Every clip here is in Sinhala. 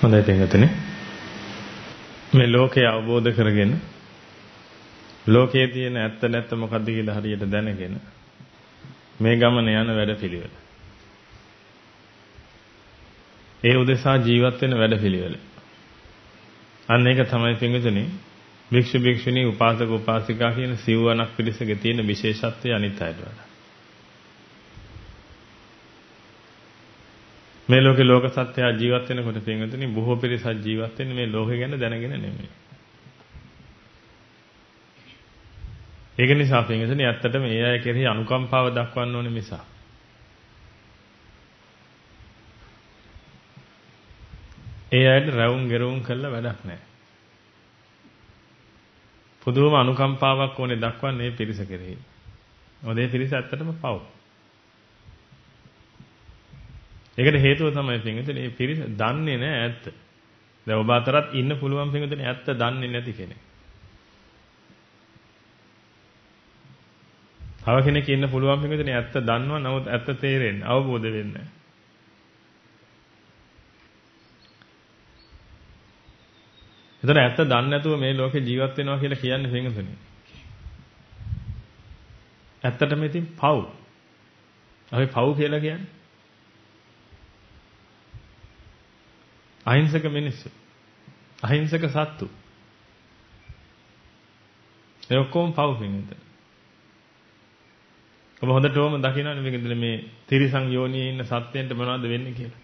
හොඳයි පින්වතුනි. මේ ලෝකය අවබෝධ කරගෙන ලෝකයේ තියෙන ඇත්ත නැත්ත මොකද්ද කියලා හරියට දැනගෙන මේ ගමන යන වැඩපිළිවෙල. ඒ උදෙසා ජීවත් වෙන වැඩපිළිවෙල. අන්න ඒක තමයි පින්වතුනි භික්ෂු භික්ෂුණී උපාසක උපාසිකා කියන සිව්වණක් පිරිසගේ තියෙන විශේෂත්වය අනිත් අයට වඩා. මේ ලෝකේ ලෝක සත්‍යය ජීවත් වෙනකොට පින්වතුනි බොහෝ පිරිසක් ජීවත් වෙන්නේ මේ ලෝකය ගැන දැනගෙන නෙමෙයි. ඒක නිසා පින්වතුනි ඇත්තටම මේ අය කෙරෙහි අනුකම්පාව දක්වන්න ඕනේ මිස. ඒ අයට රැවුම් ගෙරවුම් කළා වැඩක් නැහැ. පුදුම අනුකම්පාවක් ඕනේ දක්වන්නේ මේ පිරිස කෙරෙහි. මොකද මේ පිරිස ඇත්තටම පව්. ඒකට හේතුව තමයි පින්විතනේ මේ පිරිස දන්නේ නැහැ ඇත්ත. දැන් ඔබ අතරත් ඉන්න පුළුවන් පින්විතනේ ඇත්ත දන්නේ නැති කෙනෙක්. තව කෙනෙක් ඉන්න පුළුවන් පින්විතනේ ඇත්ත දන්නවා නමුත් ඇත්ත තේරෙන්නේ අවබෝධ වෙන්නේ නැහැ. එතන ඇත්ත දන්නේ නැතුව මේ ලෝකේ ජීවත් වෙනවා කියලා කියන්නේ පින්විතනේ. ඇත්තටම ඉතින් පව්. අපි පව් කියලා කියන්නේ අහිංසක මිනිස්සු. අහිංසක සත්තු. ඒ ඔක්කොම පව් පින්විත. ඔබ හොඳටම දකින්නනේ මේකද මේ තිරිසන් යෝනියේ ඉන්න සත්ත්වයන්ට මොනවද වෙන්නේ කියලා.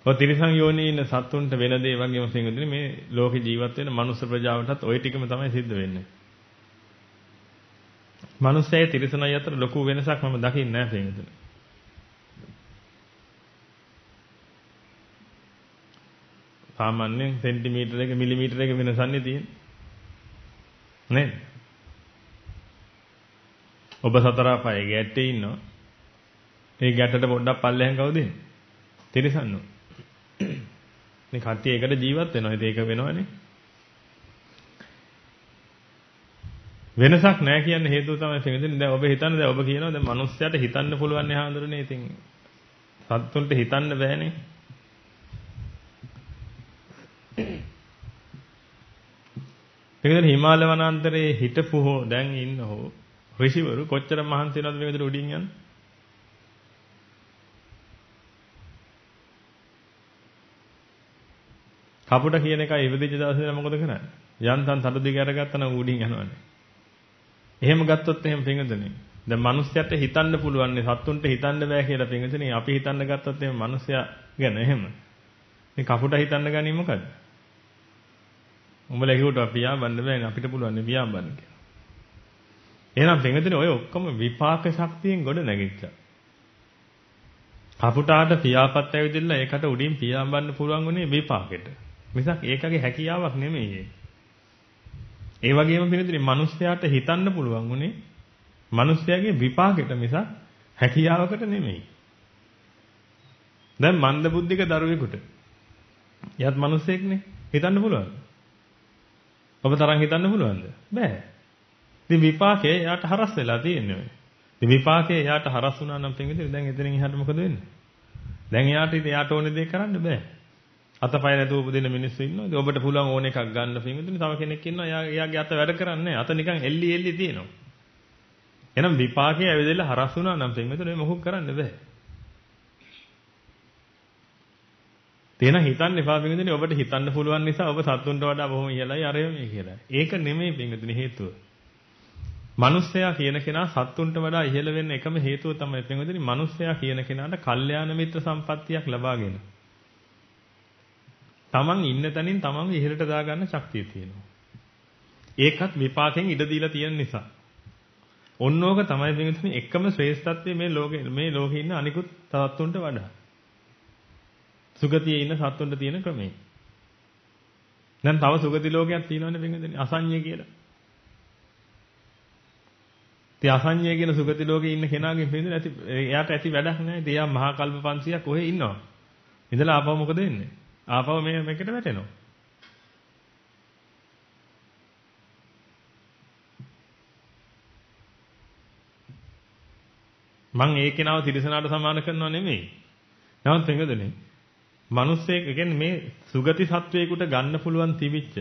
ඔය තිරිසන් යෝනියේ ඉන්න සත්තුන්ට වෙන දේ වගේම පින්විතනේ මේ ලෝකේ ජීවත් වෙන මනුස්ස ප්‍රජාවටත් ওই ටිකම තමයි සිද්ධ වෙන්නේ. මනුස්සයයි තිරිසනයි අතර ලොකු වෙනසක් මම දකින්නේ නැහැ පින්විතනේ. සාමාන්‍යයෙන් සෙන්ටිමීටර එක මිලිමීටර එක වෙනසන්නේ තියෙන්නේ නේද? ඔබ සතර පහේ ගැටේ ඉන්නවා. ඒ ගැටට පොඩ්ඩක් පල්ලෙහෙන් කවුද ඉන්නේ? තිරිසන්නෝ. මේ කට්ටිය එකට ජීවත් වෙනවා. ඒක වෙනවනේ. වෙනසක් නැහැ කියන හේතුව තමයි තේරෙන්නේ. දැන් ඔබ හිතන්නේ දැන් ඔබ කියනවා දැන් මිනිස්සයාට හිතන්න පුළුවන් නේ හාඳුරනේ. ඉතින් සත්තුන්ට හිතන්න බෑනේ. මේකද හිමාල වනාන්තරයේ හිටපු හෝ දැන් ඉන්න හෝ ඍෂිවරු කොච්චර මහන්සි වෙනවද මේකද උඩින් යන්න? කපුට කියන එක ඉවදිච්ච දවසේ මොකද කරන්නේ? යන්තම් තඩු දිග අරගත්තා නම් උඩින් යනවනේ. එහෙම ගත්තොත් එහෙම පිංගුදනේ. දැන් මිනිස්සුන්ට හිතන්න පුළුවන් නේ සත්තුන්ට හිතන්න බෑ කියලා පිංගුදනේ. අපි හිතන්න ගත්තොත් එහෙම මිනිස්සයා ගැන එහෙම. මේ කපුට හිතන්න ගන්නේ මොකද? උඹලා කිව්වට පියා බන්න බෑනේ අපිට පුළුවන් නේ පියා බන්න කියලා. එහෙනම් පින්වතුනි ඔය ඔක්කොම විපාක ශක්තියෙන් ගොඩ නැගිච්චා. කපුටාට පියාපත් ඇවිදින්න ඒකට උඩින් පියා බන්න පුළුවන් උනේ විපාකෙට. මිසක් ඒකගේ හැකියාවක් නෙමෙයි. ඒ වගේම පින්වතුනි මිනිස්යාට හිතන්න පුළුවන් උනේ මිනිස්යාගේ විපාකෙට මිසක් හැකියාවකට නෙමෙයි. දැන් මන්ද බුද්ධික දරුවෙකුට යත් මිනිස්සෙක්නේ හිතන්න පුළුවන්. ඔබ තරම් හිතන්න පුළුවන්ද? බෑ. ඉතින් විපාකේ එයාට හරස් වෙලා තියෙන්නේ ඔය. ඉතින් විපාකේ එයාට හරස් වුණා නම් පින්විතේ දැන් එතනින් එහාට මොකද වෙන්නේ? දැන් එයාට ඕනේ දේ කරන්න බෑ. අතපය නැතුව උපදින මිනිස්සු ඉන්නවා. ඉතින් ඔබට පුළුවන් ඕන එකක් ගන්න පින්විතේ තව කෙනෙක් ඉන්නවා. එයාගේ අත වැඩ කරන්නේ නැහැ. අත නිකන් එල්ලි තියෙනවා. එහෙනම් විපාකේ ඇවිදලා හරස් වුණා නම් පින්විතේ මොකක් කරන්න බෑ. තේන හිතන්න එපා පින්විතනේ ඔබට හිතන්න පුළුවන් නිසා ඔබ සත්තුන්ට වඩා බොහොම ඉහළයි අරය මේ කියලා. ඒක නෙමෙයි පින්විතනේ හේතුව. මිනිස්සයා කියන කෙනා සත්තුන්ට වඩා ඉහළ වෙන්න එකම හේතුව තමයි පින්විතනේ මිනිස්සයා කියන කෙනාට කල්යාණ මිත්‍ර සම්පත්තියක් ලබාගෙන. තමන් ඉන්න තැනින් තමන්ව ඉහළට දාගන්න ශක්තිය තියෙනවා. ඒකත් විපාකෙන් ඉඩ දීලා තියෙන නිසා. ඔන්නෝක තමයි පින්විතනේ එකම ශ්‍රේෂ්ඨත්වයේ මේ ලෝකේ ඉන්න අනිකුත් සත්තුන්ට වඩා. සුගතියේ ඉන්න සත්තුන්ට තියෙන ක්‍රමය. දැන් තව සුගති ලෝකයක් තියෙනවනේ පින්වදිනේ අසඤ්ඤය කියලා. ඉතින් අසඤ්ඤය කියන සුගති ලෝකේ ඉන්න කෙනාගෙන් පින්වදිනේ එයාට ඇති වැඩක් නැහැ. ඉතින් එයා මහා කල්ප 500ක් ඔහෙ ඉන්නවා. ඉඳලා ආපහු මොකද වෙන්නේ? ආපහු මේකට වැටෙනවා. මං ඒ කෙනාව තිරසනාට සමාන කරනව නෙමෙයි. නමුත් පින්වදිනේ මිනිස්සෙක් කියන්නේ මේ සුගති සත්වයකට ගන්න පුළුවන් තිබිච්ච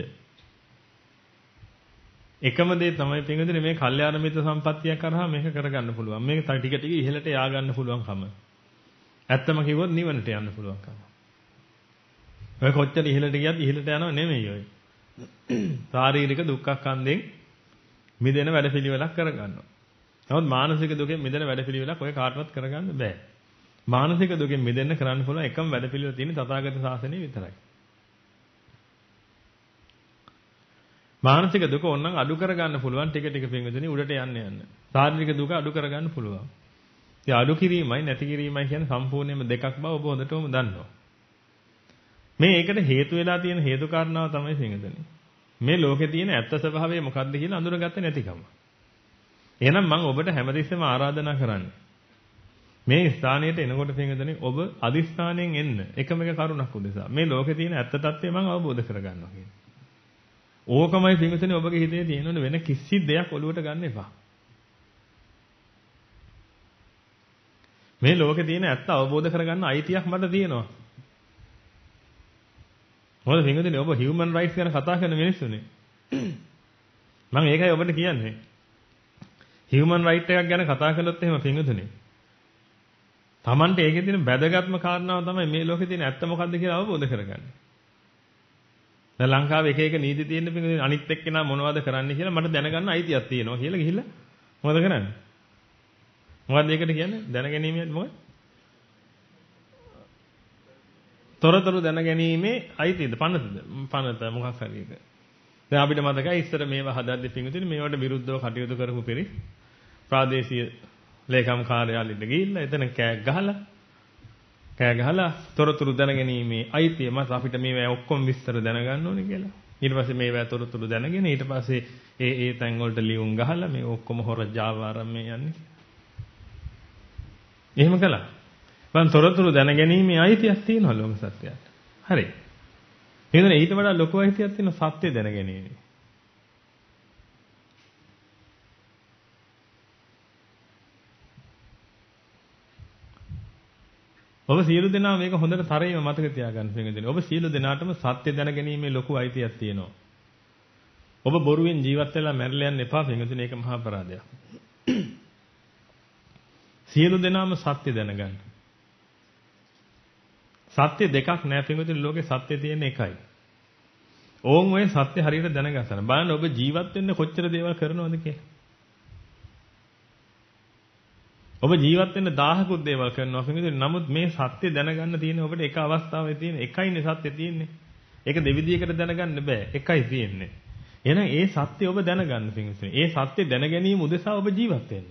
එකම දේ තමයි පින්වතුනි මේ කල්යාණ මිත්‍ර සම්පත්තිය කරා මේක කරගන්න පුළුවන්. මේක ටික ටික ඉහළට යා ගන්න පුළුවන්කම. ඇත්තම කිව්වොත් නිවනට යන්න පුළුවන්කම. ඔය කොච්චර ඉහළට ගියත් ඉහළට යනව නෙමෙයි ඔය. ශාරීරික දුක්ඛස්කන්ධෙන් මිදෙන වැඩපිළිවෙලක් කරගන්නවා. නමුත් මානසික දුකෙන් මිදෙන වැඩපිළිවෙලක් ඔය කාටවත් කරගන්න බෑ. මානසික දුකෙන් මිදෙන්න කරන්න පුළුවන් එකම වැඩපිළිවෙල තියෙන තථාගත ශාසනය විතරයි. මානසික දුක ඕනනම් අඩු කරගන්න පුළුවන් ටික ටික පින්විතනේ උඩට යන්න යන්න. ශාරීරික දුක අඩු කරගන්න පුළුවන්. ඒ අඩු කිරීමයි නැති කිරීමයි කියන්නේ සම්පූර්ණයෙන්ම දෙකක් බව ඔබ හොඳටම දන්නවා. මේ ඒකට හේතු වෙලා තියෙන හේතු කාරණාව තමයි පින්විතනේ. මේ ලෝකේ තියෙන ඇත්ත ස්වභාවය මොකක්ද කියලා අඳුරගත්තේ නැතිකම. එහෙනම් මම ඔබට හැමතිස්සෙම ආරාධනා කරන්නේ මේ ස්ථානයට එනකොට පින්විතනේ ඔබ අදිස්ථානයෙන් එන්න එකම එක කරුණක් උදෙසා. මේ ලෝකේ තියෙන ඇත්ත తත්වය මම අවබෝධ කරගන්නවා කියන්නේ. ඕකමයි පින්විතනේ ඔබගේ හිතේ තියෙනවනේ වෙන කිසි දෙයක් ඔලුවට ගන්න එපා. මේ ලෝකේ තියෙන ඇත්ත අවබෝධ කරගන්න අයිතියක් මට තියෙනවා. මොකද පින්විතනේ ඔබ හියුමන් රයිට්ස් ගැන කතා කරන මිනිස්සුනේ. මම ඒකයි ඔබට කියන්නේ. හියුමන් රයිට් එකක් ගැන කතා කළොත් එහෙම පින්විතනේ. Tamante ඒකේ තියෙන වැදගත්ම කාරණාව තමයි මේ ලෝකේ තියෙන ඇත්ත මොකද්ද කියලා අවබෝධ කරගන්නේ. දැන් ලංකාවේ එක එක නීති තියෙන පින්විතනේ අනිත් එක්කෙනා මොනවද කරන්නේ කියලා මට දැනගන්න අයිතියක් තියෙනවා කියලා ගිහිල්ලා මොකද කරන්නේ? මොකද්ද ඒකට කියන්නේ? දැනගැනීමේ මොකද? තොරතුරු දැනගැනීමේ අයිතියද? පනත මොකක් හරි එක. දැන් අපිට මතකයි ඉස්සර මේවා හදද්දි පින්විතනේ මේවට විරුද්ධව කටයුතු කරපු පිරිස් ප්‍රාදේශීය ලේකම් කාර්යාලෙට ගිහිල්ලා එතන කෑ ගහලා තොරතුරු දැනගැනීමේ අයිතිය මත අපිට මේවා ඔක්කොම විස්තර දැනගන්න ඕනේ කියලා. ඊට පස්සේ මේවා තොරතුරු දැනගෙන ඊට පස්සේ ඒ තැන් වලට ලියුම් ගහලා මේ ඔක්කොම හොර Java ආරම්භය යන්නේ. එහෙම කළා. මම තොරතුරු දැනගැනීමේ අයිතියක් තියෙනවා ලෝක සත්‍යයට. හරි. එහෙනම් ඊට වඩා ලොකු අයිතියක් තියෙනවා සත්‍ය දැනගැනීමේ. ඔබ සියලු දෙනා මේක හොඳට තරයේම මතක තියාගන්න පිළිගන්න. ඔබ සියලු දෙනාටම සත්‍ය දැනගැනීමේ ලොකු අයිතියක් තියෙනවා. ඔබ බොරුවෙන් ජීවත් වෙලා මැරලා යන්න එපා පිළිගන්න. ඒක මහා අපරාධයක්. සියලු දෙනාම සත්‍ය දැනගන්න. සත්‍ය දෙකක් නෑ පිළිගන්න. ලෝකේ සත්‍ය තියෙන එකයි. ඕන් ඔය සත්‍ය හරියට දැනගන්න. බලන්න ඔබ ජීවත් වෙන්න කොච්චර දේවල් කරනවද කියලා. ඔබ ජීවත් වෙන්න 1000කුත් දේවල් කරනවා පිළිගන්න. නමුත් මේ සත්‍ය දැනගන්න තියෙන ඔබට එක අවස්ථාවේ තියෙන එකයිනේ සත්‍ය තියෙන්නේ. ඒක දෙවිදියකට දැනගන්න බෑ. එකයි තියෙන්නේ. එහෙනම් ඒ සත්‍ය ඔබ දැනගන්න පිළිගන්න. ඒ සත්‍ය දැන ගැනීම උදෙසා ඔබ ජීවත් වෙන්න.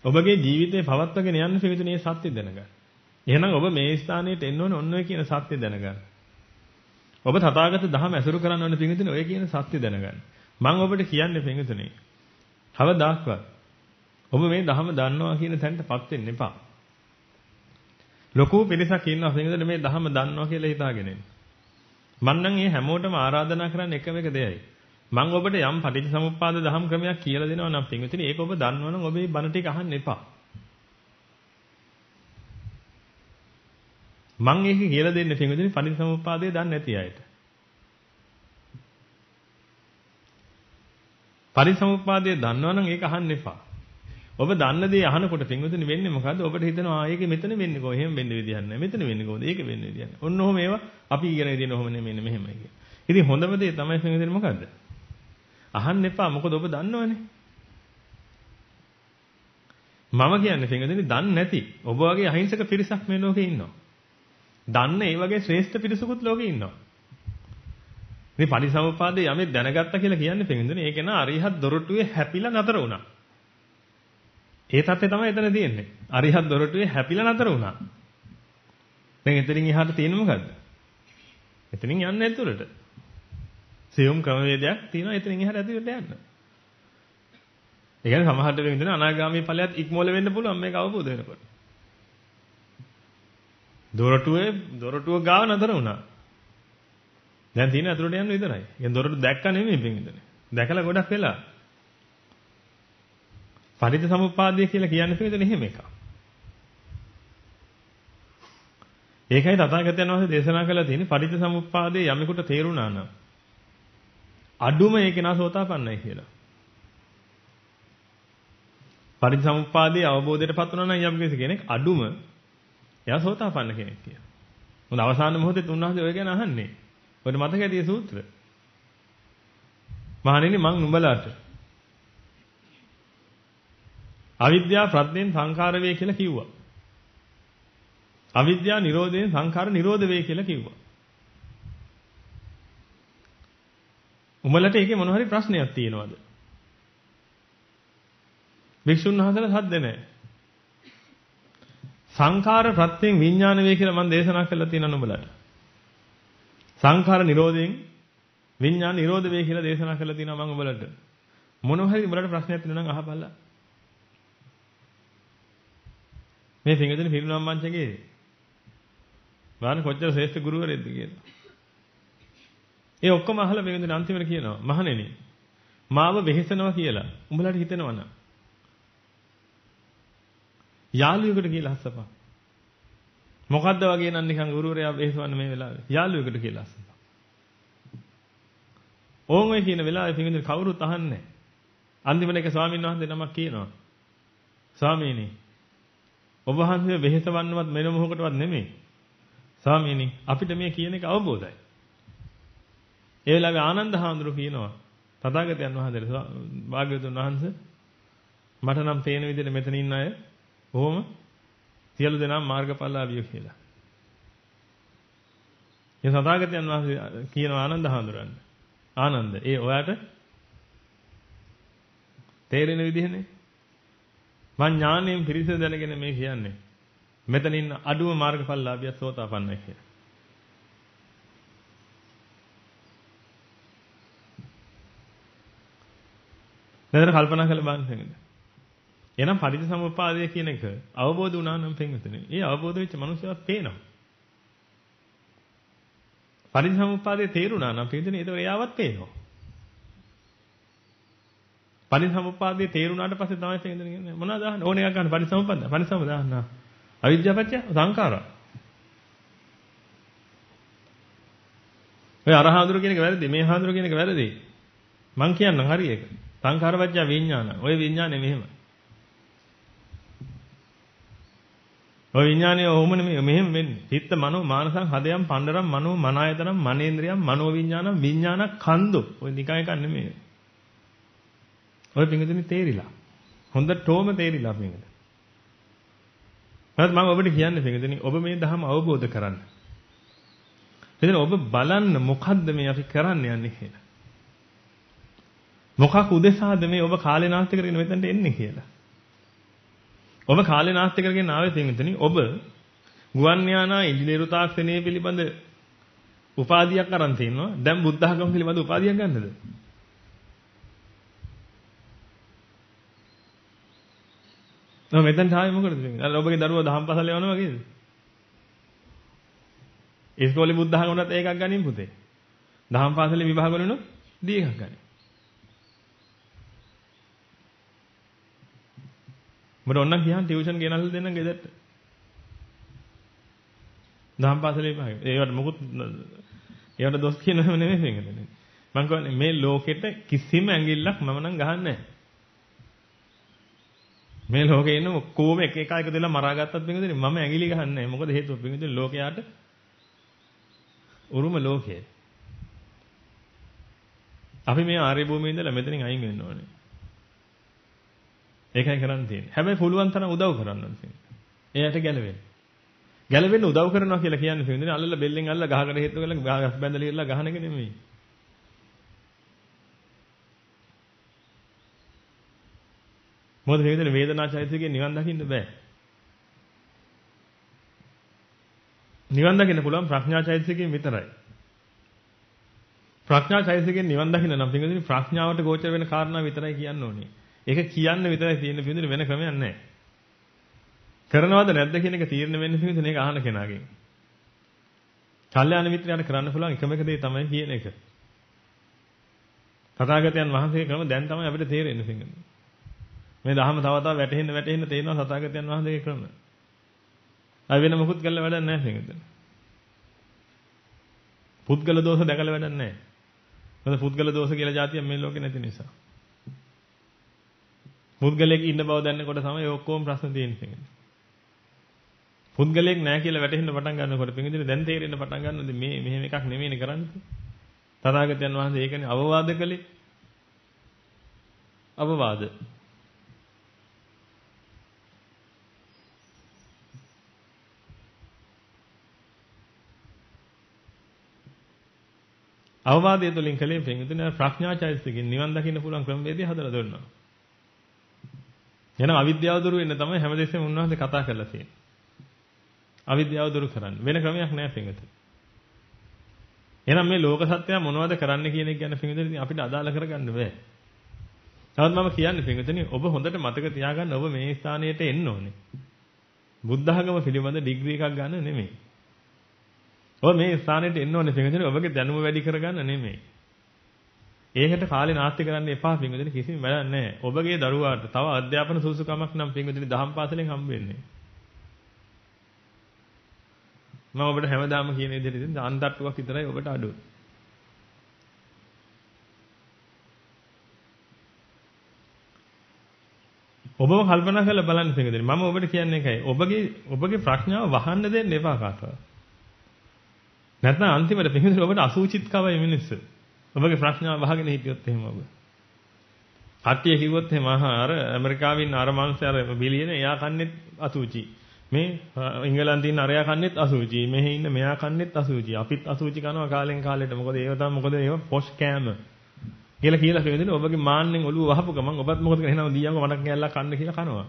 ඔබගේ ජීවිතේ පවත්වාගෙන යන්න පිළිගන්න මේ සත්‍ය දැනගන්න. එහෙනම් ඔබ මේ ස්ථානයට එන්න ඕනේ ඔන්න ඔය කියන සත්‍ය දැනගන්න. ඔබ තථාගත ධහම ඇසුරු කරන්න ඕනේ පින්විතනේ ඔය කියන සත්‍ය දැනගන්න. මම ඔබට කියන්නේ පින්විතනේ. කවදාක්වත් ඔබ මේ ධහම දන්නවා කියන තැනටපත් වෙන්න එපා. ලොකු පිරිසක් ඉන්නවා පින්විතනේ මේ ධහම දන්නවා කියලා හිතාගෙන ඉන්නේ. මම නම් මේ හැමෝටම ආරාධනා කරන්න එකම එක දෙයයි. මම ඔබට යම් පටිච්චසමුප්පාද ධහම ක්‍රමයක් කියලා දෙනවා නම් පින්විතනේ ඒක ඔබ දන්නවා නම් ඔබ මේ බණ ටික අහන්න එපා. මම ඒක කියලා දෙන්නේ පින්විතනේ පටිච්චසමුප්පාදය දන්නේ නැති අයට. පටිච්චසමුප්පාදය දන්නවා නම් ඒක අහන්න එපා. ඔබ දන්න දේ අහනකොට පින්විතනේ වෙන්නේ මොකද්ද? ඔබට හිතෙනවා ඒක මෙතන වෙන්නේ කොහොම? එහෙම වෙන්න විදියක් නැහැ. මෙතන වෙන්නේ කොහොමද? ඒක වෙන්න විදියක් නැහැ. ඔන්න ඔහොම ඒවා අපි ඉගෙන ගන්න ඔහොම නෙමෙයි මෙහෙමයි කියන්නේ. ඉතින් හොඳම දේ තමයි පින්විතනේ මොකද්ද? අහන්න එපා. මොකද ඔබ දන්නවනේ. මම කියන්නේ පින්විතනේ දන්නේ නැති ඔබ වගේ අහිංසක පිරිසක් මේ ලෝකේ ඉන්නවා. දන්න ඒ වගේ ශ්‍රේෂ්ඨ පිරිසකුත් ලෝකේ ඉන්නවා. මේ පරිසම්පාදේ යමෙක් දැනගත්තා කියලා කියන්නේ පින්විතනේ ඒක නා අරිහත් දොරටුවේ හැපිලා නතර වුණා. ඒ තත්ත්වය තමයි එතන තියෙන්නේ. අරිහත් දොරටුවේ හැපිලා නතර වුණා. දැන් එතනින් එහාට තියෙන්නේ මොකද්ද? එතනින් යන්න ඇතුළට. සියුම් ක්‍රමවේදයක් තියෙනවා එතනින් එහාට ඇතුළට යන්න. ඒ කියන්නේ සමහරට වෙන්නේ අනාගාමී ඵලයක් ඉක්මවල වෙන්න පුළුවන් මේක අවබෝධ වෙනකොට. දොරටුව ගාව නතර වුණා. දැන් තියෙන ඇතුළට යන්න විතරයි. ඒ දොරටු දැක්ක නෙමෙයි පින්විතනේ. දැකලා ගොඩක් වෙලා. පටිච්චසමුප්පාදය කියලා කියන්නේ පිළිදෙන එහෙම එකක්. ඒකයි තථාගතයන් වහන්සේ දේශනා කළා තියෙන්නේ පටිච්චසමුප්පාදේ යමෙකුට තේරුණා නම් අඩුම ඒකේ නාසෝතාපන්නයි කියලා. පටිච්චසමුප්පාදේ අවබෝධයටපත් වුණා නම් යම් කෙනෙක් අඩුම එයා සෝතාපන්න කෙනෙක් කියලා. මොකද අවසාන මොහොතේ උන්වහන්සේ ඔය ගැන අහන්නේ. ඔයාලට මතක ඇති සූත්‍ර. මහණෙනි මං නුඹලාට අවිද්‍යාව ප්‍රත්‍යයෙන් සංඛාර වේ කියලා කිව්වා. අවිද්‍යාව නිරෝධයෙන් සංඛාර නිරෝධ වේ කියලා කිව්වා. උඹලට ඒකේ මොන හරි ප්‍රශ්නයක් තියෙනවද? භික්ෂුන් වහන්සේලා සද්ද නැහැ. සංඛාර ප්‍රත්‍යයෙන් විඥාන වේ කියලා මම දේශනා කළා තියෙනවා නුඹලට. සංඛාර නිරෝධයෙන් විඥාන නිරෝධ වේ කියලා දේශනා කළා තියෙනවා මම උඹලට. මොන හරි උඹලට ප්‍රශ්නයක් තියෙනවා නම් අහපල්ලා. මේ සිංහදෙන පිරිනමන මංචකේ බලන්න කොච්චර ශ්‍රේෂ්ඨ ගුරුවරයෙක්ද කියලා. ඒ ඔක්කොම අහලා මේ අන්තිමට කියනවා මහණෙනි මාව වෙහෙසනවා කියලා උඹලට හිතෙනවා නම් යාළුවෙකුට කියලා අස්සපන්. මොකද්ද වගේ නම් නිකන් ගුරුවරයා වෙහෙසවන්න මේ වෙලාවේ. යාළුවෙකුට කියලා අස්සපන්. ඕන් ඔය කියන වෙලාවේ පිටින් කවුරුත් අහන්නේ නැහැ. අන්තිමට එක ස්වාමීන් වහන්සේ නමක් කියනවා. ස්වාමීනි ඔබ වහන්සේ වෙහෙසවන්නවත් මෙන්න මොහොකටවත් නෙමෙයි. ස්වාමීනි අපිට මේ කියන එක අවබෝධයි. ඒ වෙලාවේ ආනන්ද හාමුදුරුවෝ කියනවා තථාගතයන් වහන්සේට භාග්‍යවතුන් වහන්සේ මට නම් පේන විදිහට මෙතන ඉන්න අය කොහොම සියලු දෙනා මාර්ගඵලලාභියෝ කියලා. ඒ තථාගතයන් වහන්සේ කියන ආනන්ද හාමුදුරන් ආනන්ද ඒ ඔයාට තේරෙන විදිහනේ මං ඥාණයෙන් පිරිසිදු දැනගෙන මේ කියන්නේ මෙතන ඉන්න අඩුම මාර්ගඵලලාභිය සෝතාපන්නයි කියලා. දැන් කල්පනා කරලා බලන්න. එහෙනම් පටිච්චසමුප්පාදය කියන එක අවබෝධ වුණා නම් පින්විතනේ. ඒ අවබෝධ වෙච්ච මනුස්සයවත් පේනවා. පටිච්චසමුප්පාදේ තේරුණා නම් පින්විතනේ ඒක එයාවත් පේනවා. පටිච්චසමුප්පාදේ තේරුණාට පස්සේ තමයි පින්විතනේ කියන්නේ මොනවද දාන්න ඕන එකක් ගන්න පටිච්චසමුප්පාද. පටිච්චසමුප්පාද දාන්න. අවිද්‍යාවපච්චය සංඛාරා. ඔය අරහාඳුර කියන එක වැරදි. මේ හාඳුර කියන එක වැරදි. මං කියන්නම් හරි ඒක. සංඛාරපච්චය විඥාන. ඔය විඥානේ මෙහෙම. ඔය විඥානය ඔහොමනේ මෙහෙම වෙන්නේ. චිත්ත මනෝ මානසං හදයන් පණ්ඩරම් මනෝ මනායතනම් මනේන්ද්‍රයන් මනෝ විඥානම් විඥාන කන්දෝ. ඔය නිකන් එකක් නෙමෙයි. ඔය පිංගුතුනි තේරිලා. හොඳටම තේරිලා පිංගුතුනි. මම ඔබට කියන්නේ පිංගුතුනි ඔබ මේ ධර්ම අවබෝධ කරගන්න. එතන ඔබ බලන්න මොකද්ද මේ අපි කරන්න යන්නේ කියලා. මොකක් උදෙසාද මේ ඔබ කාලේ නාස්ති කරගෙන මෙතනට එන්නේ කියලා. ඔබ කාලේ නාස්ති කරගෙන ආවේ තෙමින්තනි ඔබ ගුවන් යානා ඉංජිනේරු තාක්ෂණයේ පිළිබඳ උපාධියක් අරන් තිනවා. දැන් බුද්ධ ආගම පිළිබඳ උපාධියක් ගන්නද? නෝ මෙතනට ආවේ මොකටද මේ? අර ඔබගේ දරුවා දහම් පාසල් යවනවා වගේද? ඉස්කෝලේ බුද්ධ ආගමකට ඒකක් ගනින් පුතේ. දහම් පාසලේ විභාග වලිනුත් දී එකක් ගනින්. මට ඕනනම් ගියාන් ටියුෂන් ගෙනල්ලා දෙන්නම් ගෙදරට. දහම් පාසලේ විභාගය. ඒවට මොකුත් ඒවට දොස් කියනව නෙමෙයි මේකද. මම කියන්නේ මේ ලෝකෙට කිසිම ඇඟිල්ලක් මම නම් ගහන්නේ නැහැ. මේ ලෝකේ ඉන්න ඔක්කොම එක එකතු වෙලා මරාගත්තත් පිටින් මම ඇඟිලි ගහන්නේ නැහැ. මොකද හේතුව පිටින් ලෝකයට උරුම ලෝකය. අපි මේ ආර්ය භූමියේ ඉඳලා මෙතනින් අයින් වෙන්න ඕනේ. ඒකයි කරන්න තියෙන්නේ. හැබැයි පුළුවන් තරම් උදව් කරන්න ඕනේ. එයාට ගැලවෙන්න. ගැලවෙන්න උදව් කරනවා කියලා කියන්නේ පිටින් අල්ලලා බෙල්ලෙන් අල්ලලා ගහකට හේතු කරලා ගස් බැඳලා ඉල්ලලා ගහන එක නෙමෙයි. මොකද මේ වේදනා චෛතසිකයෙන් නිවන් දකින්න බෑ. නිවන් දකින්න පුළුවන් ප්‍රඥා චෛතසිකයෙන් විතරයි. ප්‍රඥා චෛතසිකයෙන් නිවන් දකින්න නම් පිටින් ප්‍රඥාවට ගෝචර වෙන කාරණා විතරයි කියන්න ඕනේ. ඒක කියන්න විතරයි තියෙන පිටින් වෙන ක්‍රමයක් නැහැ. කරනවද නැද්ද කියන එක තීරණය වෙන්නේ පිටින් මේක අහන කෙනාගෙන්. කල්යාණ මිත්‍රයාට කරන්න පුළුවන් එකම එක දේ තමයි කියන එක. තථාගතයන් වහන්සේ ක්‍රම දැන් තමයි අපිට තේරෙන්නේ පිටින්. මේ ධහම තව තව වැටෙන්න තේනවා තථාගතයන් වහන්සේගේ ක්‍රම. අය වෙන මොකුත් කරලා වැඩක් නැහැ පින්විතනේ. පුද්ගල දෝෂ දැකලා වැඩක් නැහැ. මොකද පුද්ගල දෝෂ කියලා જાතියක් මේ ලෝකේ නැති නිසා. පුද්ගලයෙක් ඉන්න බව දැනනකොට තමයි ඔක්කොම ප්‍රශ්න තියෙන්නේ. පුද්ගලයෙක් නැහැ කියලා වැටහෙන්න පටන් ගන්නකොට පින්විතනේ දැන් තේරෙන්න පටන් ගන්නවාද මේ මෙහෙම එකක් නෙමෙයිනේ කරන්නේ. තථාගතයන් වහන්සේ ඒකනේ අවවාද කළේ. අවවාද. අවවාදය තුළින් කලේ පින්විතනේ ප්‍රඥාචෛතසිකෙන් නිවන් දකින්න පුළුවන් ක්‍රමවේදය හදලා දුන්නා. එහෙනම් අවිද්‍යාව දුරු වෙන්න තමයි හැමදෙස්සෙම උන්වහන්සේ කතා කරලා තියෙන්නේ. අවිද්‍යාව දුරු කරන්න. වෙන ක්‍රමයක් නැහැ පින්විතනේ. එහෙනම් මේ ලෝක සත්‍යය මොනවද කරන්න කියන එක ගැන පින්විතනේ අපිට අදාළ කරගන්න බෑ. තවත් මම කියන්නේ පින්විතනේ ඔබ හොඳට මතක තියාගන්න ඔබ මේ ස්ථානයට එන්න ඕනේ. බුද්ධ ධර්ම පිළිබඳ ඩිග්‍රී එකක් ගන්න නෙමෙයි. ඔබ මේ ස්ථානෙට එන්න ඕනේ පින්විතනේ ඔබගේ දැනුම වැඩි කරගන්න නෙමෙයි. ඒකට කාලේ නාස්ති කරන්න එපා පින්විතනේ කිසිම වැඩක් නැහැ. ඔබගේ දරුවාට තව අධ්‍යාපන සුසුකමක් නම් පින්විතනේ දහම් පාසලෙන් හම්බ වෙන්නේ. මම ඔබට හැමදාම කියන විදිහට ඉතින් අන්තට්ටුවක් විතරයි ඔබට අඩු. ඔබව කල්පනා කරලා බලන්න පින්විතනේ මම ඔබට කියන්නේ එකයි. ඔබගේ ප්‍රඥාව වහන්න දෙන්න එපා කාටවත්. නැත්නම් අන්තිමට පින්විතනේ ඔබට අසුචිත් කවයි මිනිස්සු. ඔබගේ ප්‍රශ්නාව වහගෙන හිටියොත් එහෙම ඔබ. කට්ටිය කිව්වොත් එහෙම අර ඇමරිකාවේ ඉන්න අර මනුස්සය අර බිලියන එයා කන්නේත් අසුචි. මේ ඉංගලන්තේ ඉන්න අරයා කන්නේත් අසුචි. මෙහි ඉන්න මෙයා කන්නේත් අසුචි. අපිත් අසුචි කනවා කාලෙන් කාලෙට. මොකද ඒව පොෂ් කෑම. කියලා කියනදී ඔබගේ මාන්නෙන් ඔළුව වහපු ගමන් ඔබත් මොකද කරන්නේ? එහෙනම් දීයන්ව වඩක් කැල්ලක් කන්න කියලා කනවා.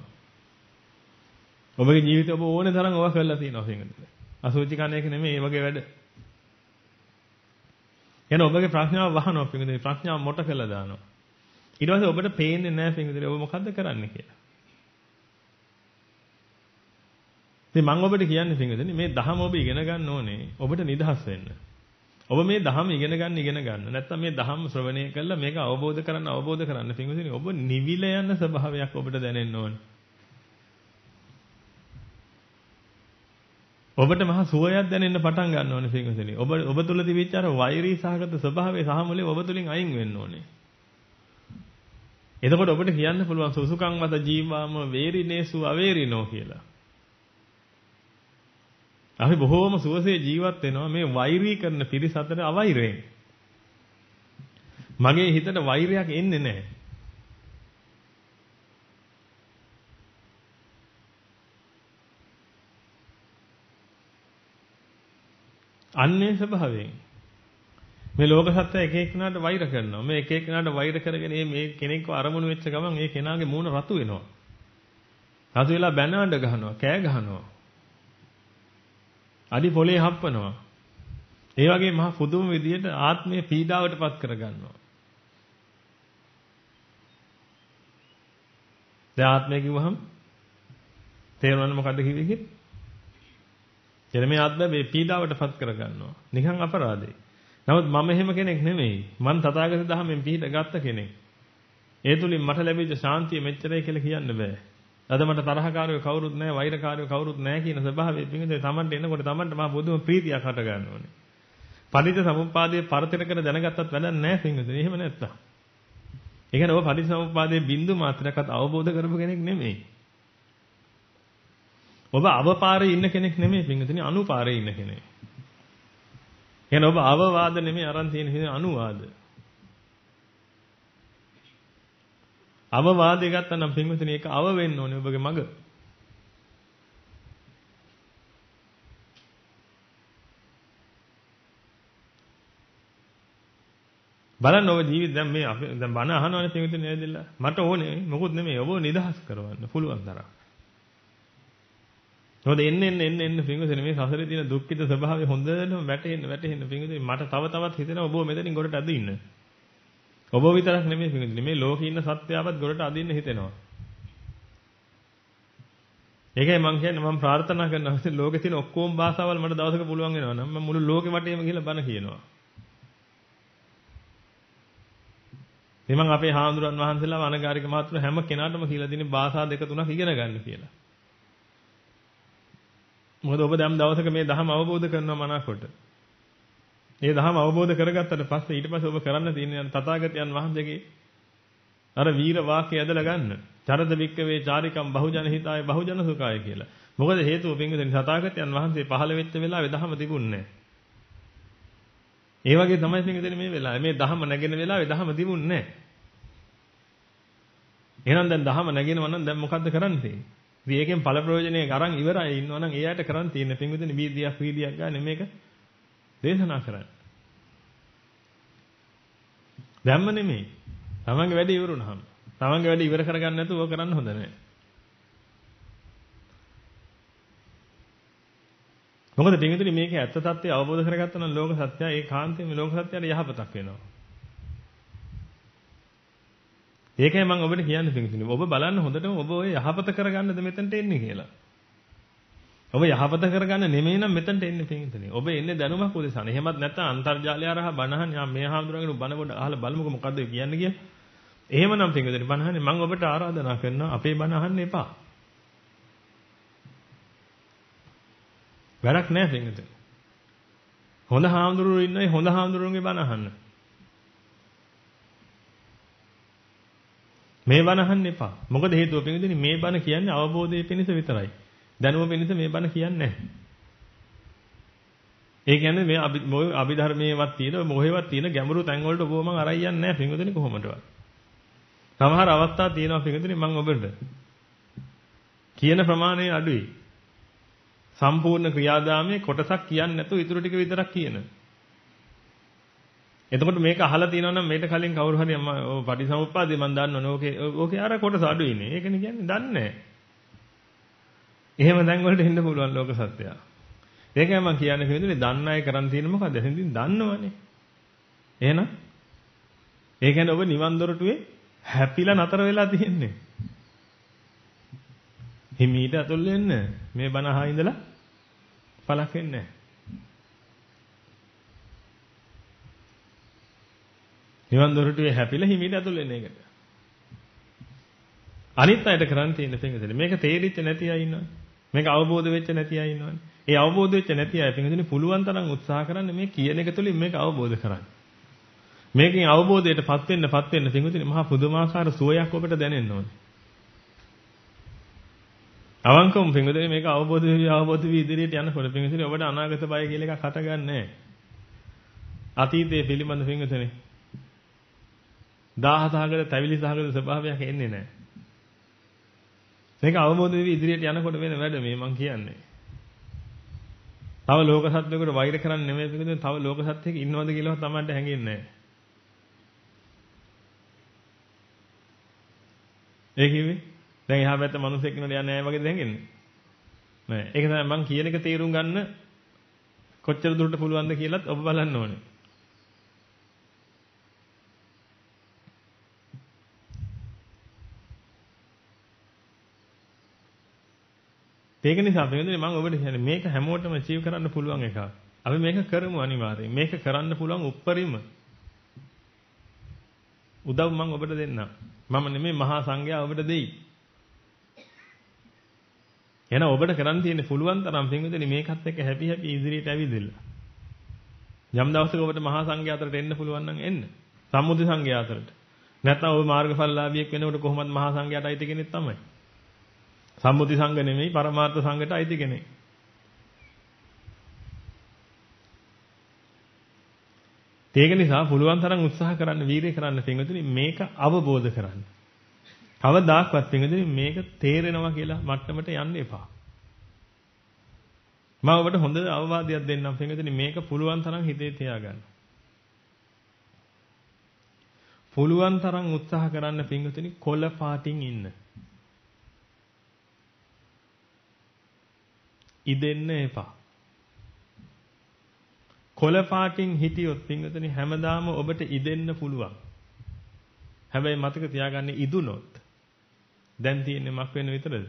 ඔබගේ ජීවිතේ ඔබ ඕනේ තරම් ඔවා කරලා තියෙනවා පින්විතනේ. අසුචි කන එක නෙමෙයි ඒ වගේ වැඩ. එහෙනම් ඔබගේ ප්‍රඥාව වහනවා පින්විතනේ ප්‍රඥාව මොට කළා දානවා. ඊට පස්සේ ඔබට පේන්නේ නැහැ පින්විතනේ ඔබ මොකද්ද කරන්නේ කියලා. ඉතින් මම ඔබට කියන්නේ පින්විතනේ මේ දහම ඔබ ඉගෙන ගන්න ඕනේ ඔබට නිදහස් වෙන්න. ඔබ මේ දහම ඉගෙන ගන්න. නැත්නම් මේ දහම ශ්‍රවණය කළා මේක අවබෝධ කරන්න පින්විතනේ ඔබ නිවිල යන ස්වභාවයක් ඔබට දැනෙන්න ඕනේ. ඔබට මහා සුවයක් දැනෙන්න පටන් ගන්න ඕනේ පින්විතනේ. ඔබ තුල තිබිච්ච අර වෛරී සහගත ස්වභාවය සහ මුලේ ඔබ තුලින් අයින් වෙන්න ඕනේ. එතකොට ඔබට කියන්න පුළුවන් සුසුකං වද ජීවාම වේරිනේසු අවේරිනෝ කියලා. අපි බොහෝම සුවසේ ජීවත් වෙනවා මේ වෛරී කරන පිරිස අතර අවෛරයෙන්. මගේ හිතට වෛරයක් එන්නේ නැහැ. අන්නේ ස්වභාවයෙන් මේ ලෝක සත්‍ය එක එක්කෙනාට වෛර කරනවා. මේ එක එක්කෙනාට වෛර කරගෙන මේ කෙනෙක්ව අරමුණු වෙච්ච ගමන් ඒ කෙනාගේ මූණ රතු වෙනවා. රතු වෙලා බැනඬ ගහනවා, කෑ ගහනවා. අඩි පොලේ හප්පනවා. ඒ වගේ මහා පුදුම විදියට ආත්මය පීඩාවටපත් කරගන්නවා. දැන් ආත්මය කිව්වහම තේරෙනවද මොකද්ද කිව්වේ කියලා? එතන මේ ආත්මය මේ පීඩාවටපත් කරගන්නවා. නිකන් අපරාධේ. නමුත් මම එහෙම කෙනෙක් නෙමෙයි. මං තථාගත ධර්මයෙන් පිහිට ගත්ත කෙනෙක්. ඒ තුලින් මට ලැබිච්ච ශාන්තිය මෙච්චරයි කියලා කියන්න බෑ. අද මට තරහකාරයෝ කවුරුත් නැහැ, වෛරකාරයෝ කවුරුත් නැහැ කියන ස්වභාවය පිටින් තමන්ට එනකොට තමන්ට මහ බුදුම ප්‍රීතියක් හට ගන්න ඕනේ. පටිච්ච සමුප්පාදයේ පරතර කර දැනගත්තත් වැඩක් නැහැ පිටින්. එහෙම නැත්තම්. ඒ කියන්නේ ඔබ පටිච්ච සමුප්පාදයේ බින්දු මාත්‍රයක්වත් අවබෝධ කරපු කෙනෙක් නෙමෙයි. ඔබ අවපාරේ ඉන්න කෙනෙක් නෙමෙයි පිටින් අනුපාරේ ඉන්න කෙනෙක්. එහෙනම් ඔබ අවවාද නෙමෙයි අරන් තියෙන අනුවාද. අවවාදය ගත්තා නම් පින්වතුනි ඒක අව වෙන්න ඕනේ ඔබගේ මග. බලන්න ඔබ ජීවිත දැන් මේ අපි දැන් බණ අහනවනේ පින්වතුනි නේදilla. මට ඕනේ මොකුත් නෙමෙයි ඔබ නිදහස් කරවන්න පුළුවන් තරම්. මොකද එන්න පින්වතුනි මේ සසරේ තියෙන දුක්ඛිත ස්වභාවය හොඳටම වැටෙන්න පින්වතුනි මට තව තවත් හිතෙනවා ඔබ මෙතනින් ගොඩට අදින්න. ඔබ විතරක් නෙමෙයි පින්වතුනි මේ ලෝකේ ඉන්න සත්‍යයවත් ගොඩට අදින්න හිතෙනවා. ඒකයි මම කියන්නේ මම ප්‍රාර්ථනා කරනවා ලෝකේ තියෙන ඔක්කොම භාෂාවල් මට දවසක පුළුවන් වෙනවා නම් මම මුළු ලෝකෙ වටේම ගිහලා බණ කියනවා. ඉතින් මම අපේ හාමුදුරන් වහන්සේලා අනගාരിക මහතුරු හැම කෙනාටම කියලා දෙන්නේ භාෂා 2-3ක් ඉගෙන ගන්න කියලා. මොකද ඔබ දැන් දවසක මේ ධර්ම අවබෝධ කරනවා මනාකොට. මේ ධර්ම අවබෝධ කරගත්තට පස්සේ ඊට පස්සේ ඔබ කරන්න තියෙන තථාගතයන් වහන්සේගේ අර වීර වාක්‍යය ඇදලා ගන්න. චරද වික්කවේ චාරිකම් බහුජන හිතාය බහුජන සුඛාය කියලා. මොකද හේතුව පින්විතනි තථාගතයන් වහන්සේ පහළ වෙච්ච වෙලාවේ ධර්ම තිබුණේ නැහැ. ඒ වගේ තමයි පින්විතනි මේ වෙලාවේ මේ ධර්ම නැගෙන වෙලාවේ ධර්ම තිබුණේ නැහැ. එහෙනම් දැන් ධර්ම නැගෙනවා නම් දැන් මොකද්ද කරන්න තියෙන්නේ? ඉතින් ඒකෙන් ඵල ප්‍රයෝජනය අරන් ඉවරයි ඉන්නවා නම් එයාට කරන්න තියෙන්නේ පින්විතනි වීදියක් ගන්න මේක දේශනා කරන්න. දැම්ම නෙමෙයි. තමන්ගේ වැඩේ ඉවරුනහම. තමන්ගේ වැඩේ ඉවර කරගන්න නැතුව ඕක කරන්න හොඳ නැහැ. මොකද පින්විතනි මේකේ ඇත්ත తත්ත්වය අවබෝධ කරගත්තා නම් ලෝක සත්‍යය ඒකාන්තයෙන් මේ ලෝක සත්‍යයට යහපතක් වෙනවා. ඒකයි මම ඔබට කියන්නේ පින්විතනි. ඔබ බලන්න හොඳටම ඔබ ඔය යහපත කරගන්නද මෙතනට එන්නේ කියලා. ඔබ යහපත කරගන්න නෙමෙයි නම් මෙතනට එන්නේ පින්විතනි. ඔබ එන්නේ දැනුමක් උදෙසා. එහෙමත් නැත්නම් අන්තර්ජාලය හරහා බණහන් මේ හාමුදුරන්ගේ බණ පොඩ අහලා බලමුකෝ මොකද්ද කියන්නේ කියලා. එහෙමනම් පින්විතනි බණහන්නේ මම ඔබට ආරාධනා කරනවා අපේ බණ අහන්න එපා. වැඩක් නැහැ පින්විතනි. හොඳ හාමුදුරුවෝ ඉන්නයි හොඳ හාමුදුරුවන්ගේ බණ අහන්න. මේ බණ අහන්න එපා. මොකද හේතුව පින්විතනි මේ බණ කියන්නේ අවබෝධයේ පිණිස විතරයි. දැනුම පිණිස මේ බණ කියන්නේ නැහැ. ඒ කියන්නේ මේ අභිධර්මයේවත් තියෙන මොහේවත් තියෙන ගැඹුරු තැන් වලට ඔබව මම අරයි යන්නේ නැහැ පින්විතනි කොහොමදවත්. සමහර අවස්ථා තියෙනවා පින්විතනි මම ඔබට කියන ප්‍රමාණය අඩුයි. සම්පූර්ණ ක්‍රියාදාමයේ කොටසක් කියන්නේ නැතුව ඊටු ටික විතරක් කියන. එතකොට මේක අහලා තියෙනවා නම් මේකට කලින් කවුරු හරි ඔය පටිසමුප්පාදේ මම දන්නවනේ. ඕකේ අර කොටස අඩුයිනේ. ඒකනේ කියන්නේ දන්නේ නැහැ. එහෙම දැන් වලට එන්න පුළුවන් ලෝක සත්‍යය. ඒකයි මම කියන්නේ පිළිතුරේ දන්න අය කරන් තියෙන මොකද්ද? එතෙන්දී දන්නවනේ. එහෙනම් ඒ කියන්නේ ඔබ නිවන් දොරටුවේ හැපිලා නතර වෙලා තියෙන්නේ. හිමීට අතුල් වෙන්න මේ බණ අහා ඉඳලා පළක් වෙන්නේ නැහැ. නිවන් දොරටුවේ හැපිලා හිමීට අතුල් වෙන එකට. අනිත් අයට කරන් තියෙන පින්විතනේ මේක තේරිච්ච නැති අය ඉන්නවනේ. මේක අවබෝධ වෙච්ච නැති අය ඉන්නවනේ. ඒ අවබෝධ වෙච්ච නැති අය පින්විතනේ පුළුවන් තරම් උත්සාහ කරන්නේ මේ කියන එක තුළින් මේක අවබෝධ කරගන්න. මේකෙන් අවබෝධයටපත් වෙන්න පින්විතනේ මහා පුදුමාකාර සුවයක් ඔබට දැනෙන්න ඕනේ. අවංකවම පින්විතනේ මේක අවබෝධ වෙවි ඉදිරියට යනකොට පින්විතනේ ඔබට අනාගත බය කියලා එකක් හටගන්නේ නැහැ. අතීතයේ පිළිබඳ පින්විතනේ 1000කට තැවිලි සහගත ස්වභාවයක් එන්නේ නැහැ. මේක අවබෝධ වෙවි ඉදිරියට යනකොට වෙන වැඩ මේ මං කියන්නේ. තව ලෝක සත්‍යයකට වෛර කරන්නේ නෙමෙයි පිළිදෙන තව ලෝක සත්‍යයක ඉන්නවද කියලා තමයි හැංගෙන්නේ නැහැ. ඒ කිව්වේ දැන් එහා පැත්තේ මිනිස්සෙක් ඉන්නකොට යන්නේ නැහැ වගේද හැංගෙන්නේ? නෑ. ඒක තමයි මං කියන එක තේරුම් ගන්න කොච්චර දුරට පුළුවන්ද කියලාත් ඔබ බලන්න ඕනේ. ඒක නිසා පිළිදෙන මම ඔබට කියන්නේ මේක හැමෝටම අචීව් කරන්න පුළුවන් එකක්. අපි මේක කරමු අනිවාර්යයෙන්. මේක කරන්න පුළුවන් උප්පරිම උදව් මම ඔබට දෙන්නම්. මම නෙමෙයි මහා සංඝයා ඔබට දෙයි. එහෙනම් ඔබට කරන්න තියෙන්නේ පුළුවන් තරම් පින්විතනි මේකත් එක්ක හැපි ඉදිරියට ඇවිදilla. යම් දවසක ඔබට මහා සංඝයා අතරට එන්න පුළුවන් නම් එන්න. සම්මුති සංඝයා අතරට. නැත්නම් ඔබ මාර්ගඵලලාභියෙක් වෙනකොට කොහොමද මහා සංඝයාට අයිති කෙනෙක් තමයි. සම්මුති සංඝ නෙමෙයි පරමාර්ථ සංඝට අයිති කෙනෙක්. ඒක නිසා පුළුවන් තරම් උත්සාහ කරන්න වීරිය කරන්න පින්විතනි මේක අවබෝධ කරගන්න. කවදාක්වත් පින්විතනි මේක තේරෙනවා කියලා මට්ටමට යන්න එපා. මම ඔබට හොඳ අවවාදයක් දෙන්නම් පින්විතනි මේක පුළුවන් තරම් හිතේ තියාගන්න. පුළුවන් තරම් උත්සාහ කරන්න පින්විතනි කොළ පාටින් ඉන්න. ඉදෙන්න එපා. කොළ පාටින් හිටියොත් පින්විතනි හැමදාම ඔබට ඉදෙන්න පුළුවන්. හැබැයි මතක තියාගන්න ඉදුනොත් දැන් තියෙන්නේ මක් වෙන්න විතරද?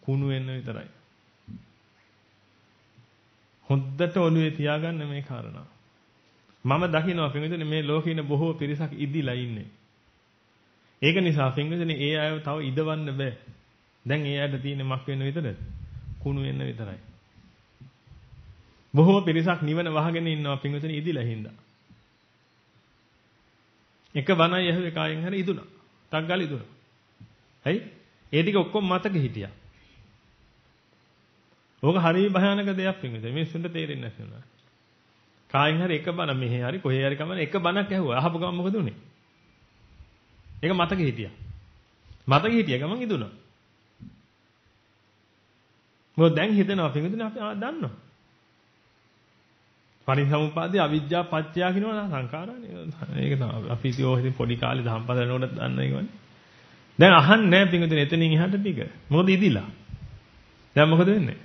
කුණු වෙන්න විතරයි. හොද්දට ඔළුවේ තියාගන්න මේ කාරණා. මම දකිනවා පින්විතනි මේ ලෝකේ ඉන්න බොහෝ පිරිසක් ඉදිලා ඉන්නේ. ඒක නිසා පින්විතනි ඒ අයව තව ඉදවන්න බෑ. දැන් ඒ අයට තියෙන්නේ මක් වෙන්න විතරද? කුණු වෙන්න විතරයි. බොහෝ පිරිසක් නිවන වහගෙන ඉන්නවා පින්විතනි ඉදිලා හින්දා. එක බණයි ඇහුවේ කායෙන් හරි ඉදුණා. ටක් ගාලා ඉදුණා. හරි? ඒ ටික ඔක්කොම මතක හිටියා. ඕක හරිය භයානක දෙයක් පින්විතනි. මිනිස්සුන්ට තේරෙන්නේ නැති වුණා. කායෙන් හරි එක බණ මෙහෙ හරි කොහේ හරි කමන එක බණක් ඇහුවා. අහපු ගමන් මොකද උනේ? ඒක මතක හිටියා. මතක හිටිය ගමන් ඉදුණා. මොකද දැන් හිතනවා පින්විතනි අපි දන්නවා. පරිසමුපාදේ අවිජ්ජා පත්‍ය කියනවා සංඛාරානේ. ඒක තමයි. අපි ඉතින් ඔය පොඩි කාලේ දහම්පද යනකොට දන්න ඒකනේ. දැන් අහන්නේ නැහැ පින්විතනි එතනින් එහාට ටික. මොකද ඉදිලා. දැන් මොකද වෙන්නේ?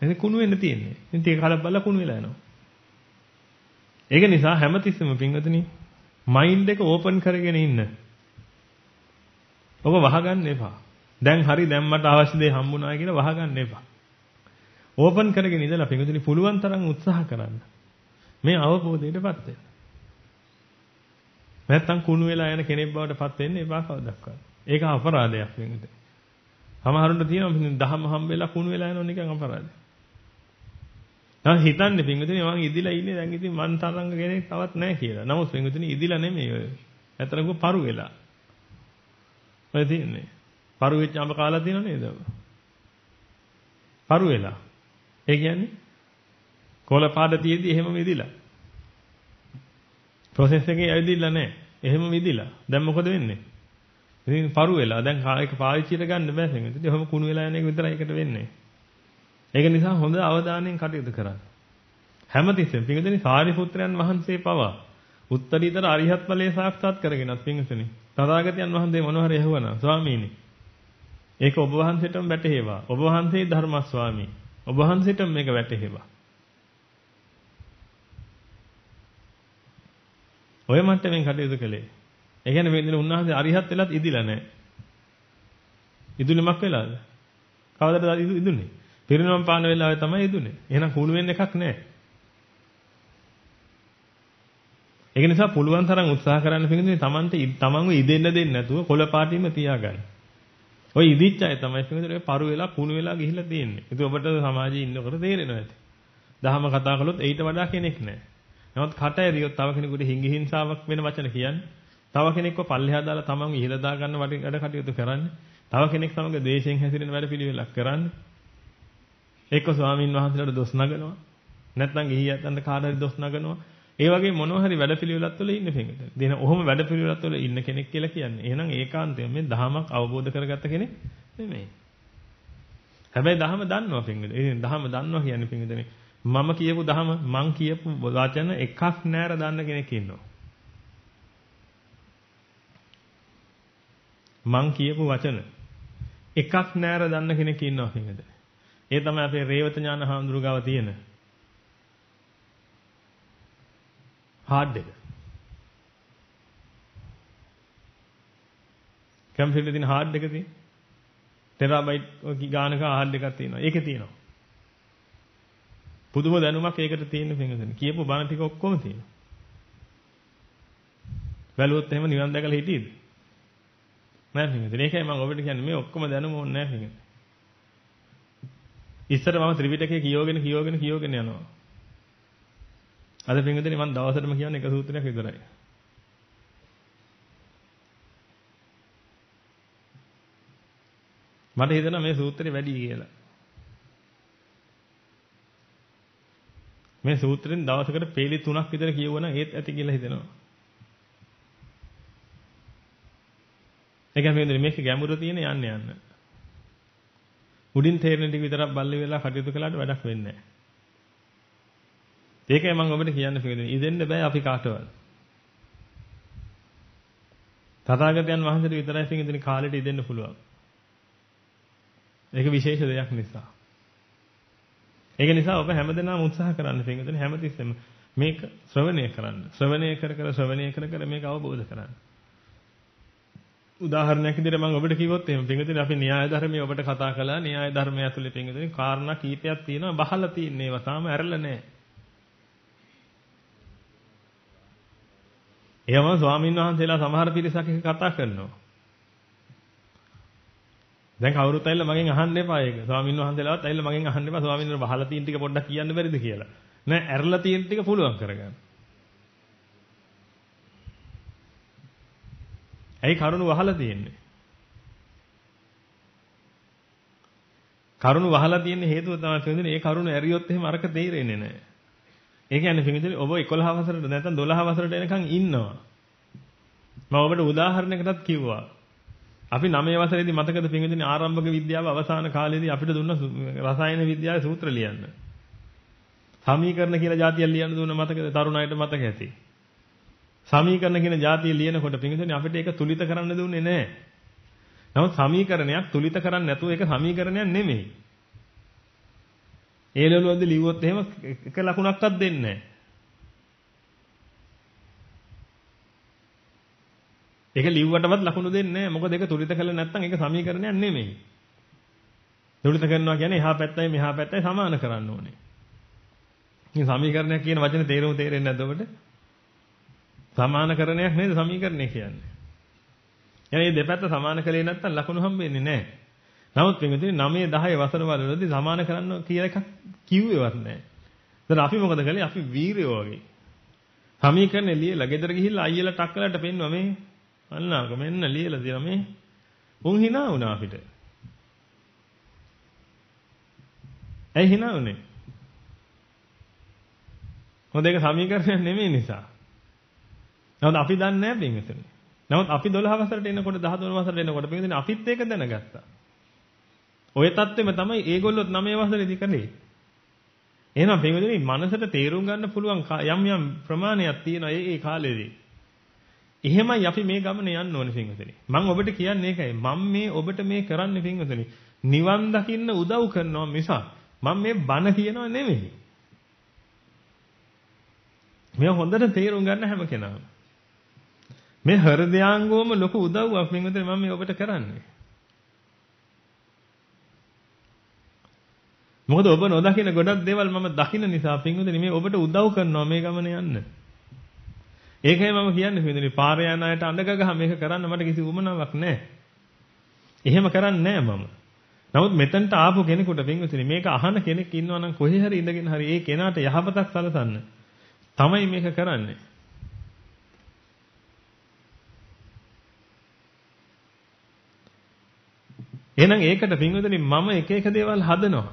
එතන කුණු වෙන්න තියෙන්නේ. ඉතින් ටික කාලයක් බලලා කුණු වෙලා යනවා. ඒක නිසා හැමතිස්සෙම පින්විතනි මයින්ඩ් එක ඕපන් කරගෙන ඉන්න. ඔබ වහගන්න එපා. දැන් හරි දැන් මට අවශ්‍ය දේ හම්බුණා කියලා වහගන්න එපා. ඕපන් කරගෙන ඉඳලා පින්විතනි පුළුවන් තරම් උත්සාහ කරන්න. මේ අවබෝධයටපත් වෙන්න. නැත්තම් කුණු වෙලා යන කෙනෙක් බවට පත් වෙන්න එපා කවදාවත්. ඒක අපරාධයක් පින්විතනි. සමහරුන්ට තියෙනවා දහම හම්බ වෙලා කුණු වෙලා යනවා නිකන් අපරාධයක්. දැන් හිතන්නේ පින්විතනි මම ඉදිලා ඉන්නේ දැන් ඉතින් මන් තරංග කෙනෙක් තවත් නැහැ කියලා. නමුත් පින්විතනි ඉදිලා නෙමෙයි ඔය. ඇත්තටම පරු වෙලා. ඔය තියන්නේ. පරු වෙච්ච අඹ කාලා තියෙනව නේද? පරු වෙලා. ඒ කියන්නේ කොළ පාද තියේදී එහෙම විදිලා. ප්‍රොසෙස් එකේ ඇවිදින්න නැහැ. එහෙම විදිලා. දැන් මොකද වෙන්නේ? ඉතින් පරු වෙලා දැන් ඒක පාවිච්චියට ගන්න බෑ පින්විතනි. ඉතින් ඔහොම කුණු වෙලා යන එක විතරයි එකට වෙන්නේ. ඒක නිසා හොඳ අවධානයෙන් කටයුතු කරන්න. හැමතිස්සෙම පින්විතනි සාරිපුත්‍රයන් වහන්සේ පවා උත්තරීතර අරිහත් ඵලයේ සාක්ෂාත් කරගෙනත් පින්විතනි. තථාගතයන් වහන්සේ මොනවා හරි ඇහුවනම් ස්වාමීනි ඒක ඔබ වහන්සේටම වැටහෙවා. ඔබ වහන්සේ ධර්ම ස්වාමී. ඔබ වහන්සේටම මේක වැටහෙවා. ඔය මට්ටමින් කටයුතු කළේ. ඒ කියන්නේ මේ දින උන්වහන්සේ අරිහත් වෙලත් ඉදිලා නැහැ. ඉදුණෙමක් වෙලාද? කවදාද ඉදුනේ? පිරිනොම් පාන වෙලාවේ තමයි ඉදුනේ. එහෙනම් කුණු වෙන්න එකක් නැහැ. ඒක නිසා පුළුවන් තරම් උත්සාහ කරන්න පිළිඳින්නේ තමන්ව ඉදෙන්න දෙන්නේ නැතුව කොළ පාටින්ම තියාගන්න. ඔය ඉදිච්ච අය තමයි පිළිඳින්නේ ඔය පරු වෙලා කුණු වෙලා ගිහිල්ලා තියෙන්නේ. ඒක ඔබට සමාජයේ ඉන්නකොට තේරෙනවා ඇති. දහම කතා කළොත් ඊට වඩා කෙනෙක් නැහැ. නමුත් කට ඇරියොත් තව කෙනෙකුට හිඟි හිංසාවක් වෙන වචන කියන්නේ. තව කෙනෙක්ව පල්ලෙහා දාලා තමන්ව ඉහළ දා ගන්න වැඩ කටයුතු කරන්නේ. තව කෙනෙක් සමග ද්වේෂයෙන් හැසිරෙන වැඩ පිළිවෙලක් කරන්නේ. එක්ක ස්වාමින් වහන්සේලාට දොස් නගනවා. නැත්නම් ගිහියන්ට කාට හරි දොස් නගනවා. ඒ වගේ මොනවා හරි වැඩ පිළිවෙලක් වල ඉන්න කෙනෙක්. දෙන ඔහොම වැඩ පිළිවෙලක් වල ඉන්න කෙනෙක් කියලා කියන්නේ. එහෙනම් ඒකාන්තයෙන් මේ දහමක් අවබෝධ කරගත්ත කෙනෙක් නෙමෙයි. හැබැයි දහම දන්නවා පින්විත. ඒ දහම දන්නවා කියන්නේ පින්විතනේ. මම කියපු දහම මං කියපු වචන එකක් නෑර දන්න කෙනෙක් ඉන්නවා. මං කියපු වචන එකක් නෑර දන්න කෙනෙක් ඉන්නවා පින්විත. ඒ තමයි අපේ රේවත ඥාන හාමුදුරු ගාව තියෙන හાર્ඩ් එක. කම්පියුටරේ තියෙන හાર્ඩ් එක තියෙන ටෙරාබයිට් ගානක හાર્ඩ් එකක් තියෙනවා. ඒකේ තියෙනවා. පුදුම දැනුමක් ඒකට තියෙන පින්වතුනි. කියපු බණ ටික ඔක්කොම තියෙනවා. බැලුවොත් එහෙම නිවන් දැකලා හිටියේද? නෑ පින්වතුනි. ඒකයි මම ඔබට කියන්නේ මේ ඔක්කොම දැනුම ඕනේ නෑ පින්වතුනි. ඉස්සර මම ත්‍රිපිටකය කියෝගෙන යනවා. අද පින්වතුනි මම දවසටම කියන්නේ එක සූත්‍රයක් විතරයි. මට හිතෙනවා මේ සූත්‍රේ වැඩි කියලා. මේ සූත්‍රෙන් දවසකට පේලි 3ක් විතර කියවුවනම් ඒත් ඇති කියලා හිතෙනවා. ඒ කියන්නේ මේක ගැඹුර තියෙන යන්න. උඩින් තේරෙන ටික විතරක් බල්ලි වෙලා කටයුතු කළාට වැඩක් වෙන්නේ නැහැ. ඒකයි මම ඔබට කියන්න පිළිදෙන්නේ. ඉදෙන්න බෑ අපි කාටවත්. තථාගතයන් වහන්සේට විතරයි පිළිදෙන කාලෙට ඉදෙන්න පුළුවන්. ඒක විශේෂ දෙයක් නිසා. ඒක නිසා ඔබ හැමදෙනාම උත්සාහ කරන්න පිළිදෙන හැමතිස්සෙම මේක ශ්‍රවණය කරන්න. ශ්‍රවණය කර මේක අවබෝධ කරගන්න. උදාහරණයක් විදිහට මම ඔබට කිව්වොත් එහෙම පිළිදෙන අපි න්‍යාය ධර්මයේ ඔබට කතා කළා. න්‍යාය ධර්මයේ ඇතුලේ පිළිදෙන කාරණා කීපයක් තියෙනවා. බහලා තියෙන ඒවා තාම ඇරලා නැහැ. එහෙම ස්වාමීන් වහන්සේලා සමහර පිරිසක් එක කතා කරනවා. දැන් කවුරුත් ඇවිල්ලා මගෙන් අහන්න එපා ඒක. ස්වාමීන් වහන්සේලාවත් ඇවිල්ලා මගෙන් අහන්න එපා ස්වාමීන් වහන්සේ වහලා තියෙන ටික පොඩ්ඩක් කියන්න බැරිද කියලා. නෑ ඇරලා තියෙන ටික පුළුවන් කරගන්න. ඇයි කරුණු වහලා තියෙන්නේ? කරුණු වහලා තියෙන හේතුව තමයි පින්විතනේ ඒ කරුණු ඇරියොත් එහෙම අරක තේරෙන්නේ නැහැ. ඒ කියන්නේ පින්විතනේ ඔබ 11 වසරට නැත්නම් 12 වසරට එනකන් ඉන්නවා. මම ඔබට උදාහරණයකටත් කිව්වා. අපි 9 වසරේදී මතකද පින්විතනේ ආරම්භක විද්‍යාව අවසාන කාලේදී අපිට දුන්න රසායන විද්‍යාවේ සූත්‍ර ලියන්න. සමීකරණ කියලා જાතියක් ලියන්න දුන්න මතකද? තරුණ අයට මතක ඇති. සමීකරණ කියන જાතිය ලියනකොට පින්විතනේ අපිට ඒක තුලිත කරන්න දුන්නේ නැහැ. නමුත් සමීකරණයක් තුලිත කරන්නේ නැතුව ඒක සමීකරණයක් නෙමෙයි. ඒ ලෙවල් වලදී ලිව්වොත් එහෙම එක ලකුණක්වත් දෙන්නේ නැහැ. ඒක ලිව්වටවත් ලකුණු දෙන්නේ නැහැ. මොකද ඒක තුලිත කළේ නැත්නම් ඒක සමීකරණයක් නෙමෙයි. තුලිත කරනවා කියන්නේ එහා පැත්තයි මෙහා පැත්තයි සමාන කරන්න ඕනේ. මේ සමීකරණයක් කියන වචනේ තේරුම තේරෙන්නේ නැද්ද ඔබට? සමානකරණයක් නේද සමීකරණය කියන්නේ. يعني මේ දෙපැත්ත සමාන කළේ නැත්නම් ලකුණු හම්බෙන්නේ නැහැ. නමුත් පින්විතනේ 9 10 වසර වලදී සමාන කරන්න කියලා එකක් කිව්වේවත් නැහැ. දැන් අපි මොකද කළේ? අපි වීරයෝ වගේ. සමීකරණේ ලියලා ගෙදර ගිහිල්ලා අයියලා ටක් කරලාට පෙන්නුවා මේ අල්ලාක මෙන්න ලියලා තියෙනවා මේ. උන් hina වුණා අපිට. ඇයි hina වුනේ? මොකද ඒක සමීකරණයක් නෙමෙයි නිසා. නමුත් අපි දන්නේ නැහැ පින්විතනේ. නමුත් අපි 12 වසරට එනකොට 13 වසරට එනකොට පින්විතනේ අපිත් ඒක දැනගත්තා. ඔය தත්ත්වෙම තමයි ඒගොල්ලොත් 9 වසරේදී කළේ. එහෙනම් පින්විතනේ මනසට තේරුම් ගන්න පුළුවන් යම් යම් ප්‍රමාණයක් තියෙනවා ඒ කාලේදී. එහෙමයි අපි මේ ගමන යන්න ඕනේ පින්විතනේ. මම ඔබට කියන්නේ ඒකයි. මම මේ ඔබට මේ කරන්නේ පින්විතනේ. නිවන් දකින්න උදව් කරනවා මිසක් මම මේ බන කියනවා නෙමෙයි. මේ හොඳට තේරුම් ගන්න හැම කෙනාම. මේ හෘදයාංගෝම ලොකු උදව්වක් පින්විතනේ මම මේ ඔබට කරන්නේ. මොකද ඔබ නොදකින ගොඩක් දේවල් මම දකින නිසා පින්විතනේ මේ ඔබට උදව් කරනවා මේ ගමන යන්න. ඒකයි මම කියන්නේ පින්විතනේ පාරේ යන අයට අඬගගහ මේක කරන්න මට කිසි උවමනාවක් නැහැ. එහෙම කරන්නේ නැහැ මම. නමුත් මෙතනට ආපු කෙනෙකුට පින්විතනේ මේක අහන කෙනෙක් ඉන්නවා නම් කොහේ හරි ඉඳගෙන හරි ඒ කෙනාට යහපතක් සලසන්න තමයි මේක කරන්නේ. එහෙනම් ඒකට පින්විතනේ මම එක එක දේවල් හදනවා.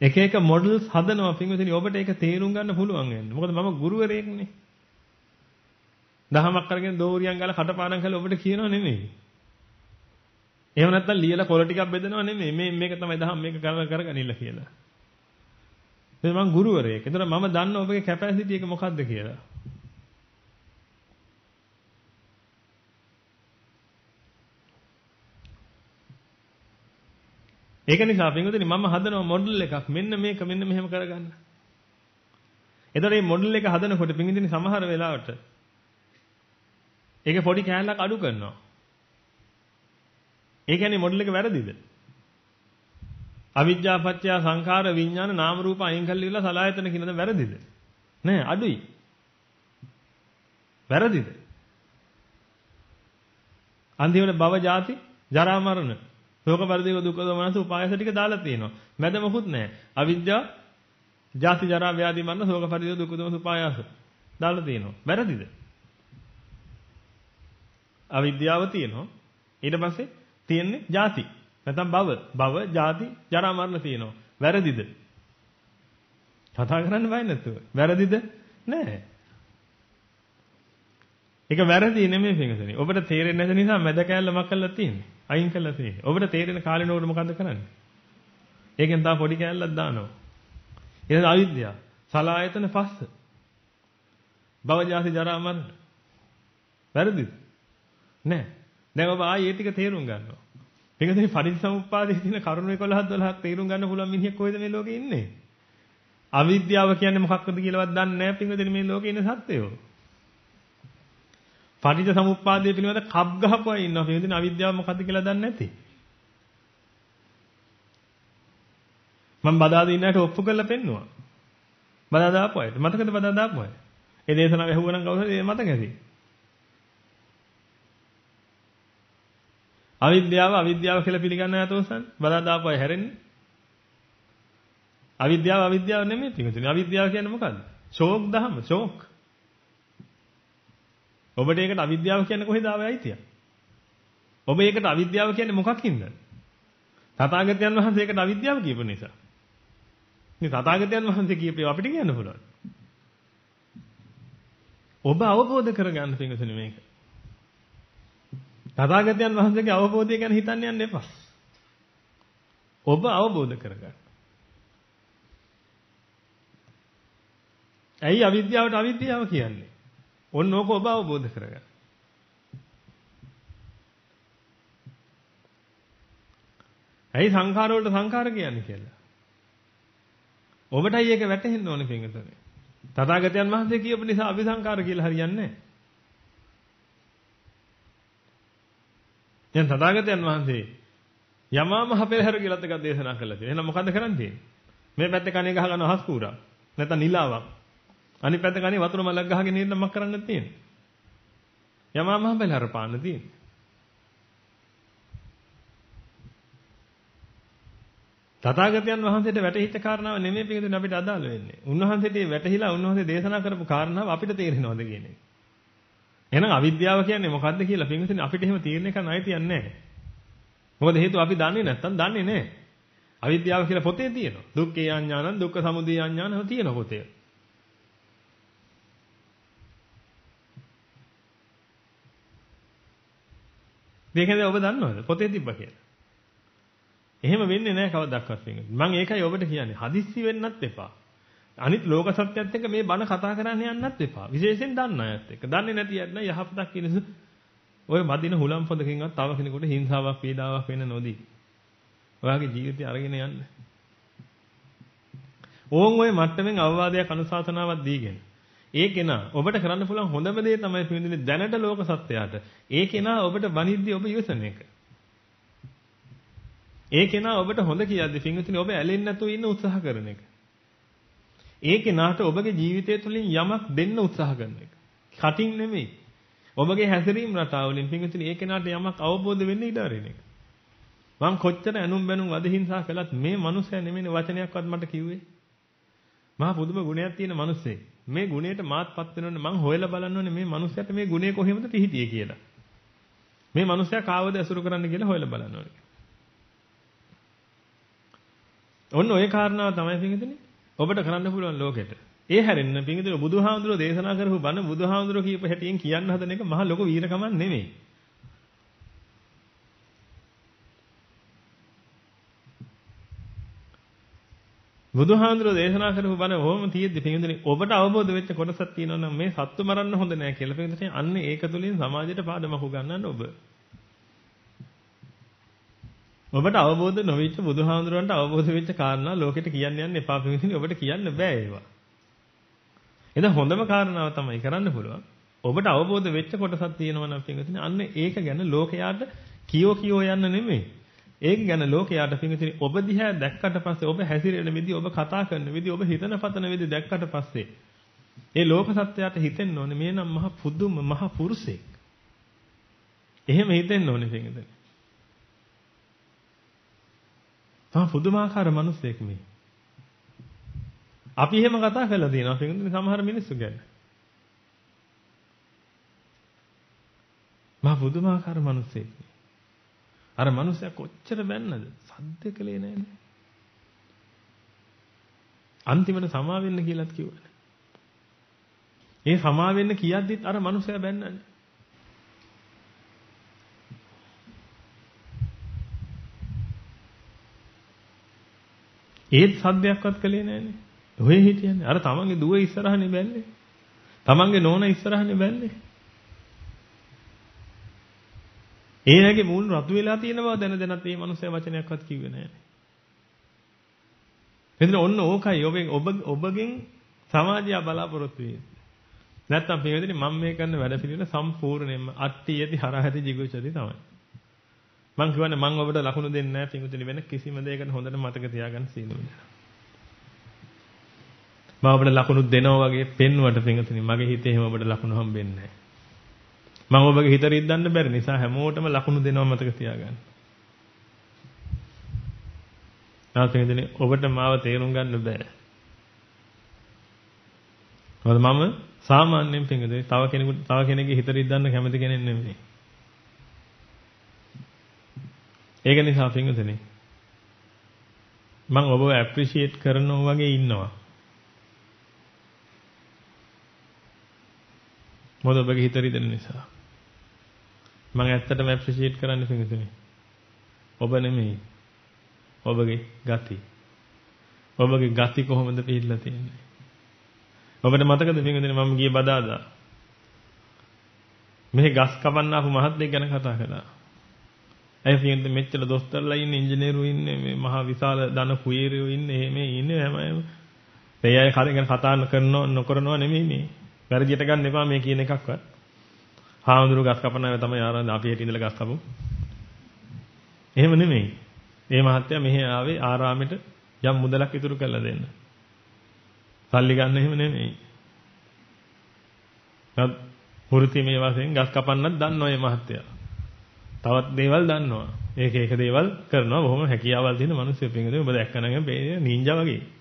එක එක මොඩල්ස් හදනවා පින්විතනේ ඔබට ඒක තේරුම් ගන්න පුළුවන් වෙන්න. මොකද මම ගුරුවරයෙක්නේ. දහමක් කරගෙන දෝරියන් ගාලා කටපාඩම් කරලා ඔබට කියනව නෙමෙයි. එහෙම නැත්නම් ලියලා කොළ ටිකක් බෙදනව නෙමෙයි. මේක තමයි දහම් මේක කරගනින්න කියලා. මම ගුරුවරයෙක්. ඒතර මම දන්න ඔබගේ කැපැසිටි එක මොකක්ද කියලා. ඒක නිසා පින්වතුනි මම හදනවා මොඩල් එකක් මෙන්න මේක මෙන්න මෙහෙම කරගන්න. එතකොට මේ මොඩල් එක හදනකොට පින්වතුනි සමහර වෙලාවට ඒකේ පොඩි කෑල්ලක් අඩු කරනවා. ඒ කියන්නේ මොඩල් එක වැරදිද? අවිජ්ජා පත්‍ය සංඛාර විඥාන නාම රූප අයින් කරලා ඉවරලා සලආයතන කියනද වැරදිද? නෑ අඩුයි. වැරදිද? අන්තිමට භව ජාති ජරා මරණ ශෝක පරිදේව දුක්ඛ දෝමනස උපායස ටික දාලා තියෙනවා. මැද මොකුත් නැහැ. අවිද්‍යාව, ජාති ජරා ව්‍යාධි මරණ ශෝක පරිදේව දුක්ඛ දෝමනස උපායස දාලා තියෙනවා. වැරදිද? අවිද්‍යාව තියෙනවා. ඊට පස්සේ තියෙන්නේ ජාති. නැත්නම් භව, ජාති, ජරා මරණ තියෙනවා. වැරදිද? කතා කරන්න බෑ නැතුව. වැරදිද? නැහැ. ඒක වැරදි නෙමෙයි පිටුනේ. ඔබට තේරෙන්නේ නැති නිසා මැද කැල්ල මක් කරලා තියෙන්නේ. අයින් කරලා තියෙන්නේ. ඔබට තේරෙන කාලේ නෝඩ මොකද්ද කරන්නේ? ඒකෙන් තව පොඩි කැල්ලක් දානවා. ඊට අවිද්‍යාව, සලආයතන පස්ස. භව ජාති ජරා මරණ. වැරදිද? නෑ. දැන් ඔබ ආයේ ඒ ටික තේරුම් ගන්නවා. පිටුනේ පරිසම්පාදයේ තියෙන කරුණු 11 12ක් තේරුම් ගන්න පුළුවන් මිනිහෙක් කොහෙද මේ ලෝකේ ඉන්නේ? අවිද්‍යාව කියන්නේ මොකක්ද කියලාවත් දන්නේ නැහැ පිටුනේ මේ ලෝකේ ඉන්න සත්වයෝ. පටිච්ච සමුප්පාදයේ පිළිවෙත කප් ගහපුවා ඉන්නවා. පිළිවෙතින් අවිද්‍යාව මොකද්ද කියලා දන්නේ නැති. මම බදාද ඉන්නට ඔප්පු කරලා පෙන්නුවා. බදා දාපු අයට. මතකද බදා දාපු අය? ඒ දේශනාව ඇහුවා නම් කවුරුහරි මතක ඇති. අවිද්‍යාව කියලා පිළිගන්න නැතොසන් බලා දාපුවයි හැරෙන්නේ. අවිද්‍යාව නෙමෙයි පිටුතුනේ. අවිද්‍යාව කියන්නේ මොකද්ද? ශෝක් දහම, ශෝක්. ඔබට ඒකට අවිද්‍යාව කියන්නේ කොහෙද ආවේ අයිතිය? ඔබ ඒකට අවිද්‍යාව කියන්නේ මොකක්ින්ද? තථාගතයන් වහන්සේ ඒකට අවිද්‍යාව කියපු නිසා. මේ තථාගතයන් වහන්සේ කියපේ අපිට කියන්න පුළුවන්. ඔබ අවබෝධ කරගන්න පිටුතුනේ මේක. තථාගතයන් වහන්සේගේ අවබෝධය ගැන හිතන්න යන්න එපා. ඔබ අවබෝධ කරගන්න. ඇයි අවිද්‍යාවට අවිද්‍යාව කියන්නේ? ඔන්න ඕක ඔබ අවබෝධ කරගන්න. ඇයි සංඛාර වලට සංඛාර කියන්නේ කියලා? ඔබටයි ඒක වැටහෙන්න ඕනේ පින්වතුනි. තථාගතයන් වහන්සේ කියපු නිසා අபிසංඛාර කියලා හරියන්නේ නැහැ. දැන් තථාගතයන් වහන්සේ යමා මහ පෙරහැර කියලාත් එකක් දේශනා කළා තියෙනවා. එහෙනම් මොකද්ද කරන්න තියෙන්නේ? මේ පැත්තේ කණේ ගහ ගන්න අහස් කූරා. නැත්නම් නිලාවක්. අනිත් පැත්තේ කණේ වතුර මලක් ගහගෙන ඉන්න මක් කරන්න තියෙන්නේ? යමා මහ පෙරහැර පාන්න තියෙන්නේ. තථාගතයන් වහන්සේට වැටහිච්ච කාරණාව නෙමෙයි පිටින් අපිට අදාළ වෙන්නේ. උන්වහන්සේට වැටහිලා උන්වහන්සේ දේශනා කරපු කාරණාව අපිට තේරෙනවද කියන එක. එහෙනම් අවිද්‍යාව කියන්නේ මොකද්ද කියලා පිටින් අපිට එහෙම තීරණය කරන්න අයිතියක් නැහැ. මොකද හේතුව අපි දන්නේ නැත්තම් දන්නේ නැහැ. අවිද්‍යාව කියලා පොතේ තියෙනවා. දුක්ඛේ අඥානං දුක්ඛ සමුදය අඥානං තියෙන පොතේ. මේකද ඔබ දන්නවද? පොතේ තිබ්බා කියලා. එහෙම වෙන්නේ නැහැ කවදාවත් වෙන්නේ. මම ඒකයි ඔබට කියන්නේ. හදිස්සි වෙන්නත් එපා. අනිත් ලෝක සත්‍යයත් එක්ක මේ බණ කතා කරන්න යන්නත් එපා. විශේෂයෙන් දන්න අයත් එක්ක. දන්නේ නැති අයත් නම් යහපතක් කියන ඔය මදින හුලම් පොදකින්වත් තව කෙනෙකුට හිංසාවක් පීඩාවක් වෙන්න නොදී. ඔයාගේ ජීවිතය අරගෙන යන්න. ඕන් ඔය මට්ටමින් අවවාදයක් අනුශාසනාවක් දීගෙන. ඒ කෙනා ඔබට කරන්න පුළුවන් හොඳම දේ තමයි පිළිඳින්නේ දැනට ලෝක සත්‍යයට. ඒ කෙනා ඔබට බනිද්දී ඔබ ඉවසන එක. ඒ කෙනා ඔබට හොඳ කියද්දි පින්විතනේ ඔබ ඇලෙන්නේ නැතුව ඉන්න උත්සාහ කරන එක. ඒ කෙනාට ඔබගේ ජීවිතය තුළින් යමක් දෙන්න උත්සාහ කරන එක. කටින් නෙමෙයි. ඔබගේ හැසිරීම රටාව වලින් පින්විතනේ ඒ කෙනාට යමක් අවබෝධ වෙන්න ඉඩ අරින එක. මම කොච්චර ඇනුම් බැනුම් වදහිංසා කළත් මේ මනුස්සයා නෙමෙයි වචනයක්වත් මට කිව්වේ. මහා පුදුම ගුණයක් තියෙන මිනිස්සෙක්. මේ ගුණයට මාත්පත් වෙනවනේ මං හොයලා බලන්න ඕනේ මේ මනුස්සයාට මේ ගුණය කොහෙමද පිහිටියේ කියලා. මේ මනුස්සයා කාවද ඇසුරු කරන්න කියලා හොයලා බලන්න ඕනේ. ඔන්න ඔය කාරණාව තමයි පින්විතනේ ඔබට කරන්න පුළුවන් ලෝකෙට. ඒ හැරෙන්න පින්විතනේ බුදුහාමුදුරුවෝ දේශනා කරපු බණ බුදුහාමුදුරුවෝ කියප හැටියෙන් කියන්න හදන එක මහා ලොකු වීරකමක් නෙමෙයි. බුදුහාමුදුරුවෝ දේශනා කරපු බණ ඕම තියෙද්දි පින්විතනේ ඔබට අවබෝධ වෙච්ච කොටසක් තියෙනවා නම් මේ සත්තු මරන්න හොඳ නෑ කියලා පින්විතනේ අන්න ඒක තුලින් සමාජයට පාඩමක් උගන්වන්න ඔබ. ඔබට අවබෝධ නොවිච්ච බුදුහාමුදුරන්ට අවබෝධ වෙච්ච කාරණා ලෝකෙට කියන්න යන්න එපා පිටින් ඔබට කියන්න බෑ ඒවා. එහෙනම් හොඳම කාරණාව තමයි කරන්න පුළුවන්. ඔබට අවබෝධ වෙච්ච කොටසක් තියෙනවා නම් පිටින් අන්න ඒක ගැන ලෝකයාට කියෝ යන්න නෙමෙයි. ඒක ගැන ලෝකයාට පිටින් ඔබ දිහා දැක්කට පස්සේ ඔබ හැසිරෙන විදිහ ඔබ කතා කරන විදිහ ඔබ හිතන පතන විදිහ දැක්කට පස්සේ ඒ ලෝක සත්‍යයට හිතෙන්න ඕනේ මේ නම් මහ පුදුම මහ පුරුෂයෙක්. එහෙම හිතෙන්න ඕනේ පිටින්. පුදුමාකාර මිනිස්සෙක් මේ. අපි එහෙම කතා කරලා තියෙනවා පිටින් සමහර මිනිස්සු ගැන. මා පුදුමාකාර මිනිස්සෙක්. අර මිනිස්සයා කොච්චර බැන්නද? සද්ද කළේ නෑනේ. අන්තිමට සමා වෙන්න කියලාත් කිව්වනේ. ඒ සමා වෙන්න කියද්දිත් අර මිනිස්සයා බැන්නනේ. ඒත් සද්දයක්වත් කළේ නෑනේ. ඔය හිටියන්නේ. අර තමන්ගේ දුව ඉස්සරහනේ බැන්නේ. තමන්ගේ නෝනා ඉස්සරහනේ බැන්නේ. ඒ ඇගේ මූණ රතු වෙලා තියෙන බව දැන දැනත් මේ මිනිස්සයා වචනයක්වත් කිව්වේ නෑනේ. එතන ඔන්න ඕකයි ඔබගෙන් සමාජය බලාපොරොත්තු වෙන්නේ. නැත්තම් මේ මම මේ කරන වැඩ පිළිවෙල සම්පූර්ණයෙන්ම අට්ටි යති හරහති jiguchati තමයි. මං කියවනේ මං ඔබට ලකුණු දෙන්නේ නැහැ පිටුතුනි වෙන කිසිම දෙයකට හොඳට මතක තියාගන්න සීලුව. මම ඔබට ලකුණු දෙනවා වගේ පෙන්වුවට පිටුතුනි මගේ හිතේ එහෙම ඔබට ලකුණු හම්බෙන්නේ නැහැ. මම ඔබගේ හිත රිද්දන්න බැරි නිසා හැමෝටම ලකුණු දෙනවා මතක තියාගන්න. නාතේදනේ ඔබට මාව තේරුම් ගන්න බෑ. මොකද මම සාමාන්‍යයෙන් පින්වතුනි තව කෙනෙකුගේ හිත රිද්දන්න කැමති කෙනෙක් නෙමෙයි. ඒක නිසා පින්වතුනි මම ඔබව ඇප්‍රීෂিয়েට් කරනවා වගේ ඉන්නවා. මොකද ඔබගේ හිත රිදෙන නිසා. මම ඇත්තටම ඇප්‍රීෂিয়েට් කරන්න පින්වතුනි. ඔබ නෙමෙයි. ඔබගේ ගති. ඔබගේ ගති කොහොමද පිළිලා තියෙන්නේ? ඔබට මතකද පින්වතුනි මම ගියේ බදාදා මේ ගස් කපන්න ආපු මහත්මයෙක් ගැන කතා කළා. ඇයි පින්වතුනි මෙච්චර දොස්තරලා ඉන්නේ, ඉංජිනේරු ඉන්නේ, මේ මහා විශාල ධන කුයේරියෝ ඉන්නේ, එහෙම ඉන්නේ හැමෝම. ඒ අය ගැන කතා නොකරනව නෙමෙයි මේ. වැරදියට ගන්න එපා මේ කියන එකක්වත්. හාමුදුරු ගස් කපන අය තමයි ආරම්භ අපි හිටින් ඉඳලා ගස් කපමු. එහෙම නෙමෙයි. මේ මහත්තයා මෙහි ආවේ ආරාමෙට යම් මුදලක් ඉතුරු කරලා දෙන්න. සල්ලි ගන්න එහෙම නෙමෙයි. වෘත්ති මේ වශයෙන් ගස් කපන්නත් දන්නවා මේ මහත්තයා. තවත් දේවල් දන්නවා. ඒක දේවල් කරනවා. බොහොම හැකියාවල් තියෙන මිනිස්සු පිටින් ඔබ දැක්කනම් මේ නින්ජා වගේ.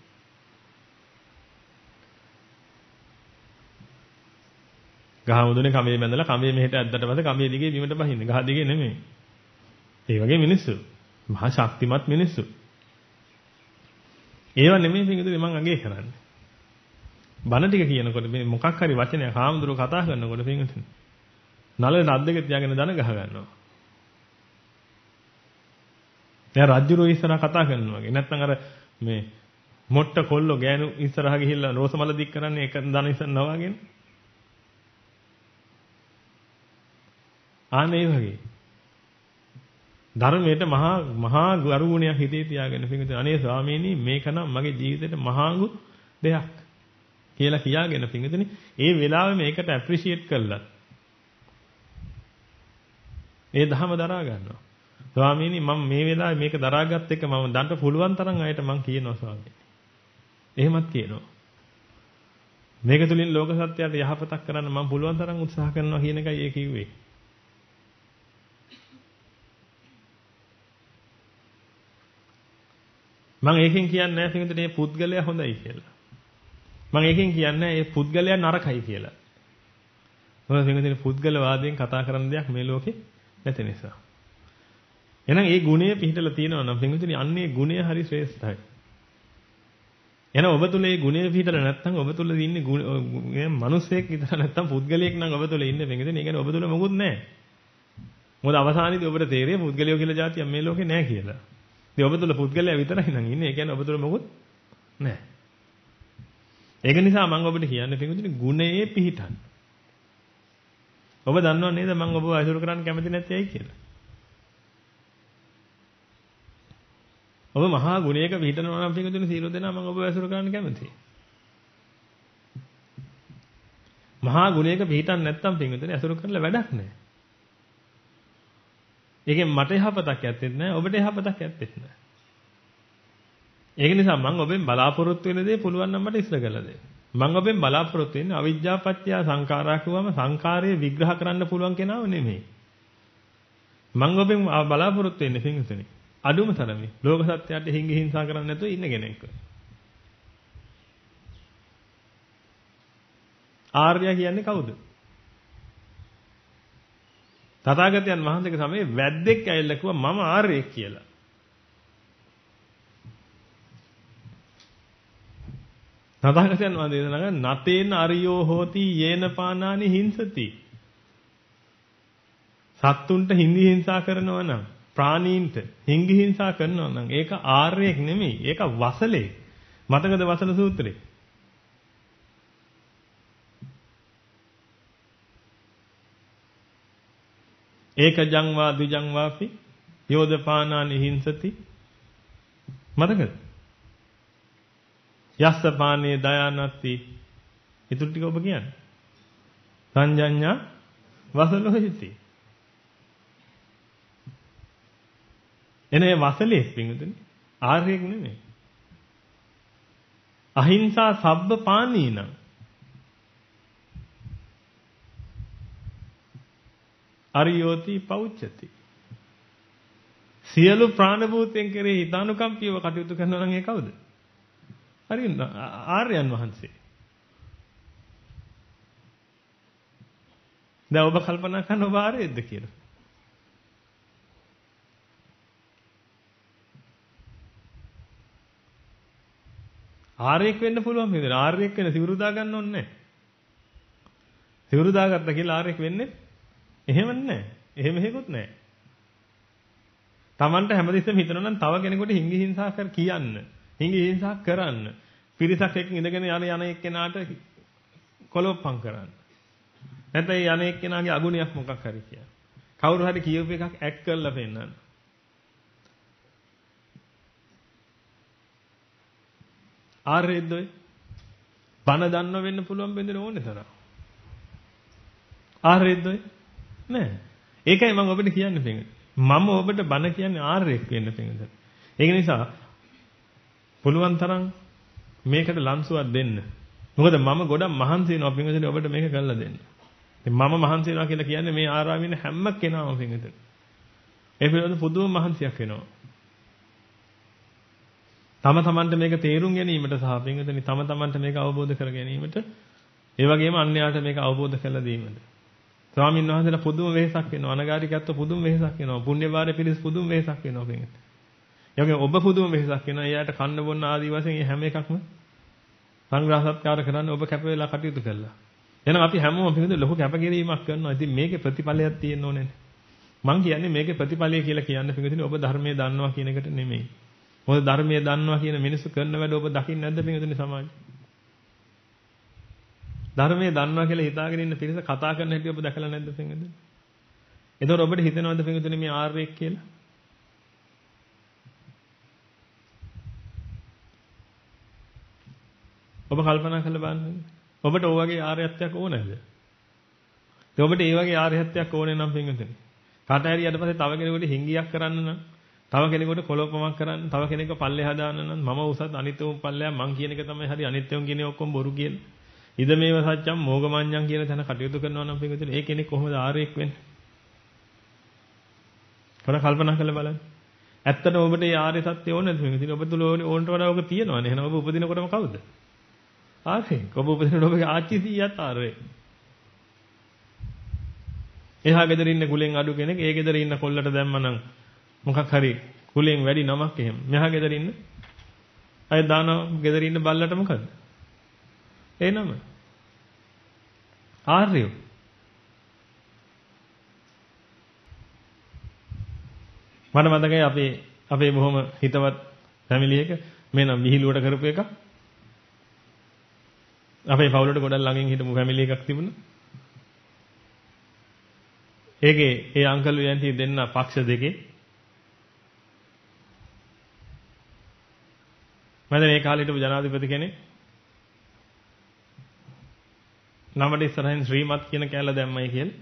ගහ මුදුනේ කඹේ බැඳලා කඹේ මෙහෙට ඇද්දට පස්සේ කඹේ දිගේ බිමට බහින්නේ. ගහ දිගේ නෙමෙයි. ඒ වගේ මිනිස්සු. මහා ශක්තිමත් මිනිස්සු. ඒවා නෙමෙයි පිටින් මම අගේ කරන්නේ. බණ ටික කියනකොට මේ මොකක් හරි වචනයක් හාමුදුරුවෝ කතා කරනකොට පිටින් නලේ රද්දක තියාගෙන දන ගහ ගන්නවා. දැන් රජුරෝ ඉස්සරහා කතා කරනවා වගේ. නැත්නම් අර මේ මොට්ට කොල්ලෝ ගෑනු ඉස්සරහා ගිහිල්ලා රෝසමල දික් කරන්නේ එක දන ඉස්සර නවාගෙන. ආනේ වගේ. ධර්මයට මහා ගරුණයක් හිතේ තියාගෙන පිටින් අනේ ස්වාමීනි මේක නම් මගේ ජීවිතේට මහාඟු දෙයක් කියලා කියාගෙන පිටින් ඒ වෙලාවේ මේකට ඇප්‍රීෂিয়েට් කළා. ඒ ධහම දරා ගන්නවා. ස්වාමීනි මම මේ වෙලාවේ මේක දරාගත් එක මම දන්ට පුළුවන් තරම් අයට මම කියනවා ස්වාමීනි. එහෙමත් කියනවා. මේක තුලින් ලෝක සත්‍යයට යහපතක් කරන්න මම පුළුවන් තරම් උත්සාහ කරනවා කියන එකයි ඒ කිව්වේ. මම ඒකෙන් කියන්නේ නැහැ පිටින් මේ පුද්ගලයා හොඳයි කියලා. මම ඒකෙන් කියන්නේ මේ පුද්ගලයා නරකයි කියලා. මොකද පිටින් පුද්ගලවාදයෙන් කතා කරන දෙයක් මේ ලෝකේ නැති නිසා. එහෙනම් ඒ ගුණය පිළිහිටලා තියෙනවා නම් පිටින් අන්නේ ගුණය හරි ශ්‍රේෂ්ඨයි. එහෙනම් ඔබ තුල ඒ ගුණය පිළිහිටලා නැත්නම් ඔබ තුල ඉන්නේ මිනිසෙක් විතර නැත්නම් පුද්ගලයෙක් නම් ඔබ තුල ඉන්නේ පිටින් ඒ කියන්නේ ඔබ තුල මොකුත් නැහැ. මොකද අවසානයේදී ඔබට තේරෙයි පුද්ගලයෝ කියලා જાතියක් මේ ලෝකේ නැහැ කියලා. ඉතින් ඔබ තුල පුද්ගලයා විතරයි නම් ඉන්නේ. ඒ කියන්නේ ඔබ තුල මොකුත් නැහැ. ඒක නිසා මම ඔබට කියන්නේ පිටුදින ගුණයේ පිහිටන්න. ඔබ දන්නව නේද මම ඔබව අසුර කරන්න කැමති නැත්තේ ඇයි කියලා? ඔබ මහා ගුණයක පිහිටනවා නම් පිටුදින සීල දෙනා මම ඔබව අසුර කරන්න කැමතියි. මහා ගුණයක පිහිටන් නැත්තම් පිටුදින අසුර කරලා වැඩක් නැහැ. ඒකෙන් මට යහපතක් ඇත්තෙත් නැහැ ඔබට යහපතක් ඇත්තෙත් නැහැ. ඒක නිසා මම ඔබෙන් බලාපොරොත්තු වෙන දේ පුළුවන් නම් මට ඉස්සර කරලා දෙන්න. මම ඔබෙන් බලාපොරොත්තු වෙන්නේ අවිජ්ජා පත්‍ය සංඛාරා කිව්වම සංඛාරයේ විග්‍රහ කරන්න පුළුවන් කෙනාව නෙමෙයි. මම ඔබෙන් බලාපොරොත්තු වෙන්නේ පින්විතනේ. අඩුම තරමේ ලෝක සත්‍යයට හිංසා කරන්නේ නැතුව ඉන්න කෙනෙක්. ආර්ය කියන්නේ කවුද? තථාගතයන් වහන්සේගේ සමයේ වැද්දෙක් ඇවිල්ලා කිව්වා මම ආර්යෙක් කියලා. තථාගතයන් වහන්සේ දේශනා කරන නතේන අරියෝ හෝති යේන පානානි හිංසති. සත්තුන්ට හිඳි හිංසා කරනවා නම් ප්‍රාණීන්ට හිඟි හිංසා කරනවා නම් ඒක ආර්යෙක් නෙමෙයි. ඒක වසලේ. මතකද වසල සූත්‍රේ? ඒකජං වා ද්විජං වාපි යෝදපානානි හිංසති. මතකද? යස්ස පානේ දයානත්ති. ඊටු ටික ඔබ කියන්නේ. සංජඤ්ඤා වසලෝහිති. එනේ වසලේ පිංගුතුනි ආර්යෙක් නෙමෙයි. අහිංසා සබ්බ පානීන. අරියෝති පෞච්චති. සියලු ප්‍රාණ භූතයන් කෙරෙහි හිතානුකම්පීව කටයුතු කරනවා නම් ඒ කවුද? හරිද? ආර්යයන් වහන්සේ. දැන් ඔබ කල්පනා කරන ඔබ ආර්යයේද කියලා. ආර්යෙක් වෙන්න පුළුවන් නේද? ආර්යෙක් වෙන සිවුරු දා ගන්න ඕනේ නැහැ. සිවුරු දාගත්ත කියලා ආර්යෙක් වෙන්නේ එහෙම නැහැ. එහෙම හේකුත් නැහැ. Tamanට හැමදෙස්සෙම හිතනවා නම් තව කෙනෙකුට හිංගි හිංසා කර කියන්න. හිංගි හිංසා කරන්න. පිරිසක් එක්ක ඉඳගෙන යන එක්කෙනාට කොලොප්පම් කරන්න. නැත්නම් යන එක්කෙනාගේ අගුණයක් මොකක් හරි කියන්න. කවුරු හරි කියූප එකක් ඇක්ට් කරලා පෙන්නන්න. ආර්යෙද්ද ඔය? බණ දන්නව වෙන්න පුළුවන් බෙන්දෙන ඕනේ තරම්. ආර්යෙද්ද ඔය? නෑ. ඒකයි මම ඔබට කියන්නේ පිටින්. මම ඔබට බණ කියන්නේ ආර්යෙක් වෙන්න පිටින්. ඒක නිසා පුළුවන් තරම් මේකට ලන්සුවක් දෙන්න. මොකද මම ගොඩක් මහන්සි වෙනවා පිටින් ඔබට මේක කරලා දෙන්න. ඉතින් මම මහන්සි වෙනවා කියලා කියන්නේ මේ ආරාමයේ ඉන්න හැම කෙනාම පිටින්. ඒ පිළිබඳ පුදුම මහන්සියක් වෙනවා. තම තමන්ට මේක තේරුම් ගැනීමට සහ පින්විතනි තම තමන්ට මේක අවබෝධ කර ගැනීමට ඒ වගේම අන්‍යයාට මේක අවබෝධ කරලා දීමට ස්වාමීන් වහන්සේලා පුදුම වෙහසක් වෙනවා අනගාരികත්ව පුදුම වෙහසක් වෙනවා පුණ්‍ය වාරේ පිළිස් පුදුම වෙහසක් වෙනවා පින්විතනි. ඒ වගේම ඔබ පුදුම වෙහසක් වෙනවා එයාට කන්න බොන්න ආදී වශයෙන් මේ හැම එකක්ම සංග්‍රහ සත්කාර කරන්න ඔබ කැප වෙලා කටයුතු කළා. එහෙනම් අපි හැමෝම පින්විතනි ලොකු කැපකිරීමක් කරනවා. ඉතින් මේකේ ප්‍රතිඵලයක් තියෙන්න ඕනේ. මං කියන්නේ මේකේ ප්‍රතිඵලය කියලා කියන්නේ පින්විතනි ඔබ ධර්මයේ දන්නවා කියන එකට නෙමෙයි. මොකද ධර්මයේ දන්නවා කියන මිනිස්සු කරන වැඩ ඔබ දකින්නේ නැද්ද පින්විතනි සමාජයේ? ධර්මයේ දන්නවා කියලා හිතාගෙන ඉන්න පිරිස කතා කරන හැටි ඔබ දැකලා නැද්ද පින්විතනි? එතකොට ඔබට හිතෙනවද පින්විතනි මේ ආර්යෙක් කියලා? ඔබ කල්පනා කරලා බලන්න. ඔබට ඔය වගේ ආර්යත්වයක් ඕනේද? ඔබට ඒ වගේ ආර්යත්වයක් ඕනේ නම් පින්විතනි. කාට හරි ඊට පස්සේ තව කෙනෙකුට හිංගියක් කරන්න නම් තව කෙනෙකුට කොලොපමක් කරන්න, තව කෙනෙක්ව පල්ලෙහා දාන්න නම් මම උසත් අනිත්‍යම පල්ලෙහා මං කියන එක තමයි හරි අනිත්‍යම කියන්නේ ඔක්කොම බොරු කියලා. ඉද මේව සත්‍යම් මොගමඤ්ඤම් කියන තැන කටයුතු කරනවා නම් පිටුතුනේ ඒ කෙනෙක් කොහොමද ආර්යෙක් වෙන්නේ? පොඩ කල්පනා කරලා බලන්න. ඇත්තටම ඔබට මේ ආර්ය සත්‍ය ඕනද පිටුතුනේ? ඔබ තුල ඕනට වඩා ඔබ තියෙනවනේ. එහෙනම් ඔබ උපදිනකොටම කවුද? ආර්යෙක්. ඔබ උපදිනකොට ඔබගේ ආච්චි සීයාත් ආර්යෙක්. එහා ගෙදර ඉන්න කුලෙන් අඩු කෙනෙක් ඒ ගෙදර ඉන්න කොල්ලට දැම්මනම් මොකක් හරි කුලෙන් වැඩි නමක් එහෙම. මෙහා ගෙදර ඉන්න අය දාන ගෙදර ඉන්න බල්ලට මොකද? ඒ නම. ආර්යෝ. මට මතකයි අපේ බොහොම හිතවත් ෆැමිලි එක මේ නම් විහිළුවට කරපු එක. අපේ පවුලට ගොඩක් ළඟින් හිටපු ෆැමිලි එකක් තිබුණා. ඒකේ ඒ අංකල් යන්ටි දෙන්න පක්ෂ දෙකේ මම මේ කාලේ හිටපු ජනාධිපති කෙනෙක් නමට ඉස්සරහින් ශ්‍රීමත් කියන කැලල දැම්මයි කියලා.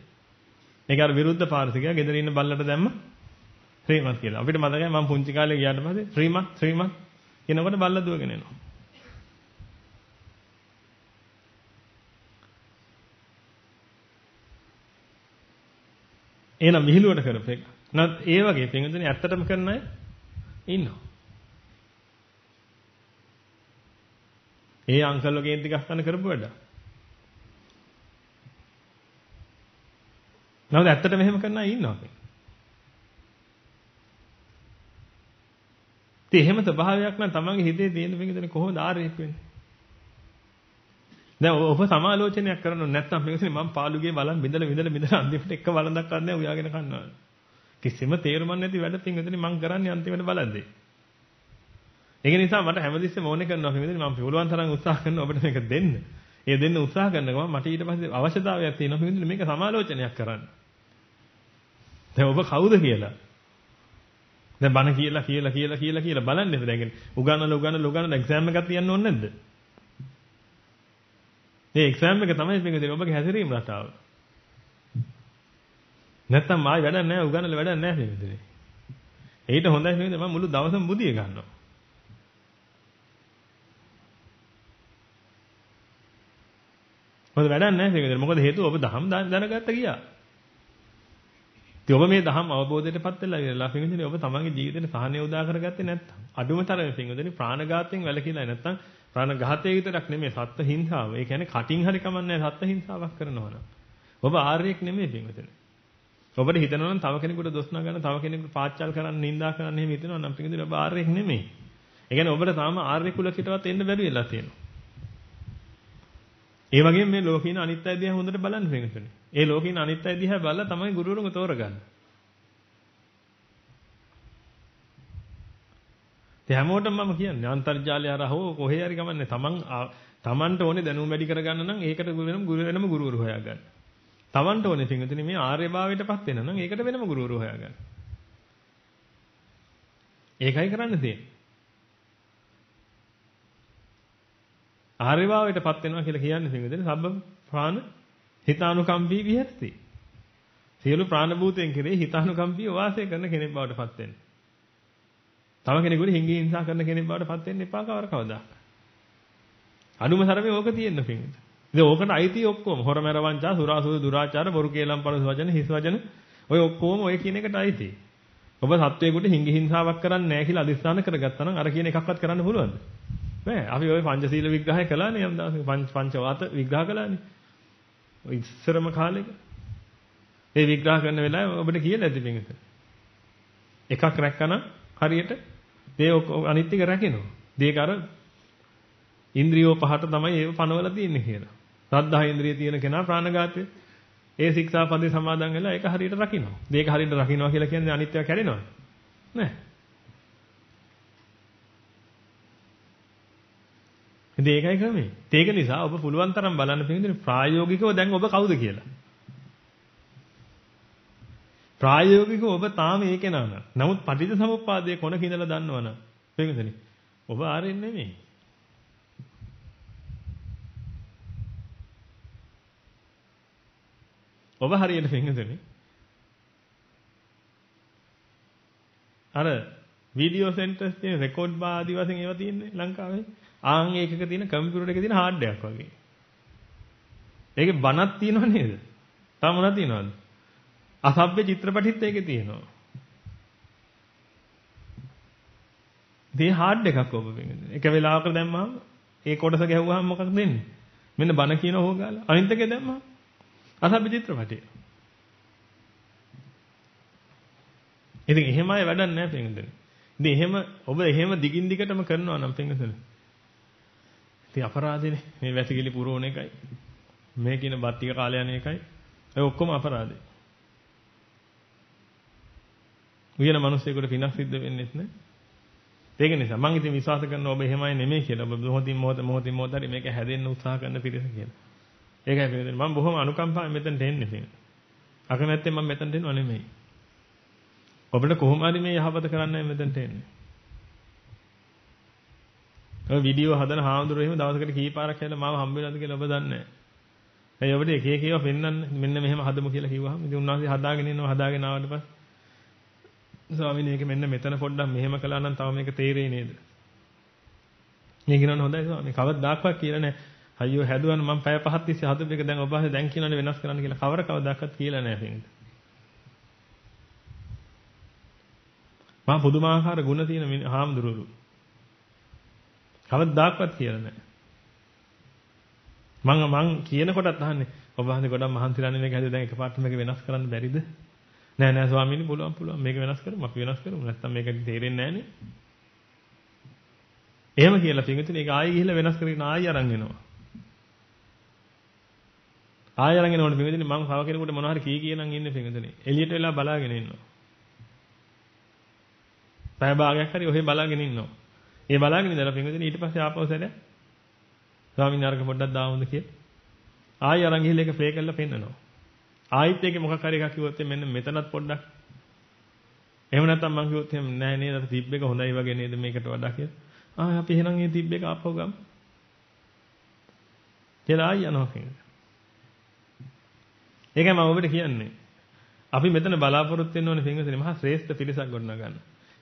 ඒක අර විරුද්ධ පාර්ශවිකයා ගෙදර ඉන්න බල්ලට දැම්ම ශ්‍රීමත් කියලා. අපිට මතකයි මම පුංචි කාලේ ගියාට පස්සේ ශ්‍රීමත් කියනකොට බල්ල දුවගෙන එනවා. එහෙනම් විහිළුවට කරපු එක. නැත් ඒ වගේ පින්වතුනි ඇත්තටම කරන අය ඉන්නවා. ඒ අංකල් වගේ ටිකක් ගන්න කරපු වැඩ. නේද ඇත්තටම එහෙම කරන අය ඉන්නවා. ඉතින් එහෙම ස්වභාවයක් නම් තමන්ගේ හිතේ තියෙන පින්වතුනි කොහොමද ආරේක් වෙන්නේ? දැන් ඔබ සමාලෝචනයක් කරනොත් නැත්නම් මේකනේ මම පාළුගේ බලන් බිඳලා අන්තිමට එක වළඳක් ගන්න උයාගෙන කන්නවා. කිසිම තේරුමක් නැති වැඩ පින්වතුනි මම කරන්නේ අන්තිමට බලද්දී. ඒක නිසා මට හැමදෙස්සෙම ඕනේ කරනවා පින්වතුනි මම පුළුවන් තරම් උත්සාහ කරනවා ඔබට මේක දෙන්න. ඒ දෙන්න උත්සාහ කරනකම මට ඊට පස්සේ අවශ්‍යතාවයක් තියෙනවා පින්වතුනි මේක සමාලෝචනයක් කරන්න. දැන් ඔබ කවුද කියලා? දැන් බණ කියලා බලන්නේ දැන් උගන්නලා එක්සෑම් එකක් තියන්න ඕනේ නැද්ද? මේ එක්සෑම් එක තමයි පින්වතුනි ඔබගේ හැසිරීම රටාව. නැත්තම් ආයි වැඩක් නැහැ උගන්නලා වැඩක් නැහැ පින්වතුනි. ඊට හොඳයි පින්වතුනි මම මුළු දවසම බුදිය ගන්නවා. මොකද වැඩක් නැහැ පින්වතුනි. මොකද හේතුව ඔබ දහම් දැනගත්ත ගියා. ඉතින් ඔබ මේ ධම්ම අවබෝධයටපත් වෙලා ඉවරලා පින්විතනේ ඔබ තමන්ගේ ජීවිතේ සහනය උදා කරගත්තේ නැත්නම් අඩුම තරමේ පින්විතනේ ප්‍රාණඝාතයෙන් වැළකීලා නැත්නම් ප්‍රාණඝාතය විතරක් නෙමෙයි සත්ත්ව හිංසාව. ඒ කියන්නේ කටින් හරි කමන්නේ සත්ත්ව හිංසාවක් කරනවා නම්. ඔබ ආර්යෙක් නෙමෙයි පින්විතනේ. ඔබට හිතනවා නම් තව කෙනෙකුට දොස් නගන්න තව කෙනෙකුට පාච්චල් කරන්න නිඳා කරන්න එහෙම හිතනවා නම් පින්විතනේ ඔබ ආර්යෙක් නෙමෙයි. ඒ කියන්නේ ඔබට තාම ආර්ය කුලකටවත් එන්න බැරි වෙලා තියෙනවා. ඒ වගේම මේ ලෝකීන අනිත්‍යය දිහා හොඳට බලන්න පින්විතනේ. ඒ ලෝකීන අනිත්‍යය දිහා බලලා තමයි ගුරුවරුන්ව තෝරගන්නේ. ඒ හැමෝටම මම කියන්නේ අන්තර්ජාලය හරහා හෝ කොහේ හරි ගමන්නේ තමන්ට ඕනේ දැනුම වැඩි කරගන්න නම් ඒකට වෙනම ගුරුවරු හොයාගන්න. තමන්ට ඕනේ පින්විතනේ මේ ආර්යභාවයටපත් වෙන නම් ඒකට වෙනම ගුරුවරු හොයාගන්න. ඒකයි කරන්න තියෙන්නේ. ආර්යභාවයටපත් වෙනවා කියලා කියන්නේ පින්විතනේ සබ්බ ප්‍රාණ හිතානුකම්පී විහෙරති. සියලු ප්‍රාණ භූතයන් කෙරෙහි හිතානුකම්පී වාසය කරන කෙනෙක් බවට පත් වෙන්න. තව කෙනෙකුට හිංගි හිංසා කරන කෙනෙක් බවට පත් වෙන්න එපා කවදාක. අනුම සරමේ ඕක තියෙන්න පින්විත. ඉතින් ඕකට අයිති ඔක්කොම හොරමැර වංචා සුරාසුද දුරාචාර බොරු කේලම් පරස වචන හිස් වචන ඔය ඔක්කොම ඔය කියන එකට අයිති. ඔබ සත්වයකට හිංගි හිංසාවක් කරන්නේ නැහැ කියලා අදිස්ථාන කරගත්තා නම් අර කියන එකක්වත් කරන්න පුළුවන්ද? බෑ. අපි ওই පංචශීල විග්‍රහය කළානේ යම් දවසක පංචවාත විග්‍රහ කළානේ. ඔය ඉස්සරම කාලෙක. ඒ විග්‍රහ කරන වෙලාවේ ඔබට කියලා ඇති පින්විත. එකක් රැක්කනම් හරියට මේ අනිත් ටික රැකිනවා. දෙයක අර ඉන්ද්‍රියෝ පහට තමයි ඒව පනවලා තියෙන්නේ කියලා. සද්ධා ඉන්ද්‍රිය තියෙන කෙනා ප්‍රාණඝාතය ඒ ශික්ෂාපදේ සමාදන් වෙලා ඒක හරියට රකින්නවා. දෙයක හරියට රකින්නවා කියලා කියන්නේ අනිත්‍යව කැඩෙනවද? නෑ. ඉතින් ඒකයි ක්‍රමේ. ඒක නිසා ඔබ පුළුවන් තරම් බලන්න පිළිඳින ප්‍රායෝගිකව දැන් ඔබ කවුද කියලා. ප්‍රායෝගිකව ඔබ තාම ඒකේ නම. නමුත් පටිච්චසමුප්පාදයේ කොන කිඳලා දන්නවනම් පිළිඳිනේ. ඔබ ආරෙන්නේ නෙමෙයි. ඔබ හරියට පිළිඳිනේ. අර වීඩියෝ සෙන්ටර්ස් තියෙන රෙකෝඩ් බා ආදි වශයෙන් ඒවා තියෙන්නේ ලංකාවේ. ආන් ඒකක තියෙන කම්පියුටර් එකේ තියෙන හાર્ඩ් එකක් වගේ. ඒකේ බණක් තියෙනව නේද? තව මොනවද තියෙනවද? අසභ්‍ය චිත්‍රපටිත් ඒකේ තියෙනවා. මේ හાર્ඩ් එකක් ඔබ වෙන්නේ. එක වෙලාවක දැම්මම ඒ කොටස ගැහුවාම මොකක්ද වෙන්නේ? මෙන්න බණ කියන හොගාලා. අනිත් එකේ දැම්මම අසභ්‍ය චිත්‍රපටිය. ඉතින් එහෙම අය වැඩක් නැහැ පින්වතුනි. ඉතින් එහෙම ඔබ එහෙම දිගින් දිගටම කරනවා නම් පින්වතුනි. ඉතින් අපරාධනේ මේ වැසිකිලි පුරවන එකයි. මේ කියන බත් ටික කාලය යන එකයි. ඒ ඔක්කොම අපරාධේ. උයන මිනිස්සුෙකුට පිනක් සිද්ධ වෙන්නේ නැහැ. ඒක නිසා මම ඉතින් විශ්වාස කරනවා ඔබ එහෙමයි නෙමෙයි කියලා. ඔබ මොහොතින් මොහොත හරි මේක හැදෙන්න උත්සාහ කරන පිරිස කියලා. ඒකයි පිළිදෙන්නේ. මම බොහොම අනුකම්පාවෙන් මෙතනට එන්නේ පිළිදෙන්නේ. අකමැත්තෙන් මම මෙතනට එනවා නෙමෙයි. ඔබට කොහොම හරි මේ යහපත කරන්නයි මෙතනට එන්නේ. ඔය වීඩියෝ හදන හාමුදුරුවෝ එහෙම දවසකට කීපාරක් කියලා මාව හම්බ වෙලාද කියලා ඔබ දන්නේ නැහැ. ඒ ඔබට එක එක ඒවා පෙන්වන්න මෙන්න මෙහෙම හදමු කියලා කිව්වහම ඉතින් උන්වහන්සේ හදාගෙන ඉන්නවා හදාගෙන ආවට පස්සේ ස්වාමීනි මේක මෙන්න මෙතන පොඩ්ඩක් මෙහෙම කළා නම් තව මේක තේරෙයි නේද? මේ කියනවනේ හොඳයි ස්වාමීනි කවදාවත් කියලා නැහැ. අයියෝ හැදුවන මම පැය පහක් තිස්සේ හදපු එක දැන් ඔබ අහන්නේ දැන් කියනවනේ වෙනස් කරන්න කියලා කවදාවත් කියලා නැහැ පින්ද. මම පුදුමාකාර ගුණ තියෙන හාමුදුරුවෝ. කවදාවත් කියලා නැහැ. මං කියන කොටත් අහන්නේ ඔබ අහන්නේ ගොඩක් මහන්සිලානේ මේක හැදුවා දැන් එකපාරට මේක වෙනස් කරන්න බැරිද? නෑ ස්වාමීනි පුළුවන් මේක වෙනස් කරමු අපි වෙනස් කරමු නැත්තම් මේක තේරෙන්නේ නෑනේ. එහෙම කියලා පිටින් ඒක ආයෙ ගිහිල්ලා වෙනස් කරගෙන ආයෙ අරන් එනවා. ආයෙ අරන් එනකොට පිටින් මං කව කෙනෙකුට මොනවා හරි කියනන් ඉන්නේ පිටින්. එළියට වෙලා බලාගෙන ඉන්නවා. පැය භාගයක් හරි ඔහෙ බලාගෙන ඉන්නවා. ඒ බලාගෙන ඉඳලා පිටින් ඊට පස්සේ ආපහු සැරයක් ස්වාමීන් වහන්සේ පොඩ්ඩක් දාමුද කියලා. ආයෙ අරන් ගිහිල්ලා ඒක ප්ලේ කරලා පෙන්නනවා. ආයිත් ඒකේ මොකක් හරි එකක් කිව්වොත් මෙන්න මෙතනත් පොඩ්ඩක්. එහෙම නැත්නම් මං කිව්වොත් එහෙම නෑ නේද අපි තිබ්බ එක හොඳයි වගේ නේද මේකට වඩා කියලා. අපි එහෙනම් මේ තිබ්බ එක ආපහු ගමු. කියලා ආයෙ යනවා කියන්නේ. ඒකයි මම ඔබට කියන්නේ. අපි මෙතන බලාපොරොත්තු වෙන්න ඕනේ පින්වතුනි මහා ශ්‍රේෂ්ඨ පිරිසක් ගොඩනගා ගන්න.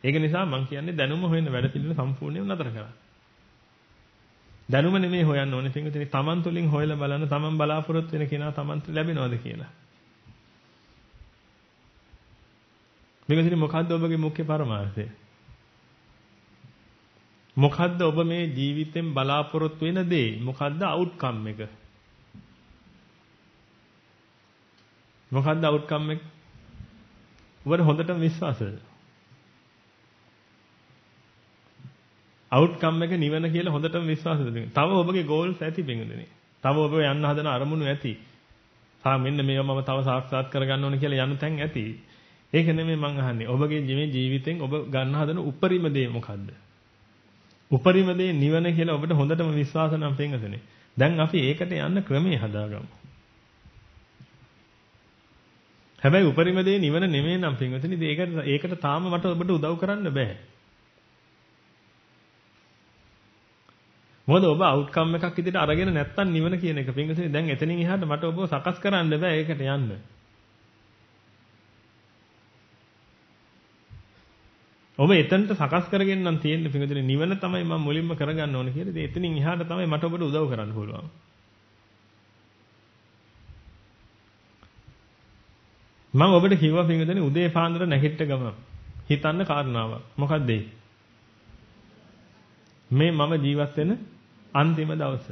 ඒක නිසා මං කියන්නේ දැනුම හොයන වැඩ පිළිවෙල සම්පූර්ණයෙන්ම නතර කරන්න. දැනුම නෙමෙයි හොයන්න ඕනේ පින්වතුනි තමන් තුළින් හොයලා බලන්න තමන් බලාපොරොත්තු වෙන කෙනා තමන්ට ලැබෙනවද කියලා. මේකදී මොකද්ද ඔබගේ මුඛ්‍ය පරමාර්ථය? මොකද්ද ඔබ මේ ජීවිතෙන් බලාපොරොත්තු වෙන දේ? මොකද්ද අවුට්කම් එක? මොකද්ද අවුට්කම් එක? ඔබට හොඳටම විශ්වාසද? අවුට්කම් එක නිවන කියලා හොඳටම විශ්වාසද? තව ඔබගේ ගෝල්ස් ඇති බින්දුනේ. තව ඔබ යන්න හදන අරමුණු ඇති. මෙන්න මේව මම තව සාක්ෂාත් කරගන්න ඕන කියලා යන තැන් ඇති. ඒක නෙමෙයි මං අහන්නේ. ඔබගේ ජීවිතෙන් ඔබ ගන්න හදන උපරිම දේ මොකද්ද? උපරිම දේ නිවන කියලා ඔබට හොඳටම විශ්වාස නම් පින්වතුනි. දැන් අපි ඒකට යන්න ක්‍රමයේ හදාගමු. හැබැයි උපරිම දේ නිවන නෙමෙයි නම් පින්වතුනි. ඒකට තාම මට ඔබට උදව් කරන්න බෑ. මොකද ඔබ අවුට්කම් එකක් විදිහට අරගෙන නැත්තම් නිවන කියන එක පින්වතුනි දැන් එතනින් එහාට මට ඔබව සකස් කරන්න බෑ ඒකට යන්න. ඔබ එතනට සකස් කරගෙන නම් තියෙන්නේ පින්වතුනි නිවන තමයි මම මුලින්ම කරගන්න ඕනේ කියලා. ඉතින් එතනින් එහාට තමයි මට ඔබට උදව් කරන්න පුළුවන්. මම ඔබට කිව්වා පින්වතුනි උදේ පාන්දර නැගිට ගමන් හිතන්න කාරණාවක්. මොකක්ද ඒ? මේ මම ජීවත් වෙන අන්තිම දවස.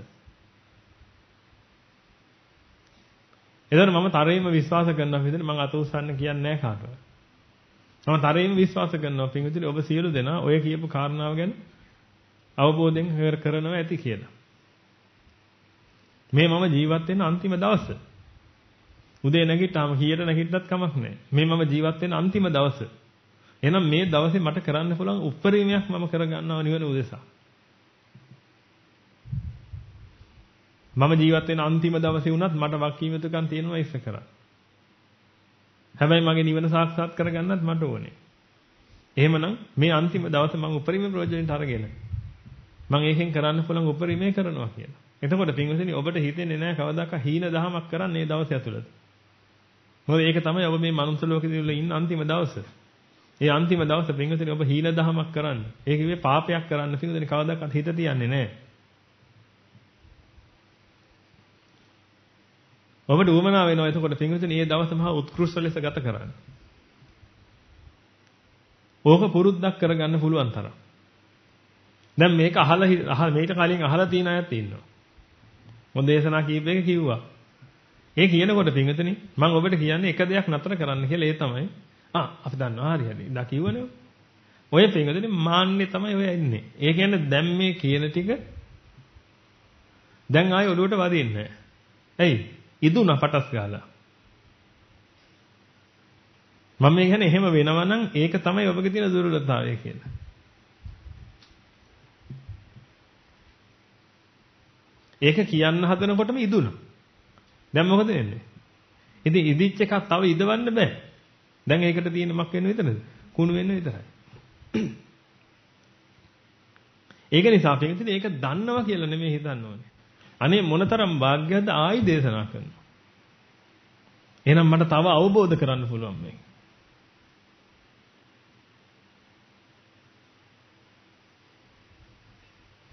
එතකොට මම තරමේම විශ්වාස කරනවා පිටුනේ මම අත උස්සන්න කියන්නේ නැහැ කාටවත්. මම තරමේම විශ්වාස කරනවා පිටුනේ ඔබ සියලු දෙනා ඔය කියපු කාරණාව ගැන අවබෝධයෙන් කරනවා ඇති කියලා. මේ මම ජීවත් වෙන අන්තිම දවස. උදේ නැගිට්ටාම කීයට නැගිට්ටත් කමක් නැහැ. මේ මම ජීවත් වෙන අන්තිම දවස. එහෙනම් මේ දවසේ මට කරන්න පුළුවන් උපරිමයක් මම කරගන්නවා නිවන උදෙසා. මම ජීවත් වෙන අන්තිම දවසේ වුණත් මට වක්කීම් යුතුකම් තියෙනවා ඉස්ස කරා. හැබැයි මගේ නිවන සාක්ෂාත් කරගන්නත් මට ඕනේ. එහෙමනම් මේ අන්තිම දවසේ මම උපරිම ප්‍රයෝජනෙට අරගෙන මම ඒකෙන් කරන්න පුළුවන් උපරිමේ කරනවා කියලා. එතකොට පින්වතුනි ඔබට හිතෙන්නේ නැහැ කවදාකවත් හීන දහමක් කරන්න මේ දවස් ඇතුළත. මොකද ඒක තමයි ඔබ මේ මනුස්ස ලෝකෙදී ඉන්න අන්තිම දවස. ඒ අන්තිම දවස පින්වතුනි ඔබ හීන දහමක් කරන්න. ඒ කිව්වේ පාපයක් කරන්න පින්වතුනි කවදාකවත් හිත තියන්නේ නැහැ. ඔබට උවමනා වෙනවා එතකොට පින්විතනේ මේ දවස මහා උත්කෘෂ්ඨ ලෙස ගත කරන්න. ඕක පුරුද්දක් කරගන්න පුළුවන් තරම්. දැන් මේක මේක කලින් අහලා තියෙන අයත් ඉන්නවා. මොන් දේශනා කීපයක කිව්වා. ඒ කියනකොට පින්විතනේ මම ඔබට කියන්නේ එක දෙයක් නතර කරන්න කියලා ඒ තමයි අපි දන්නවා හරි. දා කිව්වනේ. ඔය පින්විතනේ මාන්නේ තමයි ඔය ඉන්නේ. ඒ කියන්නේ දැන් මේ කියන ටික දැන් ආයෙ ඔළුවට වදින්නේ නැහැ. ඇයි? ඉදුණා පටස් ගාලා. මම කියන්නේ එහෙම වෙනවා නම් ඒක තමයි ඔබගේ තියෙන දුර්වලතාවය කියලා. ඒක කියන්න හදනකොටම ඉදුණා. දැන් මොකද වෙන්නේ? ඉතින් ඉදිච්ච එකක් තව ඉදවන්න බෑ. දැන් ඒකට තියෙන මක් වෙන විතරද? කුණු වෙන්න විතරයි. ඒක නිසා අපි හිතන්නේ ඒක දන්නවා කියලා නෙමෙයි හිතන්න ඕනේ. අනේ මොනතරම් වාග්යද ආයි දේශනා කරනවා. එහෙනම් මට තව අවබෝධ කරන්න පුළුවන් මේක.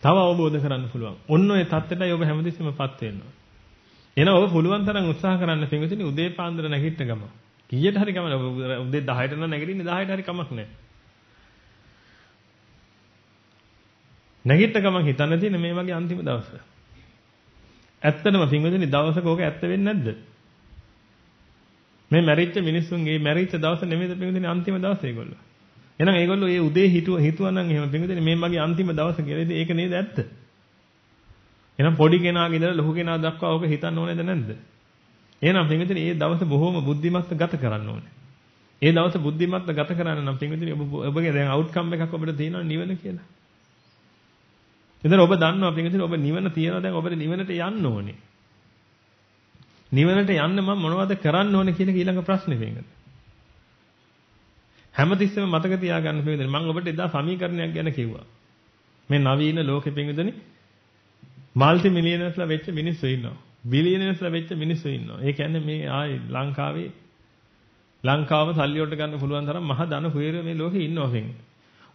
තව අවබෝධ කරන්න පුළුවන්. ඔන්න ඔය தත්ත්වයටයි ඔබ හැමදෙස්සෙමපත් වෙනවා. එහෙනම් ඔබ පුළුවන් තරම් උත්සාහ කරන්න පින්විතනි උදේ පාන්දර නැගිට ගම. කීයට හරි ගම උදේ 10ට නම් නැගිටින්නේ 10ට හරි කමක් නැහැ. නැගිට ගමන් හිතන්න තියෙන මේ වගේ අන්තිම දවස. ඇත්තටම පින්වතුනි දවසක ඕක ඇත්ත වෙන්නේ නැද්ද? මේ මැරිච්ච මිනිස්සුන්ගේ මැරිච්ච දවස නෙමෙයිද පින්වතුනි අන්තිම දවස ඒගොල්ලෝ. එහෙනම් ඒගොල්ලෝ ඒ උදේ හිතුවනම් එහෙම පින්වතුනි මේ මගේ අන්තිම දවස කියලා. ඉතින් ඒක නේද ඇත්ත? එහෙනම් පොඩි කෙනාගේ ඉඳලා ලොකු කෙනා දක්වා ඕක හිතන්න ඕනේද නැද්ද? එහෙනම් පින්වතුනි මේ දවස බොහොම බුද්ධිමත්ව ගත කරන්න ඕනේ. ඒ දවස බුද්ධිමත්ව ගත කරන්න නම් පින්වතුනි ඔබගේ දැන් අවුට්කම් එකක් ඔබට තියෙනවා නිවන කියලා. එතන ඔබ දන්නවා පින්විතනේ ඔබ නිවන තියනවා දැන් ඔබට නිවනට යන්න ඕනේ. නිවනට යන්න මම මොනවද කරන්න ඕනේ කියන ඊළඟ ප්‍රශ්නේ පින්විතනේ. හැමතිස්සෙම මතක තියාගන්න පින්විතනේ මම ඔබට එදා සමීකරණයක් ගැන කිව්වා. මේ නවීන ලෝකෙ පින්විතනේ মালටි මිලියනර්ස්ලා වෙච්ච මිනිස්සු ඉන්නවා. බිලියනර්ස්ලා වෙච්ච මිනිස්සු ඉන්නවා. ඒ කියන්නේ මේ ආයේ ලංකාව සල්ලි වලට ගන්න පුළුවන් තරම් මහ ධන කුයරයෝ මේ ලෝකේ ඉන්නවා පින්විතනේ.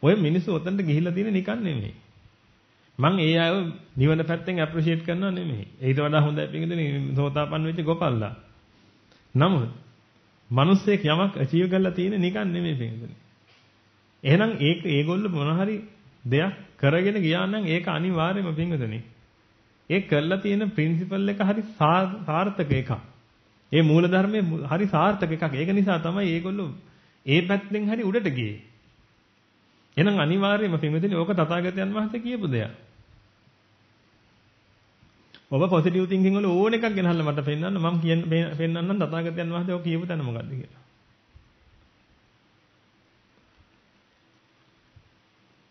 ඔය මිනිස්සු ඔතනට ගිහිල්ලා තියෙන නිකන් නෙමෙයි. මං ඒ අයව නිවන පැත්තෙන් ඇප්‍රීෂিয়েට් කරනවා නෙමෙයි. ඊට වඩා හොඳයි පිටින් සෝතාපන්න වෙච්ච ගොපල්ලා. නමුත් මිනිස්සෙක් යමක් අචීව් කරලා තියෙන නිකන් නෙමෙයි පින්වතුනි. එහෙනම් ඒගොල්ලෝ මොන හරි දෙයක් කරගෙන ගියා නම් ඒක අනිවාර්යයෙන්ම පින්වතුනි. ඒ කරලා තියෙන ප්‍රින්සිපල් එක හරි සාර්ථක එකක්. ඒ මූල ධර්මයේ හරි සාර්ථක එකක්. ඒක නිසා තමයි ඒගොල්ලෝ ඒ පැත්තෙන් හරි උඩට ගියේ. එහෙනම් අනිවාර්යයෙන්ම පින්වතුනි ඕක තථාගතයන් වහන්සේ කියපු දෙයක්. ඔබ පොසිටිව් තින්කින් වල ඕන එකක් ගෙනහල්ලා මට පෙන්නන්න මම පෙන්නන්නම් තථාගතයන් වහන්සේ ඔය කියපු තැන මොකද්ද කියලා.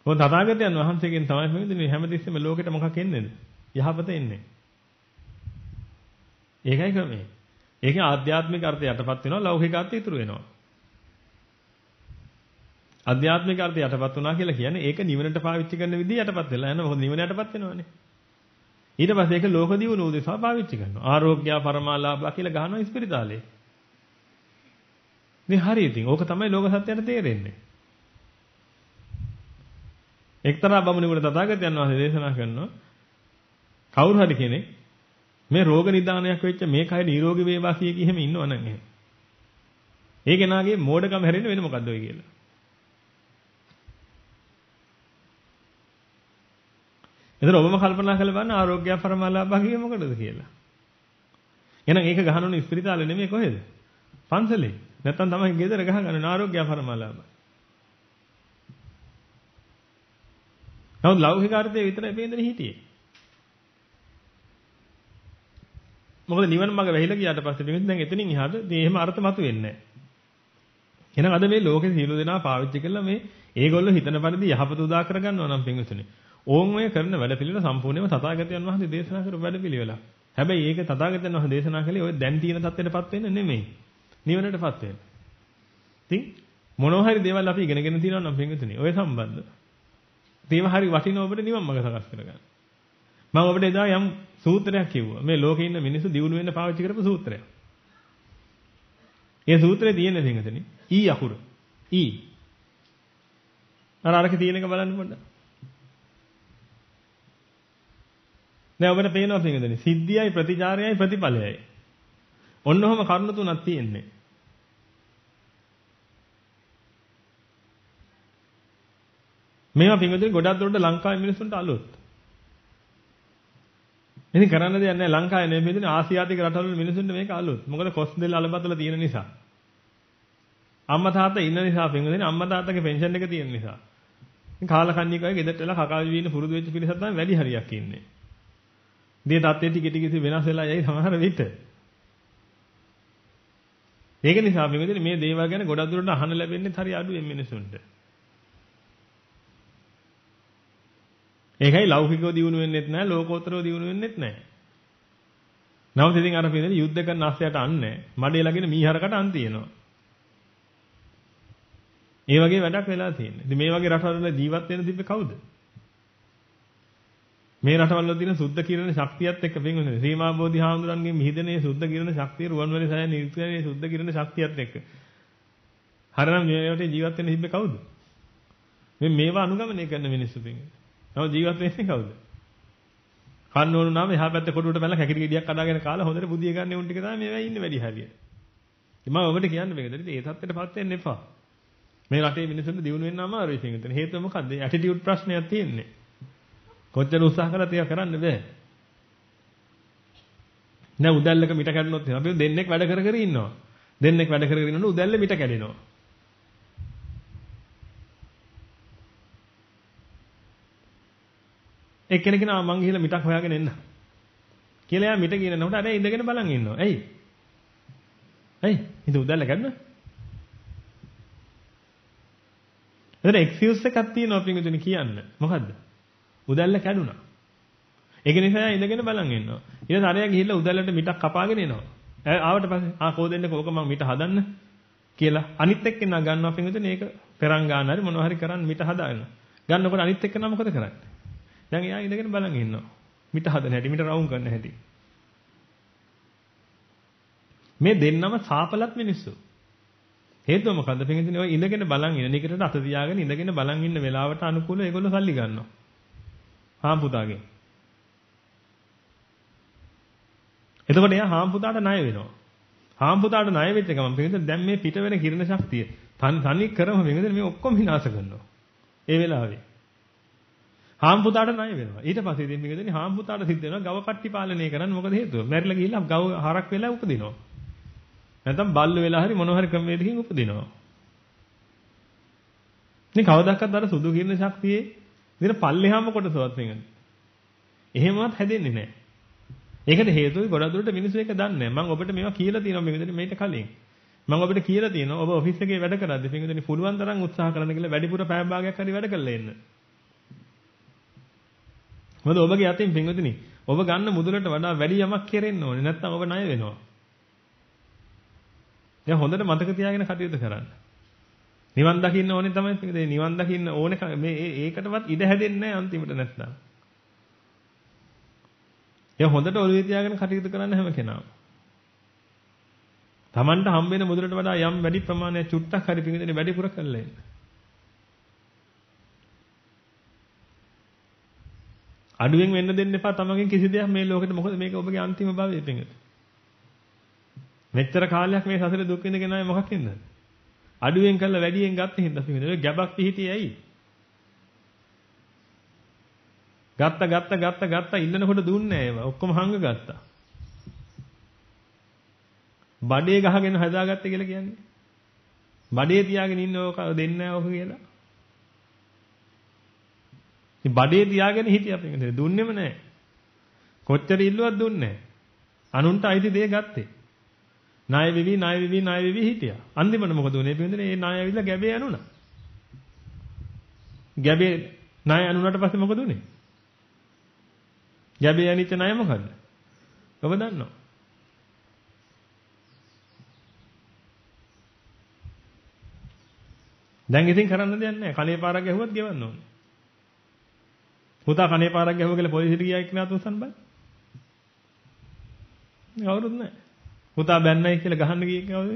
ඔය තථාගතයන් වහන්සේගෙන් තමයි පින්වතුනි හැමතිස්සෙම ලෝකෙට මොකක් එන්නේද? යහපත එන්නේ. ඒකයි ක්‍රමය. ඒකේ ආධ්‍යාත්මික අර්ථය යටපත් වෙනවා ලෞකික අර්ථය ඉතුරු වෙනවා. ආධ්‍යාත්මික අර්ථය යටපත් වුණා කියලා කියන්නේ ඒක නිවනට පාවිච්චි කරන විදිහ යටපත් වෙලා යනවා. මොකද නිවන යටපත් වෙනවානේ. ඊට පස්සේ ඒක ලෝක දියුණුව උදෙසා පාවිච්චි කරනවා. ආරෝග්‍ය පරමාලාභ කියලා ගහනවා ඉස්පිරිතාලේ. මේ හරි ඉතින් ඕක තමයි ලෝක සත්‍යයට තේරෙන්නේ. එක්තරා බමුණෙකුට තථාගතයන් වහන්සේ දේශනා කරනවා කවුරු හරි කෙනෙක් මේ රෝග නිදානයක් වෙච්ච මේ කය නිරෝගී වේවා කිය කි එහෙම ඉන්නවනම් එහෙම. ඒ කෙනාගේ මෝඩකම හැරෙන්න වෙන මොකද්ද ඔය කියලා. එතන ඔබම කල්පනා කරලා බලන්න ආරෝග්‍ය පරමාලාභ කියේ මොකටද කියලා. එහෙනම් ඒක ගහනෝනේ ඉස්පිරිතාලේ නෙමෙයි කොහෙද? පන්සලේ. නැත්තම් තමයි ගෙදර ගහගන්න ආරෝග්‍ය පරමාලාභ. නමුත් ලෞකික අර්ථයේ විතරයි පේන්නේ හිටියේ. මොකද නිවන මඟ වැහිලා ගියාට පස්සේ පිටින් දැන් එතනින් එහාට මේ එහෙම අර්ථ මතුවෙන්නේ නැහැ. එහෙනම් අද මේ ලෝකේ සියලු දෙනා පාවිච්චි කරලා මේ ඒගොල්ලෝ හිතන පරිදි යහපත උදා කරගන්නවා නම් පින්විතනේ. ඕන් ඔය කරන වැඩ පිළිවෙල සම්පූර්ණයෙන්ම තථාගතයන් වහන්සේ දේශනා කරපු වැඩ පිළිවෙල. හැබැයි ඒක තථාගතයන් වහන්සේ දේශනා කළේ ඔය දැන් තියෙන தත්ත්වයටපත් වෙන්න නෙමෙයි. නිවනටපත් වෙන්න. ඉතින් මොනවා හරි දේවල් අපි ඉගෙනගෙන තියෙනවා නම් පින්විතනේ ඔය සම්බන්ධ. ඒව හරි වටිනවා ඔබට නිවන් මඟ සකස් කරගන්න. මම ඔබට එදා යම් සූත්‍රයක් කිව්වා. මේ ලෝකේ ඉන්න මිනිස්සු දියුණු වෙන්න පාවිච්චි කරපු සූත්‍රයක්. ඒ සූත්‍රයේ තියෙන දෙයකනේ ඊ අකුර. ඊ. අරක තියෙන එක බලන්න පොඩ්ඩක්. දැන් ඔබට පේනවා පින්වතුනි සිද්ධියයි ප්‍රතිචාරයයි ප්‍රතිඵලයයි. ඔන්න ඔහම කරුණු තුනක් තියෙන්නේ. මේවා පින්වතුනි ගොඩක් දුරට ලංකාවේ මිනිස්සුන්ට අලුත්. ඉතින් කරන්න දෙයක් නැහැ ලංකාවේ නෙමෙයි පින්වතුනි ආසියාතික රටවල මිනිස්සුන්ට මේක අලුත්. මොකද කොස් දෙල් අලබතල තියෙන නිසා. අම්මා තාත්තා ඉන්න නිසා පින්වතුනි අම්මා තාත්තගේ පෙන්ෂන් එක තියෙන නිසා. ඉතින් කාලකන්ණික අය ගෙදරට වෙලා කකා විවින පුරුදු වෙච්ච පිරිසක් තමයි වැඩි හරියක් ඉන්නේ. මේ තත්ත්වයේ ටික ටික වෙනස් වෙලා යයි සමහර විට. ඒක නිසා පින්වතුනි මේ දේවල් ගැන ගොඩක් දුරට අහන්න ලැබෙන්නේ හරි අඩුවෙන් මිනිසුන්ට. ඒකයි ලෞකිකව දියුණු වෙන්නෙත් නැහැ ලෝකෝත්තරව දියුණු වෙන්නෙත් නැහැ. නමුත් ඉතින් අර පිළිදෙන යුද්ධ කරන අස්සයට අන්නේ මඩේ ළගෙන මීහරකට අන් තියෙනවා. ඒ වගේ වැඩක් වෙලා තියෙනවා. ඉතින් මේ වගේ රටවල ජීවත් වෙන තිබ්බේ කවුද? මේ රටවල තියෙන සුද්ධ කිරණ ශක්තියත් එක්ක පින්වතුනි සීමා බෝධි හාමුදුරන්ගේ මිහිදනේ සුද්ධ කිරණ ශක්තිය රුවන්වැලි සෑය නිර්ත්‍යනේ සුද්ධ කිරණ ශක්තියත් එක්ක. හරිනම් මේ රටේ ජීවත් වෙන්න තිබ්බේ කවුද? මේවා අනුගමනය කරන මිනිස්සු පින්වතුනි. නම ජීවත් වෙන්නේ කවුද? කන්න ඕන නම් එහා පැත්තේ කොටුවට බැලලා කැකිරි ගෙඩියක් අදාගෙන කාලා හොඳට බුදිය ගන්න උන් ටික තමයි මේවා ඉන්නේ වැඩි හරියට. ඉතින් මම ඔබට කියන්නේ මේකද? ඉතින් ඒ තත්ත්වයටපත් වෙන්න එපා. මේ රටේ මිනිස්සුන්ට දියුණු වෙන්න අමාරුයි පිටින්. හේතුව මොකද්ද? ඇටිටියුඩ් ප්‍රශ්නයක් තියෙන්නේ. කොච්චර උත්සාහ කළත් ඒක කරන්න බෑ. නෑ උදැල්ලක මිට කැඩුනොත් අපි දෙන්නෙක් වැඩ කර කර ඉන්නවා. දෙන්නෙක් වැඩ කර කර ඉන්නොත් උදැල්ලේ මිට කැඩෙනවා. එක්කෙනෙක් කියනවා මං ගිහලා මිටක් හොයාගෙන එන්න. කියලා එයා මිට කියනකොට අර ඉඳගෙන බලන් ඉන්නවා. ඇයි? ඇයි? ඉත උදැල්ල කැඩුණා? එතන එක්ස්කියුස් එකක් තියෙනවා පිටුදින කියන්න. මොකද්ද? උදැල්ල කැඩුනා. ඒක නිසා එයා ඉඳගෙන බලන් ඉන්නවා. ඊට පස්සේ අරයා ගිහිල්ලා උදැල්ලට මිටක් කපාගෙන එනවා. ආවට පස්සේ කෝ දෙන්නක ඕක මං මිට හදන්න කියලා අනිත් එක්කෙනා ගන්නවා පිටුදින ඒක පෙරන් ගන්න හරි මොනවා හරි කරන් මිට හදාගෙන. ගන්නකොට අනිත් එක්කෙනා මොකද කරන්නේ? දැන් එයා ඉඳගෙන බලන් ඉන්නවා. මිට හදන හැටි, මිට රවුම් කරන හැටි. මේ දෙන්නම සාපලත් මිනිස්සු. හේතුව මොකද්ද? පිටින් ඔය ඉඳගෙන බලන් ඉන්න නිකරට අත තියාගෙන ඉඳගෙන බලන් ඉන්න වෙලාවට අනුකූලව ඒගොල්ලෝ සල්ලි ගන්නවා. හාම්පුතාගෙන්. එතකොට එයා හාම්පුතාට ණය වෙනවා. හාම්පුතාට ණය වෙච්ච ගමන් පින්විතනි දැන් මේ පිට වෙන කිරණ ශක්තිය තනි කරම පින්විතනි මේ ඔක්කොම විනාශ කරනවා. ඒ වෙලාවේ. හාම්පුතාට ණය වෙනවා. ඊට පස්සේ ඉතින් පින්විතනි හාම්පුතාට සිද්ධ වෙනවා ගව කට්ටි පාලනය කරන්න. මොකද හේතුව? මැරිලා ගිහිල්ලා ගව හරක් වෙලා උපදිනවා. නැත්නම් බල්ලු වෙලා හරි මොන හරි ක්‍රමයකින් උපදිනවා. ඉතින් කවදාකවත් අර සුදු කිරණ ශක්තියේ ඉතින් පල්ලෙහාම කොටසවත් පින්විතනි. එහෙමවත් හැදෙන්නේ නැහැ. ඒකට හේතුව ගොඩක් දුරට මිනිස්සු ඒක දන්නේ නැහැ. මම ඔබට මේවා කියලා තියෙනවා පින්විතනි මේට කලින්. මම ඔබට කියලා තියෙනවා ඔබ ඔෆිස් එකේ වැඩ කරද්දී පින්විතනි පුළුවන් තරම් උත්සාහ කරන්න කියලා වැඩිපුර පැය භාගයක් හරි වැඩ කරලා එන්න. මොකද ඔබගේ අතින් පින්විතනි ඔබ ගන්න මුදලට වඩා වැඩි යමක් කෙරෙන්න ඕනේ. නැත්නම් ඔබ ණය වෙනවා. දැන් හොඳට මතක තියාගෙන කටයුතු කරන්න. නිවන් දකින්න ඕනේ තමයි පින්විතනි නිවන් දකින්න ඕනේ මේ ඒකටවත් ඉඩ හැදෙන්නේ නැහැ අන්තිමට නැත්නම්. ඒ හොඳට ඔළුවේ තියාගෙන කටයුතු කරන්න හැම කෙනාම. Tamanට හම්බ වෙන මුදලට වඩා යම් වැඩි ප්‍රමාණයක් චුට්ටක් හරි පින්විතනි වැඩිපුර කරලා එන්න. අඩුවෙන් වෙන්න දෙන්න එපා තමන්ගෙන් කිසි දෙයක් මේ ලෝකෙට මොකද මේක ඔබගේ අන්තිම භවයේ පින්විතනි. මෙච්චර කාලයක් මේ සසරේ දුක් විඳගෙන ආවේ මොකක් හින්දාද? අඩුවෙන් කළා වැඩියෙන් ගත්ත හින්දා පින්විතනි. ගැබක් පිහිටියේ ඇයි? ගත්ත ඉන්නකොට දුන්නේ නැහැ ඒවා. ඔක්කොම හංග ගත්තා. බඩේ ගහගෙන හදාගත්තේ කියලා කියන්නේ. බඩේ තියාගෙන ඉන්න ඕක දෙන්නේ නැහැ ඕක කියලා. ඉතින් බඩේ තියාගෙන හිටියා පිටින් දුන්නෙම නැහැ. කොච්චර ඉල්ලුවත් දුන්නේ නැහැ. අනුන්ට අයිති දේ ගත්තේ. ණය වෙවි හිටියා. අන්තිමට මොකද උනේ පිටින් මේ ණය ඇවිල්ලා ගැබේ යනුණා. ගැබේ ණය අනුණාට පස්සේ මොකද උනේ? ගැබේ යනිච්ච ණය මොකද්ද? ඔබ දන්නවා. දැන් ඉතින් කරන්න දෙයක් නැහැ. කණේ පාරක් ගැහුවත් ගෙවන්න ඕනේ. පුතා කණේ පාරක් ගැහුවා කියලා පොලිසියට ගියා එක්කනත් උස්සන්න බෑ. කවුරුත් නැහැ. පුතා බැන්නයි කියලා ගහන්න ගියේ කවුද?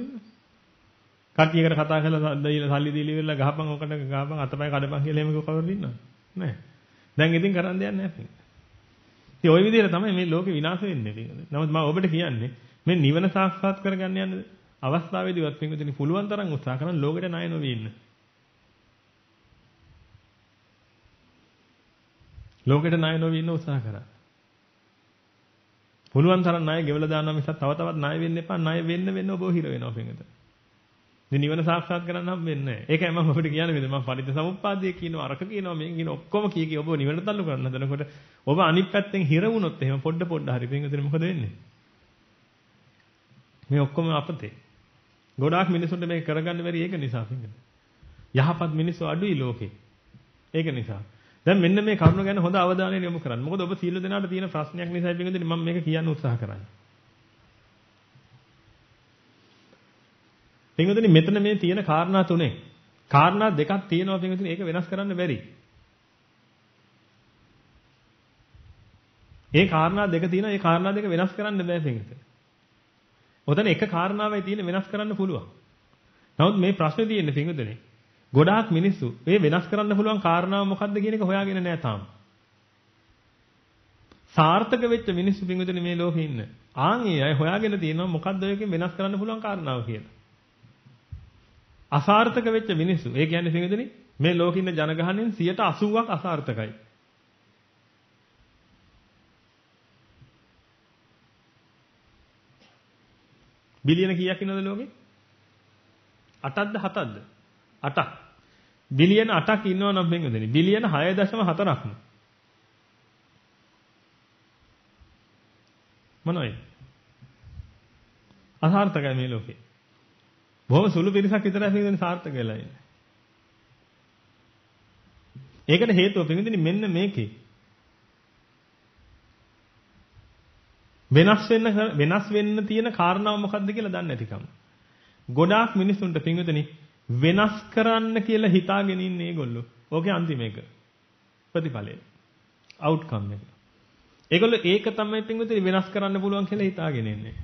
කට්ටියකට කතා කරලා සල්ලි දීලා ඉවරලා ගහපන් ඔකට ගහපන් අතපය කඩපන් කියලා එහෙම කවුරුද ඉන්නවද? නැහැ. දැන් ඉතින් කරන්න දෙයක් නැහැ. ඉතින් ওই විදිහට තමයි මේ ලෝකේ විනාශ වෙන්නේ පිටින්. නමුත් මම ඔබට කියන්නේ මේ නිවන සාක්ෂාත් කරගන්න යන අවස්ථාවේදීවත් පිටින් පුළුවන් තරම් උත්සාහ කරන ලෝකෙට ණය නොවී ඉන්න. ලෝකෙට ණය නොවී ඉන්න උත්සාහ කරා. පුළුවන් තරම් ණය ගෙවලා දානවා මිසක් තව තවත් ණය වෙන්න එපා. ණය වෙන්න ඔබ හිර වෙනවා පිටින්. මේ නිවන සාක්ෂාත් කරගන්න හම් වෙන්නේ නැහැ. ඒකයි මම ඔබට කියන්නේ මම පටිච්චසමුප්පාදයේ කියනවා අරක කියනවා මේක කියන ඔක්කොම කී ඔබ නිවන තල්ලු කරන්න හදනකොට ඔබ අනිත් පැත්තෙන් හිර වුණොත් එහෙම පොඩ හරි පින්විතනේ මොකද වෙන්නේ? මේ ඔක්කොම අපතේ. ගොඩාක් මිනිසුන්ට මේක කරගන්න බැරි ඒක නිසා පින්විතනේ. යහපත් මිනිස්සු අඩුයි ලෝකේ. ඒක නිසා. දැන් මෙන්න මේ කරුණ ගැන හොඳ අවධානය යොමු කරන්න. මොකද ඔබ සීල දෙනාට තියෙන ප්‍රශ්නයක් නිසායි පින්විතනේ මම මේක කියන්න උත්සාහ කරන්නේ. පින්වතුනි මෙතන මේ තියෙන කාරණා තුනේ කාරණා දෙකක් තියෙනවා පින්වතුනි ඒක වෙනස් කරන්න බැරි. ඒ කාරණා දෙක තියෙනවා ඒ කාරණා දෙක වෙනස් කරන්න බෑ පින්වතුනි. ඔතන එක කාරණාවයි තියෙන වෙනස් කරන්න පුළුවන්. නමුත් මේ ප්‍රශ්නේ තියෙන්නේ පින්වතුනි ගොඩාක් මිනිස්සු මේ වෙනස් කරන්න පුළුවන් කාරණාව මොකක්ද කියන එක හොයාගෙන නැහැ තාම. සාර්ථක වෙච්ච මිනිස්සු පින්වතුනි මේ ලෝකේ ඉන්න. ආන් ඒ අය හොයාගෙන තියෙනවා මොකක්ද ඔයකින් වෙනස් කරන්න පුළුවන් කාරණාව කියලා. අසාර්ථක වෙච්ච මිනිස්සු. ඒ කියන්නේ පින්වතුනි මේ ලෝකේ ඉන්න ජනගහනයෙන් 80%ක් අසාර්ථකයි. බිලියන කීයක් ඉන්නවද ලෝකේ? 8ක්ද 7ක්ද? 8ක්. බිලියන 8ක් ඉන්නවා නම් පින්වතුනි බිලියන 6.4ක්ම. මොනවයි? අසාර්ථකයි මේ ලෝකේ. බොහොම සුළු පිරිසක් විතරයි පින්වතුනි සාර්ථක වෙලා ඉන්නේ. ඒකට හේතුව පින්වතුනි මෙන්න මේකේ. වෙනස් වෙන්න තියෙන කාරණාව මොකක්ද කියලා දන්නේ නැතිකම. ගොඩාක් මිනිස්සුන්ට පින්වතුනි වෙනස් කරන්න කියලා හිතාගෙන ඉන්නේ ඒගොල්ලෝ. ඕකේ අන්තිම එක. ප්‍රතිඵලය. අවුට්කම් එක. ඒගොල්ලෝ ඒක තමයි පින්වතුනි වෙනස් කරන්න පුළුවන් කියලා හිතාගෙන ඉන්නේ.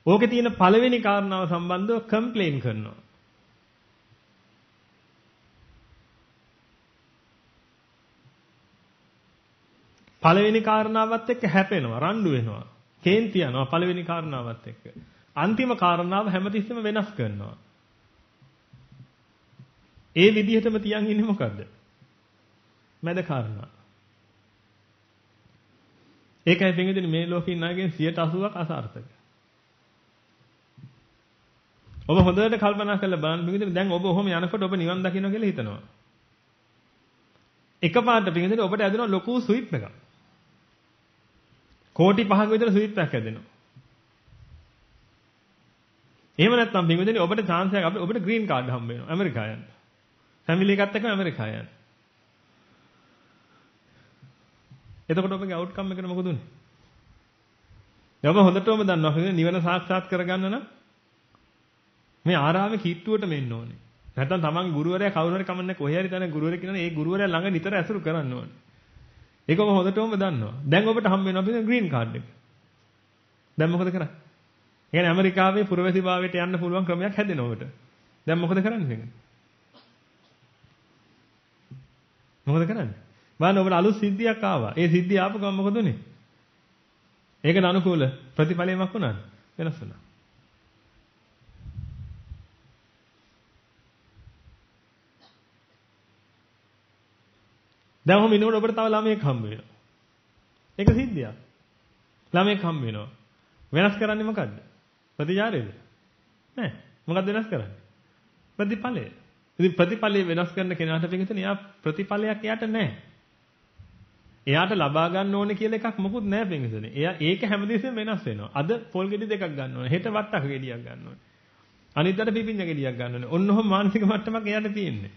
ඕකේ තියෙන පළවෙනි කාරණාව සම්බන්ධව කම්ප්ලේන් කරනවා. පළවෙනි කාරණාවත් එක්ක හැපෙනවා, රණ්ඩු වෙනවා. කේන්ති යනවා පළවෙනි කාරණාවත් එක්ක. අන්තිම කාරණාව හැමතිස්සෙම වෙනස් කරනවා. ඒ විදිහටම තියන් ඉන්නේ මොකද්ද? මැද කාරණා. ඒකයි පින්විතනි මේ ලෝකේ ඉන්න අයගෙන් 80%ක් අසාර්ථක. ඔබ හොඳට කල්පනා කරලා බලන්න පින්විතනි දැන් ඔබ ඔහොම යනකොට ඔබ නිවන් දකින්න කියලා හිතනවා. එකපාරට පින්විතනි ඔබට ඇදෙනවා ලොකු ස්විප් එකක්. කෝටි 5ක විතර ස්විප් එකක් ඇදෙනවා. එහෙම නැත්නම් පින්විතනි ඔබට chance එකක් ඔබට green card හම්බ වෙනවා ඇමරිකාව යන්න. ෆැමිලි එකත් එක්ක ඇමරිකාව යන්න. එතකොට ඔබගේ අවුට්කම් එකට මොකද උනේ? ඔබ හොඳටම දන්නවා නිවන සාක්ෂාත් කරගන්න නම් මේ ආරාමේ කිට්ටුවට මෙන්න ඕනේ. නැත්නම් තමන්ගේ ගුරුවරයා කවුරු හරි කමන්නේ කොහේ හරි තැන ගුරුවරයෙක් ඉන්නවනේ ඒ ගුරුවරයා ළඟ නිතර ඇසුරු කරන්න ඕනේ. ඒක ඔබ හොඳටම දන්නවා. දැන් ඔබට හම්බ වෙනවා අපේ ග්‍රීන් කාඩ් එක. දැන් මොකද කරන්නේ? ඒ කියන්නේ ඇමරිකාවේ පුරවැසිභාවයට යන්න පුළුවන් ක්‍රමයක් හැදෙනවා ඔබට. දැන් මොකද කරන්නේ? මොකද කරන්නේ? බලන්න ඔබට අලුත් සිද්ධියක් ආවා. ඒ සිද්ධිය ආපු ගමන් මොකද උනේ? ඒකට අනුකූල ප්‍රතිඵලයක් වුණාද? වෙනස් වුණා. දැන් ඔහොම ඉන්නකොට ඔබට තව ළමයෙක් හම්බ වෙනවා. ඒක සිද්ධියක්. ළමයෙක් හම්බ වෙනවා. වෙනස් කරන්නේ මොකද්ද? ප්‍රතිචාරයද? නෑ. මොකක්ද වෙනස් කරන්නේ? ප්‍රතිඵලය. ඉතින් ප්‍රතිඵලය වෙනස් කරන කෙනාට පිටින් එයා ප්‍රතිඵලයක් එයාට නෑ. එයාට ලබා ගන්න ඕනේ කියලා එකක් මොකුත් නෑ පිටින්. එයා ඒක හැමදෙස්සෙම වෙනස් වෙනවා. අද පොල් ගෙඩි දෙකක් ගන්න ඕනේ. හෙට වට්ටක ගෙඩියක් ගන්න ඕනේ. අනිද්දාට පිපිඤ්ඤ ගෙඩියක් ගන්න ඕනේ. ඔන්නෝම මානසික මට්ටමක් එයාට තියෙන්නේ.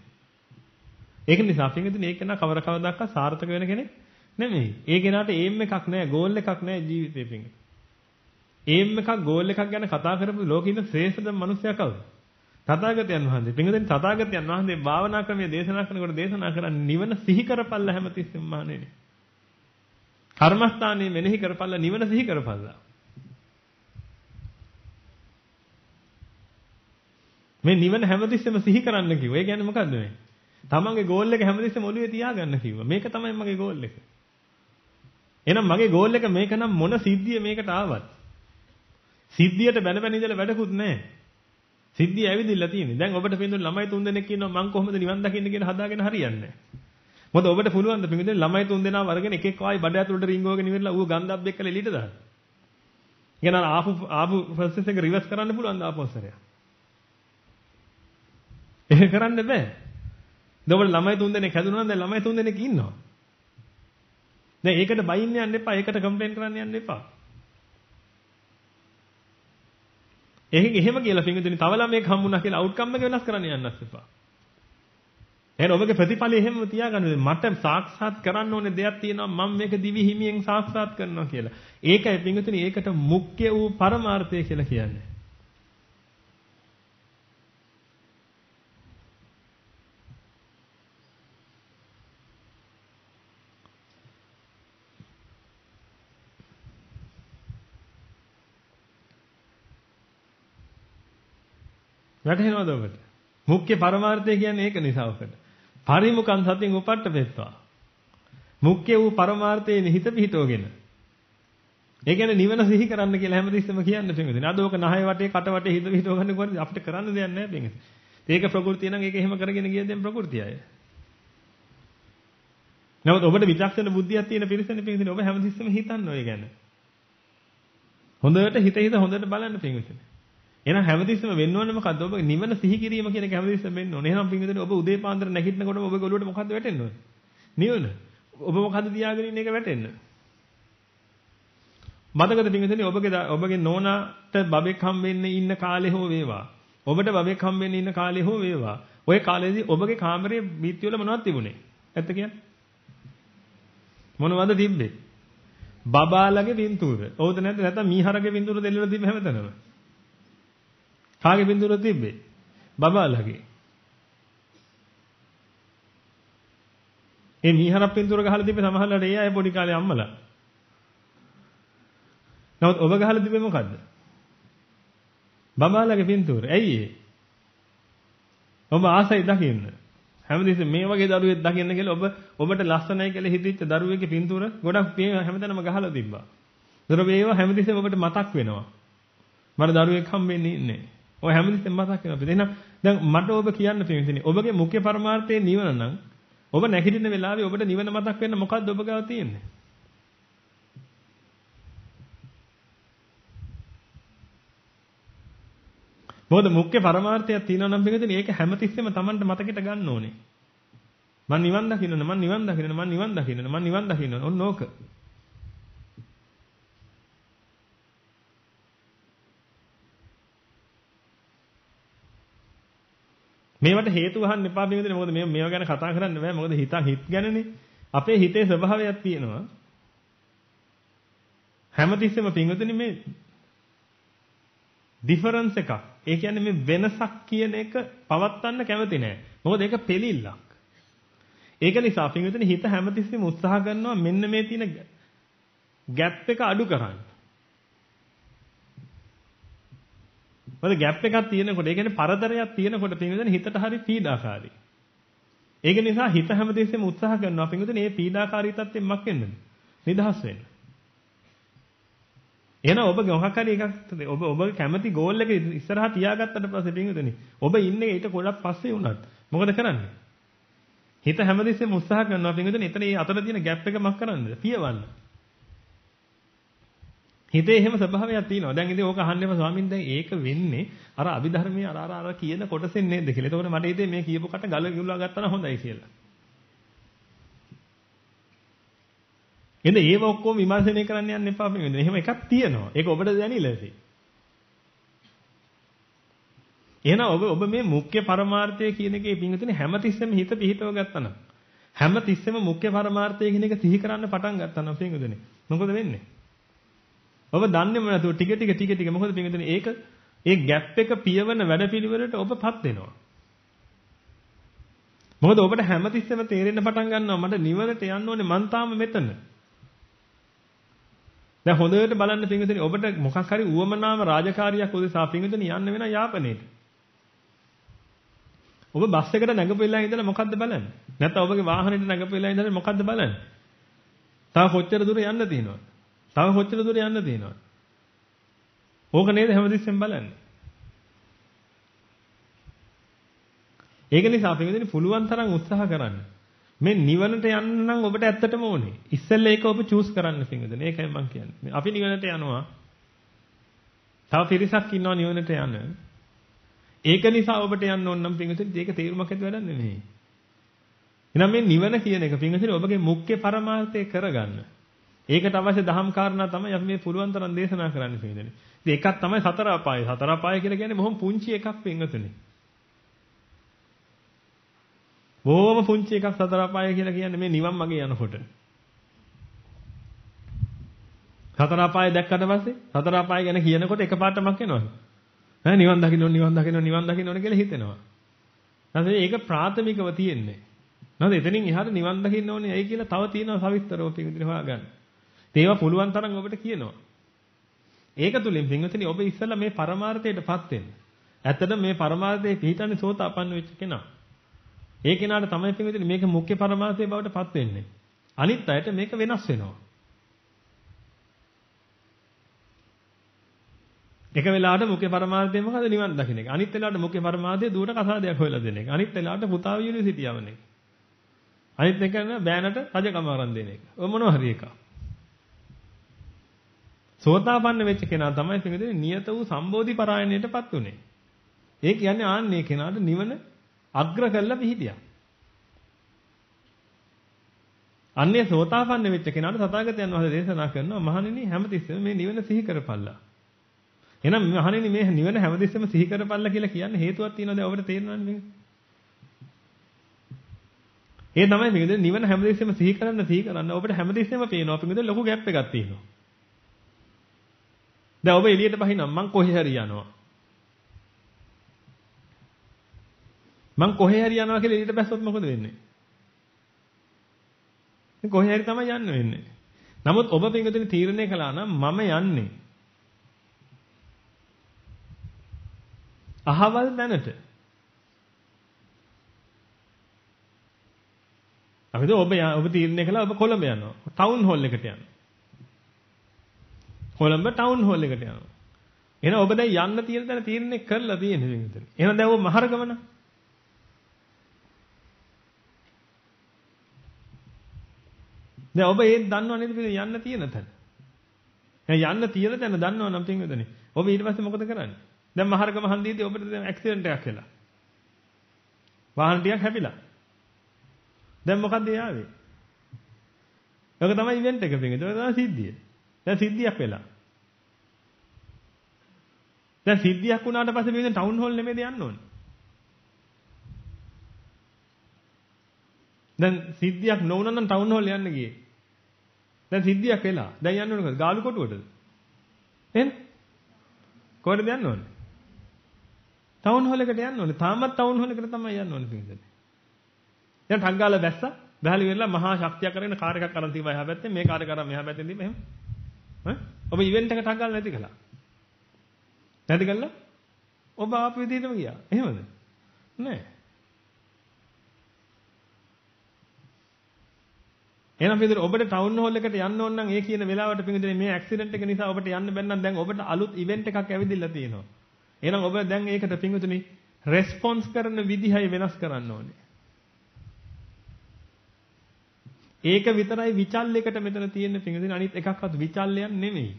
ඒක නිසා පිටින් ඒක නා කවදාවත් සාර්ථක වෙන කෙනෙක් නෙමෙයි. ඒ කෙනාට ඒම් එකක් නෑ, ගෝල් එකක් නෑ ජීවිතේ පිටින්. ඒම් එකක් ගෝල් එකක් ගැන කතා කරපු ලෝකෙ ඉන්න ශ්‍රේෂ්ඨම මිනිසයා කවුද? තථාගතයන් වහන්සේ. පිටින් තථාගතයන් වහන්සේ භාවනා ක්‍රමයේ දේශනා කරනකොට දේශනා කරන්නේ නිවන සිහි කරපල්ලා හැමතිස්සෙම මහණෙනි. කර්මස්ථානයේ මෙනෙහි කරපල්ලා නිවන සිහි කරපල්ලා. මේ නිවන හැමතිස්සෙම සිහි කරන්න කිව්වා. ඒ කියන්නේ මොකද්ද මේ? තමන්ගේ ගෝල් එක හැමතිස්සෙම ඔළුවේ තියාගන්න කිව්වා. මේක තමයි මගේ ගෝල් එක. එහෙනම් මගේ ගෝල් එක මේක නම් මොන සිද්ධිය මේකට ආවත්. සිද්ධියට බැන බැන ඉඳලා වැඩකුත් නැහැ. සිද්ධිය ඇවිදින්න තියෙන්නේ. දැන් ඔබට පින්දුන ළමයි 3 දෙනෙක් ඉන්නවා මං කොහොමද නිවන් දකින්න කියලා හදාගෙන හරියන්නේ නැහැ. මොකද ඔබට පුළුවන් ද පින්දුන ළමයි 3 දෙනා වරගෙන එක එක ආයි බඩ ඇතුළට රිංගවගෙන ඉවරලා ඌ ගන්ධබ් එක්කලා එළියට දාන්න. කියන ආපු ප්‍රොසෙස් එක රිවර්ස් කරන්න පුළුවන් ද ආපස්සරය. ඒක කරන්න බෑ. ඔබට ළමයි 3 දෙනෙක් හැදුණා නම් දැන් ළමයි 3 දෙනෙක් ඉන්නවා. දැන් ඒකට බයින්න යන්න එපා. ඒකට කම්ප්ලේන්ට් කරන්න යන්න එපා. ඒක එහෙම කියලා පින්විතනි තව ළමයෙක් හම්බුණා කියලා අවුට්කම් එක වෙනස් කරන්න යන්නත් එපා. එහෙනම් ඔබගේ ප්‍රතිඵලය එහෙම තියාගන්න. මට සාක්ෂාත් කරන්න ඕනේ දෙයක් තියෙනවා මම මේක දිවි හිමියෙන් සාක්ෂාත් කරනවා කියලා. ඒකයි පින්විතනි ඒකට මුඛ්‍ය වූ පරමාර්ථය කියලා කියන්නේ. වැටහෙනවද ඔබට? මුඛ්‍ය පරමාර්ථය කියන්නේ ඒක නිසා ඔකට. පරිමුඛං සතින් උපට්ඨපෙත්වා. මුඛ්‍ය වූ පරමාර්ථයේ නිහිත පිහිටෝගෙන. ඒ කියන්නේ නිවන සිහි කරන්න කියලා හැමතිස්සෙම කියන්නේ පින්විතනේ. අද ඕක නහය වටේ කට වටේ හිත පිහිටව ගන්න කොහොමද අපිට කරන්න දෙයක් නැහැ පින්විතනේ. ඒක ප්‍රകൃතිය නම් ඒක එහෙම කරගෙන ගියද දැන් ප්‍රകൃතියයි. නමුත් ඔබට විචක්ෂණ බුද්ධියක් තියෙන පිරිසනේ පින්විතනේ ඔබ හැමතිස්සෙම හිතන්න ඔය ගැන. හොඳට හිත හොඳට බලන්න පින්විතනේ. එහෙනම් හැමතිස්සෙම වෙන්න ඕනේ මොකද්ද? ඔබ නිවන සිහි කිරීම කියන එක හැමතිස්සෙම වෙන්න ඕනේ. එහෙනම් පින්විතනේ ඔබ උදේ පාන්දර නැගිටිනකොටම ඔබගේ ඔළුවට මොකද්ද වැටෙන්න ඕනේ? නිවන. ඔබ මොකද්ද තියාගෙන ඉන්නේ ඒක වැටෙන්න. මතකද පින්විතනේ ඔබගේ නෝනාට බබෙක් හම්බෙන්නේ ඉන්න කාලේ හෝ වේවා. ඔබට බබෙක් හම්බෙන්නේ ඉන්න කාලේ හෝ වේවා. ওই කාලේදී ඔබගේ කාමරයේ බීත්ති වල මොනවද තිබුණේ? ඇත්ත කියන්නේ? මොනවද තිබ්බේ? බබාලගේ පින්තූර. ඕකද නැද්ද? නැත්නම් මීහරගේ පින්තූර දෙල්ලලා තිබ්බ හැමතැනම. කාගේ පින්තූර තිබ්බේ? බබාලගේ. ඒ මීහරක් පින්තූර ගහලා තිබ්බේ සමහරවිට ඒ අය පොඩි කාලේ අම්මලා. නමුත් ඔබ ගහලා තිබ්බේ මොකද්ද? බබාලගේ පින්තූර. ඇයි ඒ? ඔබ ආසයි දකින්න. හැමදෙස්සෙම මේ වගේ දරුවෙක් දකින්න කියලා ඔබට ලස්සනයි කියලා හිතෙච්ච දරුවෙක්ගේ පින්තූර ගොඩක් හැමතැනම ගහලා තිබ්බා. ඒතර මේවා හැමතිස්සෙම ඔබට මතක් වෙනවා. මට දරුවෙක් හම්බෙන්නේ ඉන්නේ. ඔය හැමතිස්සෙම මතක් වෙනවා. එහෙනම් දැන් මට ඔබ කියන්න තියෙන්නේ ඔබගේ මුඛ්‍ය පරමාර්ථයේ නිවන නම් ඔබ නැගිටින වෙලාවේ ඔබට නිවන මතක් වෙන්න මොකද්ද ඔබ ගාව තියෙන්නේ? මොකද මුඛ්‍ය පරමාර්ථයක් තියෙනවා නම් පිටුදින ඒක හැමතිස්සෙම Tamanට මතකෙට ගන්න ඕනේ. මං නිවන් දකින්න ඕන මං නිවන් දකින්න ඕන මං නිවන් දකින්න ඕන මං නිවන් දකින්න ඕන ඔන්න ඕක. මේවට හේතු අහන්න එපා පිටුදින මොකද මේව ගැන කතා කරන්න බෑ මොකද හිත ගැනනේ අපේ හිතේ ස්වභාවයක් තියෙනවා. හැමතිස්සෙම පිටුදින මේ ඩිෆරන්ස් එකක්. ඒ කියන්නේ මේ වෙනසක් කියන එක පවත්වන්න කැමති නෑ. මොකද ඒක පෙලිල්ලක්. ඒක නිසා පින්විතනේ හිත හැමතිස්සෙම උත්සාහ කරනවා මෙන්න මේ තියෙන ગેප් එක අඩු කරන්න. මොකද ગેප් එකක් තියෙනකොට ඒ කියන්නේ පරතරයක් තියෙනකොට පින්විතනේ හිතට හරි පීඩාකාරී. ඒක නිසා හිත හැමතිස්සෙම උත්සාහ කරනවා පින්විතනේ මේ පීඩාකාරී තත්ත්වෙන් මක් වෙන්නද? නිදහස් වෙන්න. එහෙනම් ඔබ මොකක් හරි එකක් ඔබ කැමති ගෝල් එක ඉස්සරහා තියාගත්තට පස්සේ පින්විතනේ ඔබ ඉන්නේ ඊට ගොඩක් පස්සේ වුණත් මොකද කරන්නේ? හිත හැමදෙස්සෙම උත්සාහ කරනවා පින්විතනේ එතන මේ අතර තියෙන ગેප් එක මක් කරන්නද? පියවන්න. හිතේ එහෙම ස්වභාවයක් තියෙනවා. දැන් ඉතින් ඕක අහන්න එපා ස්වාමීන් දැන් ඒක වෙන්නේ අර අභිධර්මයේ අර කියන කොටසෙන් නේද කියලා. එතකොට මට හිතේ මේ කියපු කට ගල ගිහුලා ගත්තා නම් හොඳයි කියලා. එතන ඒව ඔක්කොම විමර්ශනය කරන්න යන්න එපා පින්විතනේ. එහෙම එකක් තියෙනවා. ඒක ඔබට දැනෙයිලද? එහෙනම් ඔබ මේ මුඛ්‍ය පරමාර්ථය කියන එකේ පින්විතනේ හැමතිස්සෙම හිත පිහිටව ගත්තා නම් හැමතිස්සෙම මුඛ්‍ය පරමාර්ථය කියන එක සිහි කරන්න පටන් ගත්තා නම් පින්විතනේ මොකද වෙන්නේ? ඔබ දන්නේම නැතුව ටික මොකද පින්විතනේ ඒක ඒ ગેප් එක පියවන වැඩපිළිවෙලට ඔබපත් වෙනවා. මොකද ඔබට හැමතිස්සෙම තේරෙන්න පටන් ගන්නවා මට නිවනට යන්න ඕනේ මං තාම මෙතන. දැන් හොඳට බලන්න පින්විතනේ ඔබට මොකක් හරි උවමනාම රාජකාරියක් උදෙසා පින්විතනේ යන්න වෙන යාපනයේට. ඔබ බස් එකට නැගපෙලා ඉඳලා මොකද්ද බලන්නේ? නැත්නම් ඔබගේ වාහනේට නැගපෙලා ඉඳලා මොකද්ද බලන්නේ? තව කොච්චර දුර යන්න තියෙනවද? තව කොච්චර දුර යන්න තියෙනවද? ඕක නේද හැමතිස්සෙම බලන්නේ. ඒක නිසා අපි මෙතන පුළුවන් තරම් උත්සාහ කරන්න. මේ නිවනට යන්න නම් ඔබට ඇත්තටම ඕනේ. ඉස්සෙල්ලා ඒක ඔබ චූස් කරන්න පින්වදනේ. ඒකයි මම කියන්නේ. අපි නිවනට යනවා. තව පිරිසක් ඉන්නවා නිවනට යන්න. ඒක නිසා ඔබට යන්න ඕන නම් පින්වදනේ ඒක තේරුමක් ඇති වැඩක් නෙමෙයි. එහෙනම් මේ නිවන කියන එක පින්වදනේ ඔබගේ මුඛ්‍ය පරමාර්ථය කරගන්න. ඒකට අවශ්‍ය දහම් කාරණා තමයි අපි මේ පුළුවන් තරම් දේශනා කරන්න පින්වදනේ. ඉතින් එකක් තමයි සතර අපාය. සතර අපාය කියලා කියන්නේ බොහොම පුංචි එකක් පින්වදනේ. බොහොම පුංචි එකක් සතර අපාය කියලා කියන්නේ මේ නිවන් මාගේ යනකොට. සතර අපාය දැක්කට පස්සේ සතර අපාය ගැන කියනකොට එකපාරටමක් එනවද? ඈ නිවන් දකින්න ඕන කියලා හිතෙනවා. නැත්නම් ඒක ප්‍රාථමිකව තියෙන්නේ. නේද? එතනින් එහාට නිවන් දකින්න ඕනේ ඇයි කියලා තව තියෙනවා සවිස්තරව පිටින් හොයාගන්න. ඒවා පුළුවන් තරම් ඔබට කියනවා. ඒක තුලින් පින්වතුනි ඔබ ඉස්සෙල්ලා මේ පරමාර්ථයටපත් වෙන්න. ඇත්තටම මේ පරමාර්ථයේ පිහිටන්නේ සෝතාපන්න වෙච්ච කෙනා. ඒ කෙනාට තමයි පින්වතුනි මේක මුඛ්‍ය පරමාර්ථය බවට පත් වෙන්නේ. අනිත් අයට මේක වෙනස් වෙනවා. එක වෙලාවට මුඛ්‍ය පරමාර්ථය මොකද නිවන් දකින්න එක. අනිත් වෙලාවට මුඛ්‍ය පරමාර්ථය දුවට කසාදයක් හොයලා දෙන එක. අනිත් වෙලාවට පුතාව යුනිවර්සිටි යවන එක. අනිත් එක න බෑනට රජකම අරන් දෙන එක. ඔය මොනවා හරි එකක්. සෝතාපන්න වෙච්ච කෙනා තමයි පින්වතුනි නියත වූ සම්බෝධි පරායණයටපත් උනේ. ඒ කියන්නේ ආන්නේ කෙනාට නිවන අග්‍ර කළා පිහිටියා. අන්නේ සෝතාපන්න වෙච්ච කෙනාට තථාගතයන් වහන්සේ දේශනා කරනවා මහණෙනි හැමතිස්සෙම මේ නිවන සිහි කරපල්ලා. එහෙනම් මහණෙනි මේ නිවන හැමතිස්සෙම සිහි කරපල්ලා කියලා කියන්නේ හේතුවක් තියෙනවද ඔබට තේරෙනවද මේක? ඒ තමයි මේකද නිවන හැමතිස්සෙම සිහි කරන්න ඔබට හැමතිස්සෙම පේනවා අපි මෙතන ලොකු ગેප් එකක් තියෙනවා. දැන් ඔබ එළියට බහිනවා මං කොහේ හරි යනවා. මං කොහේ හරි යනවා කියලා එළියට බැස්සොත් මොකද වෙන්නේ? මේ කොහේ හරි තමයි යන්න වෙන්නේ. නමුත් ඔබ පින්වතුනි තීරණය කළා නම් මම යන්නේ අහවල් දැනට. අපිට ඔබ තීරණය කළා ඔබ කොළඹ යනවා. ටවුන් හෝල් එකට යනවා. කොළඹ ටවුන් හෝල් එකට යනවා. එහෙනම් ඔබ දැන් යන්න තියෙන තැන තීරණය කරලා තියෙන්නේ පින්විතනි. එහෙනම් දැන් ඔබ මහරගම න ะ. දැන් ඔබ ඒත් දන්නව නේද පින්විතනි යන්න තියෙන තැන. දැන් යන්න තියෙන තැන දන්නව නම් පින්විතනි. ඔබ ඊට පස්සේ මොකද කරන්නේ? දැන් මහරගම හන්දියේදී ඔබට දැන් ඇක්සිඩන්ට් එකක් වෙලා. වාහන ටිකක් හැපිලා. දැන් මොකද්ද යාවේ? ඔක තමයි ඉවෙන්ට් එක පින්විතනි. ඔක තමයි සිද්ධිය. දැන් සිද්ධියක් වෙලා. දැන් සිද්ධියක් වුණාට පස්සේ පින්විතනි ටවුන් හෝල් නෙමෙයිද යන්න ඕනේ. දැන් සිද්ධියක් නොවුණා නම් ටවුන් හෝල් යන්න ගියේ. දැන් සිද්ධියක් වෙලා. දැන් යන්න ඕනේ කොහෙද? ගාලු කොටුවටද? එහෙනම් කොහෙද යන්න ඕනේ? ටවුන් හෝල් එකට යන්න ඕනේ. තාමත් ටවුන් හෝල් එකට තමයි යන්න ඕනේ පින්විතනි. දැන් ටංගාල බැස්සා. බහලි වෙලා මහා ශක්තියක් කරගෙන කාර් එකක් අරන් තියවා එහා පැත්තේ මේ කාර් එක අරන් මෙහා පැත්තෙන් දීප එහෙම. ඔබ ඉවෙන්ට් එක ටංගාල නැති කළා. නැති කළා? ඔබ ආපු විදිහටම ගියා. එහෙමද? නෑ. එහෙනම් පිටුර ඔබට ටවුන් හෝල් එකට යන්න ඕන නම් ඒ කියන වෙලාවට පිටුර මේ ඇක්සිඩන්ට් එක නිසා ඔබට යන්න බැන්න නම් දැන් ඔබට අලුත් ඉවෙන්ට් එකක් ඇවිදilla තියෙනවා. එහෙනම් ඔබ දැන් ඒකට පිටුතුනි රෙස්පොන්ස් කරන විදිහයි වෙනස් කරන්න ඕනේ. ඒක විතරයි විචල්යකට මෙතන තියෙන පිටුතුනි අනිත් එකක්වත් විචල්යන් නෙමෙයි.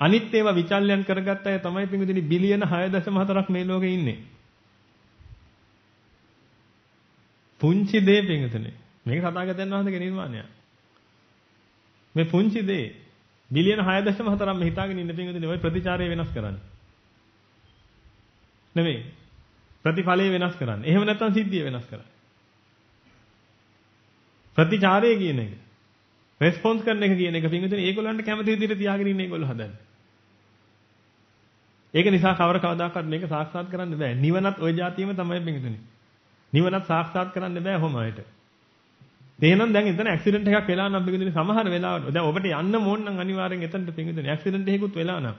අනිත් ඒවා විචල්යන් කරගත්ත අය තමයි පිටුතුනි බිලියන 6.4ක් මේ ලෝකේ ඉන්නේ. පුංචි දේ පිටුතුනි මේක සතාගතයන් වහන්සේගේ නිර්මාණයක්. මේ පුංචි දේ බිලියන 6.4ක් මේ හිතාගෙන ඉන්න පින්වතුනි ඔය ප්‍රතිචාරය වෙනස් කරන්න. නෙමෙයි. ප්‍රතිඵලය වෙනස් කරන්න. එහෙම නැත්නම් සිද්ධිය වෙනස් කරන්න. ප්‍රතිචාරය කියන එක. රෙස්පොන්ස් කරන එක කියන එක පින්වතුනි ඒගොල්ලන්ට කැමති විදිහට තියාගෙන ඉන්න ඒගොල්ලෝ හදන්නේ. ඒක නිසා කවදාකවත් මේක සාක්ෂාත් කරන්න බෑ. නිවනත් ওই જાතියෙම තමයි පින්වතුනි. නිවනත් සාක්ෂාත් කරන්න බෑ කොහොම අයට. එහෙනම් දැන් එතන ඇක්සිඩන්ට් එකක් වෙලා නම් පිටින් සමහර වෙලාවට දැන් ඔබට යන්න ඕන නම් අනිවාර්යෙන් එතනට පිටින් ඇක්සිඩන්ට් එකකුත් වෙලා නම්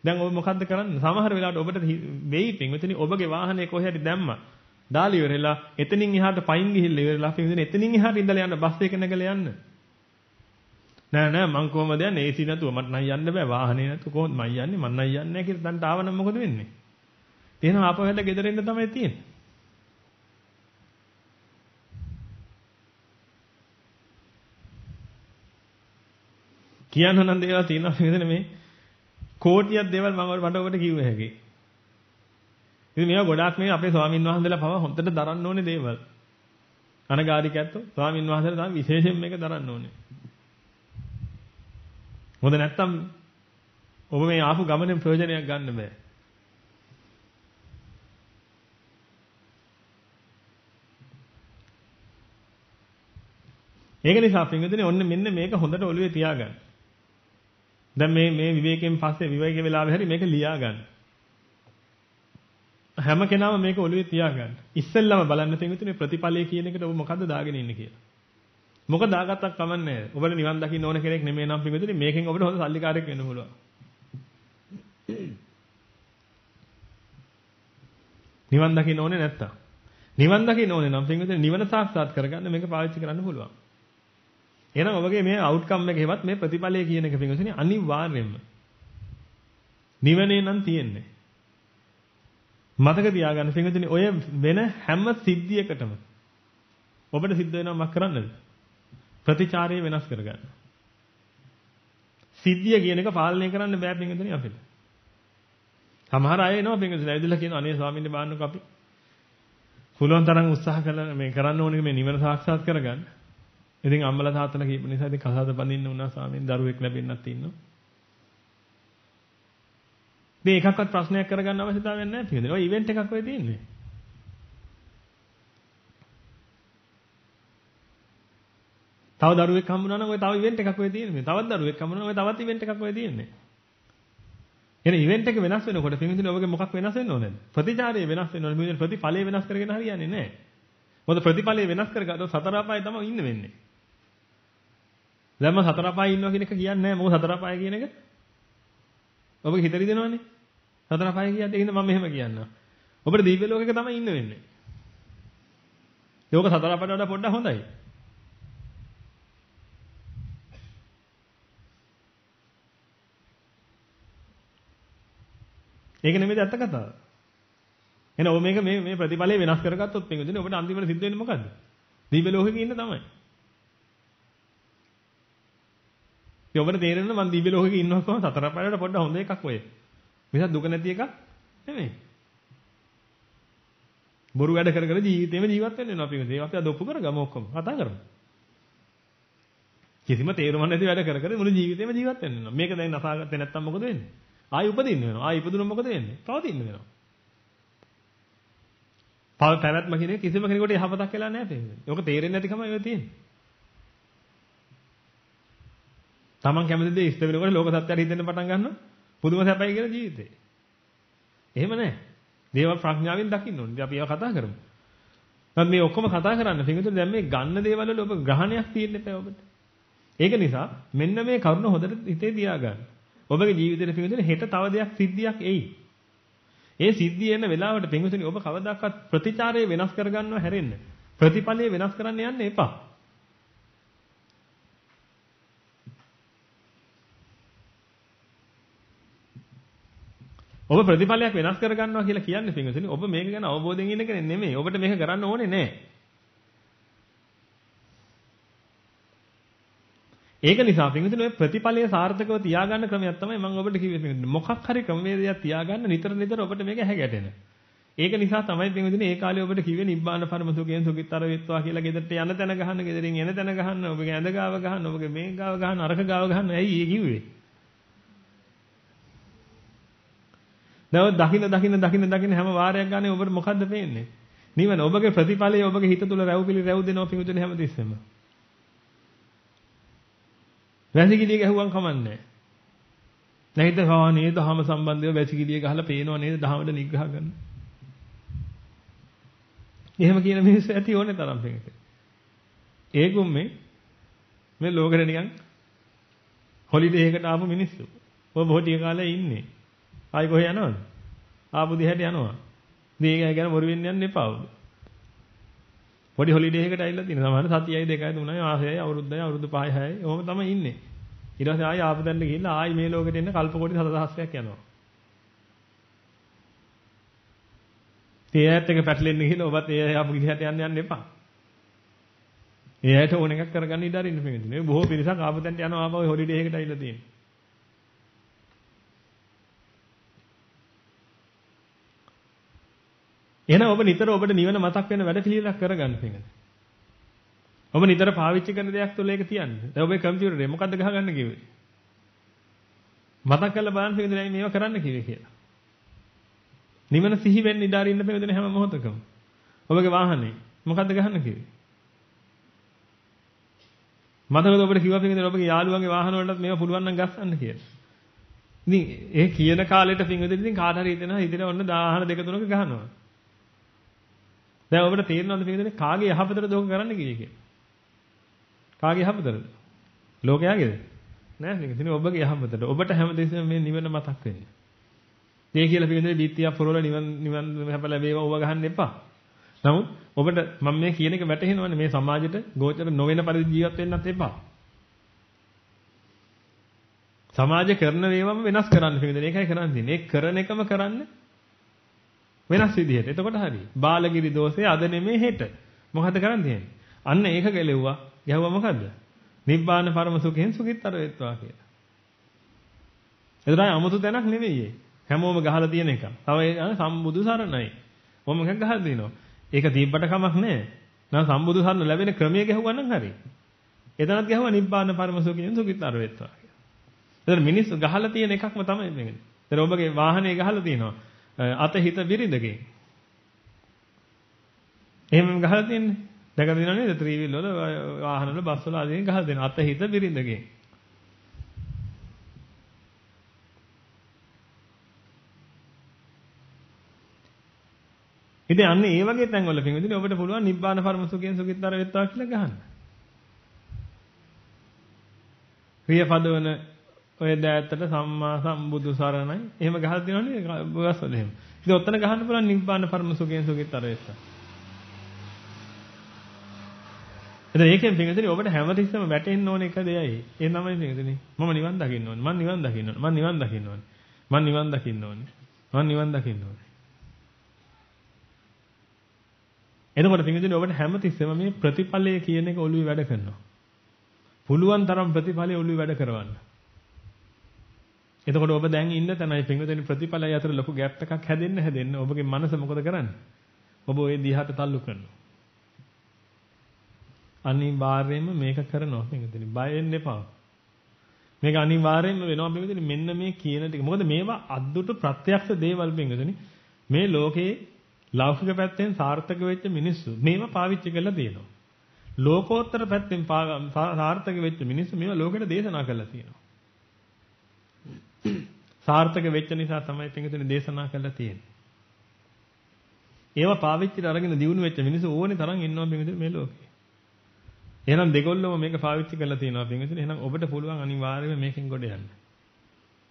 දැන් ඔබ මොකද්ද කරන්නේ සමහර වෙලාවට ඔබට වෙයි පිටින් ඔබගේ වාහනේ කොහේ හරි දැම්මා දාලා ඉවරලා එතනින් එහාට පයින් ගිහිල්ලා ඉවරලා පිටින් එතනින් එහාට ඉඳලා යන්න බස් එක නැගලා යන්න නෑ මං කොහමද යන්නේ AC නැතුව මට නම් යන්න බෑ වාහනේ නැතුව කොහොමද මං යන්නේ මං නම් යන්නේ නැහැ කියලා දැන් ආවනම් මොකද වෙන්නේ එහෙනම් ආපහු හැදලා ගෙදර එන්න තමයි තියෙන්නේ කියන්න නම් දේවල් තියෙනවා නේද මේ කෝටියක් දේවල් මම මට ඔබට කිව්ව හැකි. ඉතින් මේවා ගොඩාක් මේ අපේ ස්වාමින් වහන්සේලා පව හොඳට දරන්න ඕනේ දේවල්. අනගාരികයන්ට ස්වාමින් වහන්සේලා තමයි විශේෂයෙන් මේක දරන්න ඕනේ. මොකද නැත්තම් ඔබ මේ ආපු ගමනේ ප්‍රයෝජනයක් ගන්න බෑ. ඒක නිසා පින්විතනේ ඔන්න මෙන්න මේක හොඳට ඔළුවේ තියාගන්න. දැන් මේ විවේකයෙන් පස්සේ විවේක වෙලාවෙ හරි මේක ලියා ගන්න. හැම කෙනාම මේක ඔළුවේ තියාගන්න. ඉස්සෙල්ලාම බලන්න තියෙන්නේ ප්‍රතිඵලය කියන එකට ඔබ මොකද්ද දාගෙන ඉන්නේ කියලා. මොකද දාගත්තක් කමන්නේ නැහැ. ඔබට නිවන් දකින්න ඕන කෙනෙක් නෙමෙයි නම් පිටුනේ මේකෙන් ඔබට හොඳ සල්ලිකාරයෙක් වෙන්න පුළුවන්. නිවන් දකින්න ඕනේ නැත්තම්. නිවන් දකින්න ඕනේ නම් පිටුනේ නිවන සාක්ෂාත් කරගන්න මේක පාවිච්චි කරන්න පුළුවන්. එහෙනම් ඔබගේ මේ අවුට්කම් එකේවත් මේ ප්‍රතිඵලය කියන එක පිටුනේ අනිවාර්යයෙන්ම නිවනේ නම් තියෙන්නේ. මතක තියාගන්න පිටුනේ ඔය වෙන හැම සිද්ධියකටම ඔබට සිද්ධ වෙනවා මක් කරන්නද? ප්‍රතිචාරය වෙනස් කරගන්න. සිද්ධිය කියන එක පාලනය කරන්න බෑ පිටුනේ අපිට. සමහර අය එනවා පිටුනේ ඇවිදලා කියනවා අනේ ස්වාමීන් වහන්සේ බාන්නකෝ අපි පුළුවන් තරම් උත්සාහ කළා මේ කරන්න ඕනේ මේ නිවන සාක්ෂාත් කරගන්න. ඉතින් අම්මලා තාත්තලා කියපු නිසා ඉතින් කසාද බඳින්න උනා ස්වාමීන් දරුවෙක් ලැබෙන්නත් ඉන්නවා. මේ එකක්වත් ප්‍රශ්නයක් කරගන්න අවශ්‍යතාවයක් නැහැ පිටින්. ඔය ඉවෙන්ට් එකක් ඔය තියෙන්නේ. තව දරුවෙක් හම්බුනා නම් ඔය තව ඉවෙන්ට් එකක් ඔය තියෙන්නේ. තවත් දරුවෙක් හම්බුනා නම් ඔය තවත් ඉවෙන්ට් එකක් ඔය තියෙන්නේ. එහෙනම් ඉවෙන්ට් එක වෙනස් වෙනකොට පිටින් ඔබගේ මොකක් වෙනස් වෙන්න ඕනද? ප්‍රතිචාරය වෙනස් වෙන්න ඕනේ. පිටින් ප්‍රතිඵලය වෙනස් කරගෙන හරියන්නේ නැහැ. මොකද ප්‍රතිඵලය වෙනස් කරගත්තොත් සතර අපායේ තමයි ඉන්න වෙන්නේ. දැන් මම සතර අපායේ ඉන්නවා කියන එක කියන්නේ නැහැ. මොකද සතර අපාය කියන එක ඔබගේ හිතේ රිදෙනවනේ. සතර අපාය කියද්දී ඒකින්ද මම මෙහෙම කියන්නවා. ඔබට දිව්‍ය ලෝකයක තමයි ඉන්න වෙන්නේ. ඒක සතර අපායට වඩා පොඩ්ඩක් හොඳයි. ඒක නෙමෙයි ඇත්ත කතාව. එහෙනම් ඔබ මේ ප්‍රතිඵලය වෙනස් කරගත්තොත් පින්වතුනි ඔබට අන්තිමට සිද්ධ වෙන්නේ මොකද්ද? දිව්‍ය ලෝකෙක ඉන්න තමයි. ඉතින් ඔබට තේරෙනවා මම දිව්‍ය ලෝකෙක ඉන්නවා කොහොමද? සතර පාරට පොඩ්ඩ හොඳ එකක් ඔය. මිසක් දුක නැති එකක් නෙමෙයි. බොරු වැඩ කර කර ජීවිතේම ජීවත් වෙන්න වෙනවා පින්වතුනි. ඒක අපි අද ඔප්පු කරගමු ඔක්කොම. කතා කරමු. කිසිම තේරුමක් නැති වැඩ කර කර මුළු ජීවිතේම ජීවත් වෙන්න වෙනවා. මේක දැන් නසාගත්තේ නැත්තම් මොකද වෙන්නේ? ආයි උපදින්න වෙනවා. ආයි ඉපදුනොත් මොකද වෙන්නේ? පවතින්න වෙනවා. පැවැත්ම කියන එක කිසිම කෙනෙකුට යහපතක් වෙලා නැහැ පින්වතුනි. ඒක තේරෙන්නේ නැතිකම ඒව තියෙන්නේ. Taman කැමති දේ ඉෂ්ට වෙනකොට ලෝක සත්‍යයට හිතෙන්න පටන් ගන්නවා. පුදුම සැපයි කියලා ජීවිතේ. එහෙම නැහැ. දේව ප්‍රඥාවෙන් දකින්න ඕනේ. ඉතින් අපි ඒවා කතා කරමු. මම මේ ඔක්කොම කතා කරන්න පින්වතුනි දැන් මේ ගන්න දේවල් වල ඔබ ග්‍රහණයක් තියෙන්න එපා ඔබට. ඒක නිසා මෙන්න මේ කරුණ හොඳට හිතේ තියාගන්න. ඔබගේ ජීවිතේ පින්වතුනි හෙට තව දෙයක් සිද්ධියක් එයි. ඒ සිද්ධිය එන වෙලාවට පින්වතුනි ඔබ කවදාකවත් ප්‍රතිචාරය වෙනස් කරගන්නව හැරෙන්න. ප්‍රතිඵලය වෙනස් කරන්න යන්න එපා. ඔබ ප්‍රතිඵලයක් වෙනස් කරගන්නවා කියලා කියන්නේ පින්වතුනි ඔබ මේක ගැන අවබෝධයෙන් ඉන්න කෙනෙක් නෙමෙයි. ඔබට මේක කරන්න ඕනේ නැහැ. ඒක නිසා පින්වතුනි ඔය ප්‍රතිඵලය සාර්ථකව තියාගන්න ක්‍රමයක් තමයි මම ඔබට කිව්වේ පින්වතුනි. මොකක් හරි ක්‍රමවේදයක් තියාගන්න නිතර ඔබට මේක හැගැටෙන. ඒක නිසා තමයි පින්වතුනි ඒ කාලේ ඔබට කිව්වේ නිබ්බාන පරම සුඛයෙන් සුඛිතර වෙත්වා කියලා ගෙදරට යන තැන ගහන්න, ගෙදරින් එන තැන ගහන්න, ඔබගේ ඇඳ ගාව ගහන්න, ඔබගේ මේ ගාව ගහන්න, අරක ගාව ගහන්න. ඇයි ඒ කිව්වේ? දකින්න හැම වාරයක් ගානේ ඔබට මොකද්ද පේන්නේ? නිවන. ඔබගේ ප්‍රතිඵලය ඔබගේ හිත තුළ රැව් දෙනවා පින්වතුනි හැමතිස්සෙම. වැසිකිළිය ගැහුවම් කමන්නේ නැහැ. නැහිත නේද දහම සම්බන්ධව වැසිකිළිය ගහලා පේනව නේද දහමට නිග්‍රහ කරන. එහෙම කියන මිනිස්සු ඇති ඕනේ තරම් පිටක. ඒකුම් මේ ලෝකෙට නිකන් හොලිඩේ එකකට ආපු මිනිස්සු. ඔය බොහෝ කාලේ ඉන්නේ. ආයි කොහෙ යනවද? ආපු දිහාට යනවා. මේක ගැන මොරු වෙන්න යන්න එපා. පොඩි හොලිඩේ එකකට ඇවිල්ලා තියෙන. සමහර සතියයි 2යි 3යි මාසෙයි අවුරුද්දයි අවුරුදු 5යි 6යි ඔහොම තමයි ඉන්නේ. ඊට පස්සේ ආයි ආපු දැන්න ගිහිල්ලා ආයි මේ ලෝකෙට එන්න කල්ප කොටි 7000ක් යනවා. ඒ ඇත්ත එක පැටලෙන්න ගිහිල්ලා ඔබත් ඒ ආපු දිහාට යන්න එපා. ඒ ඇයට ඕන එකක් කරගන්න ඉඩ අරින්න මේකද. මේ බොහෝ පිරිසක් ආපු දැන්න යනවා ආපහු හොලිඩේ එකකට ඇවිල්ලා තියෙන්නේ. එහෙනම් ඔබ නිතර ඔබට නිවන මතක් වෙන වැඩ පිළිවෙලක් කරගන්න පිළිගන්න. ඔබ නිතර පාවිච්චි කරන දෙයක් තුළ ඒක තියන්නේ. දැන් ඔබේ කම්පියුටරේ මොකද්ද ගහගන්න කිව්වේ? මතක් කරලා බලන්න පිළිගන්න මේව කරන්න කිව්වේ කියලා. නිවන සිහි වෙන්න ඉඩ අරින්න පිළිගන්න හැම මොහොතකම. ඔබගේ වාහනේ මොකද්ද ගහන්න කිව්වේ? මතකද ඔබට කිව්වා පිළිගන්න ඔබගේ යාළුවන්ගේ වාහන වලටත් මේව පුළුවන් නම් ගස්සන්න කියලා. ඉතින් ඒ කියන කාලෙට පිළිගන්න ඉතින් කාට හරි හිතෙනවා ඉතින් ඔන්න 1000 2 3ක ගහනවා. දැන් ඔබට තේරෙනවද පිළිගන්නේ කාගේ යහපතටද ඔක කරන්න කිව්වේ කියලා? කාගේ යහපතටද? ලෝකයාගේද? නෑ පිළිගන්නේ ඔබගේ යහපතට. ඔබට හැමදෙස්සම මේ නිවන මතක් වෙන්නේ. මේ කියලා පිළිගන්නේ බීත්තියක් පුරවල නිවන් හැප ලැබේවා ඔබ ගහන්න එපා. නමුත් ඔබට මම මේ කියන එක වැටහෙනවනේ මේ සමාජෙට ගෝචර නොවන පරිදි ජීවත් වෙන්නත් එපා. සමාජය කරන වේවම වෙනස් කරන්න පිළිගන්නේ. ඒකයි කරන්න තියෙන්නේ. ඒ කරන එකම කරන්න වෙනස් විදිහට. එතකොට හරි. බාලගිරි දෝෂේ අද නෙමෙයි හෙට. මොකද කරන්න තියෙන්නේ? අන්න ඒක ගැලෙව්වා. ගැහුවා මොකද්ද? නිබ්බාන පරම සුඛයෙන් සුඛිතතර වෙත්වා කියලා. එතනයි 아무තු තැනක් නෙමෙයි. හැමෝම ගහලා තියෙන එක. තව සම්බුදු සරණයි. ඔහොම එකක් ගහලා දිනවා. ඒක දීප්පට කමක් නැහැ. නම් සම්බුදු සරණ ලැබෙන ක්‍රමයේ ගැහුවා නම් හරි. එතනත් ගැහුවා නිබ්බාන පරම සුඛයෙන් සුඛිතතර වෙත්වා කියලා. එතන මිනිස්සු ගහලා තියෙන එකක්ම තමයි මේක. එතන ඔබගේ වාහනේ ගහලා තියෙනවා. අත හිත බිරිඳගේ. එහෙම ගහලා තියන්නේ. දැකලා තියෙනව නේද? ත්‍රිවිල් වල වාහන වල බස් වල ආදී ගහලා දෙනවා. අත හිත බිරිඳගේ. ඉතින් අන්න ඒ වගේ තැන්වල පින්විතනේ ඔබට පුළුවන් නිබ්බාන පරම සුඛයෙන් සුඛිතතර වෙත්වා කියලා ගහන්න. ක්‍රියාපදවන ඔය දෑත්තට සම්මා සම්බුදු සරණයි එහෙම ගහලා තියෙනවනේ බස්වල එහෙම. ඉතින් ඔතන ගහන්න පුළුවන් නිබ්බාන පරම සුඛයෙන් සුඛිතතර වෙත්වා. එතන ඒකෙන් පින්විතනේ ඔබට හැමතිස්සෙම වැටෙන්න ඕන එක දෙයයි. ඒ තමයි පින්විතනේ. මම නිවන් දකින්න ඕනේ. මම නිවන් දකින්න ඕනේ. මම නිවන් දකින්න ඕනේ. මම නිවන් දකින්න ඕනේ. මම නිවන් දකින්න ඕනේ. එතකොට පින්විතනේ ඔබට හැමතිස්සෙම මේ ප්‍රතිඵලය කියන එක ඔළුවේ වැඩ කරනවා. පුළුවන් තරම් ප්‍රතිඵලය ඔළුවේ වැඩ කරවන්න. එතකොට ඔබ දැන් ඉන්න තැනයි පින්විතනේ ප්‍රතිඵලය අතර ලොකු ગેප් එකක් හැදෙන්න ඔබගේ මනස මොකද කරන්නේ? ඔබ ওই දිහාට තල්ලු කරනවා. අනිවාර්යයෙන්ම මේක කරනවා පින්විතනේ. බය වෙන්න එපා. මේක අනිවාර්යයෙන්ම වෙනවා පින්විතනේ. මෙන්න මේ කියන ටික. මොකද මේවා අද්දුට ප්‍රත්‍යක්ෂ දේවල් පින්විතනේ. මේ ලෝකේ ලෞකික පැත්තෙන් සාර්ථක වෙච්ච මිනිස්සු මේවා පාවිච්චි කරලා තියෙනවා. ලෝකෝත්තර පැත්තෙන් සාර්ථක වෙච්ච මිනිස්සු මේවා ලෝකෙට දේශනා කරලා තියෙනවා. සාර්ථක වෙච්ච නිසා තමයි පින්විතනේ දේශනා කරලා තියෙන්නේ. ඒවා පාවිච්චිට අරගෙන දිනු වෙච්ච මිනිස්සු ඕනේ තරම් ඉන්නවා පින්විතනේ මේ ලෝකේ. එහෙනම් දෙගොල්ලම මේක පාවිච්චි කරලා තියෙනවා පින්විතනේ. එහෙනම් ඔබට පුළුවන් අනිවාර්යයෙන්ම මේකෙන් ගොඩ යන්න.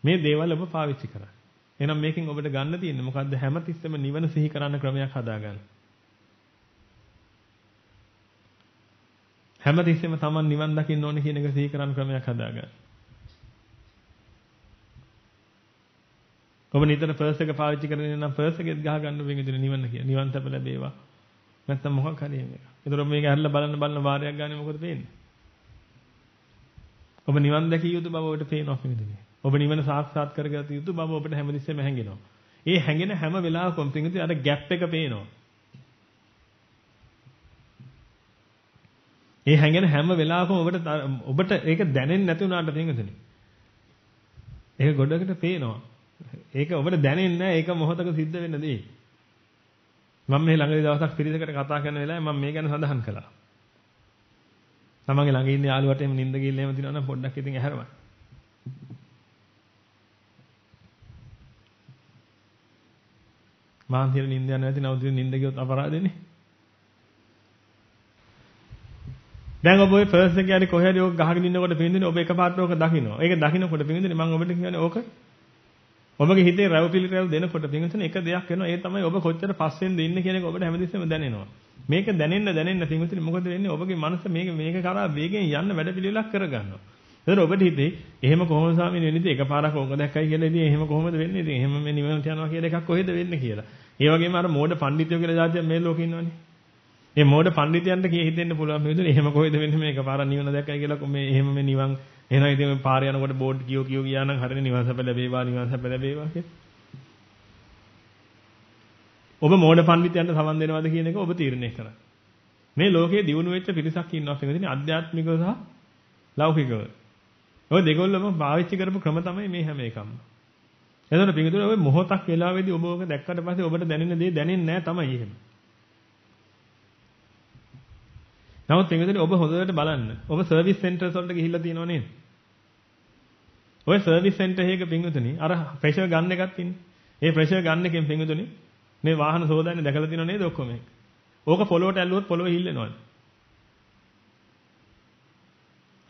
මේ දේවල් ඔබ පාවිච්චි කරන්න. එහෙනම් මේකෙන් ඔබට ගන්න තියෙන්නේ මොකද්ද? හැමතිස්සෙම නිවන සිහි කරන්න ක්‍රමයක් හදාගන්න. හැමතිස්සෙම Taman නිවන් දකින්න ඕනේ කියන එක සිහි කරන්න ක්‍රමයක් හදාගන්න. ඔබ නිතර පර්ස් එක පාවිච්චි කරගෙන නම් පර්ස් එකෙත් ගහ ගන්න වෙන්නේ නිවන කියන. නිවන් සැප ලැබේවා. නැත්තම් මොකක් හරි මේක. ඒතර මේක ඇරලා බලන වාරයක් ගන්න මොකද වෙන්නේ? ඔබ නිවන් දැකිය යුතු බව ඔබට පේනවා පිළිදෙන්නේ. ඔබ නිවන සාක්ෂාත් කරගත යුතු බව ඔබට හැමතිස්සෙම හැඟෙනවා. ඒ හැඟෙන හැම වෙලාවකම පිළිදෙන්නේ අර ગેප් එක පේනවා. ඒ හැඟෙන හැම වෙලාවකම ඔබට ඒක දැනෙන්නේ නැති වුණාට පිළිදෙන්නේ. ඒක ගොඩකට පේනවා. ඒක ඔබට දැනෙන්නේ නැහැ. ඒක මොහොතක සිද්ධ වෙන දේ. මම මේ ළඟදී දවසක් පිරිසකට කතා කරන වෙලාවේ මම මේ ගැන සඳහන් කළා. තමන්ගේ ළඟ ඉන්න යාළුවට එහෙම නිින්ද ගිහිල්ලා එහෙම තියනවා නම් පොඩ්ඩක් ඉතින් ඇහැරවන්න. මාන්තිර නිින්ද යන්නේ නැති නවුදින නිින්ද ගියොත් අපරාධෙනේ. දැන් ඔබ ඔය ෆර්ස්ට් එක යන්නේ කොහෙද ඔක ගහගෙන ඉන්නකොට පින්දිනේ ඔබ එකපාරට ඕක දකින්න. ඒක දකින්නකොට පින්දිනේ මම ඔබට කියන්නේ ඕක ඔබගේ හිතේ රැව් පිළිරැව් දෙනකොට පින්විතනේ එක දෙයක් වෙනවා. ඒ තමයි ඔබ කොච්චර පස්සෙන්ද ඉන්නේ කියන එක ඔබට හැමදෙස්සෙම දැනෙනවා. මේක දැනෙන්න පින්විතනේ මොකද වෙන්නේ? ඔබගේ මනස මේක කරා වේගෙන් යන්න වැඩ පිළිවෙලක් කරගන්නවා. එතන ඔබට හිතේ එහෙම කොහොමද ස්වාමීන් වහන්සේ එකපාරක් ඕක දැක්කයි කියලා ඉතින් එහෙම කොහොමද වෙන්නේ? ඉතින් එහෙම මේ නිවනට යනවා කියලා එකක් කොහෙද වෙන්නේ කියලා. ඒ වගේම අර මෝඩ පඬිතුයෝ කියලා જાතියක් මේ ලෝකේ ඉන්නවනේ. මේ මෝඩ පඬිතයන්ට හිතෙන්න පුළුවන් මේ විදිහට එහෙම කොහෙද වෙන්නේ මේ එකපාරක් නිවන දැක්කයි කියලා මේ එහෙම මේ නිවන් එහෙනම් ඉතින් මේ පාරේ යනකොට බෝඩ් කියෝ ගියා නම් හරිනේ නිවන් සැප ලැබේවා කියලා. ඔබ මෝඩ පඬිතයන්ට සමන් දෙනවද කියන එක ඔබ තීරණය කරන්න. මේ ලෝකයේ දියුණු වෙච්ච පිරිසක් ඉන්නවා කියන්නේ අධ්‍යාත්මිකව සහ ලෞකිකව. ඔය දෙකොල්ලම පාවිච්චි කරපු ක්‍රම තමයි මේ හැම එකම. එතකොට පිටුතුනේ ඔය මොහොතක් වෙලාවේදී ඔබ ඔක දැක්කට පස්සේ ඔබට දැනෙන දේ දැනෙන්නේ නැහැ තමයි එහෙම. නමුත් පිටුතුනේ ඔබ හොඳට බලන්න. ඔබ සර්විස් සෙන්ටර්ස් වලට ගිහිල්ලා තියෙනව නේද? ඔය සර්විස් සෙන්ටර් එකක පිටුතුනේ අර ප්‍රෙෂර් ගන්න එකක් තියෙන්නේ. ඒ ප්‍රෙෂර් ගන්න එකෙන් පිටුතුනේ මේ වාහන සෝදාන්නේ දැකලා තියෙනව නේද ඔක්කොම එක. ඕක පොළොවට ඇල්ලුවොත් පොළොව හිල්ලෙනවද?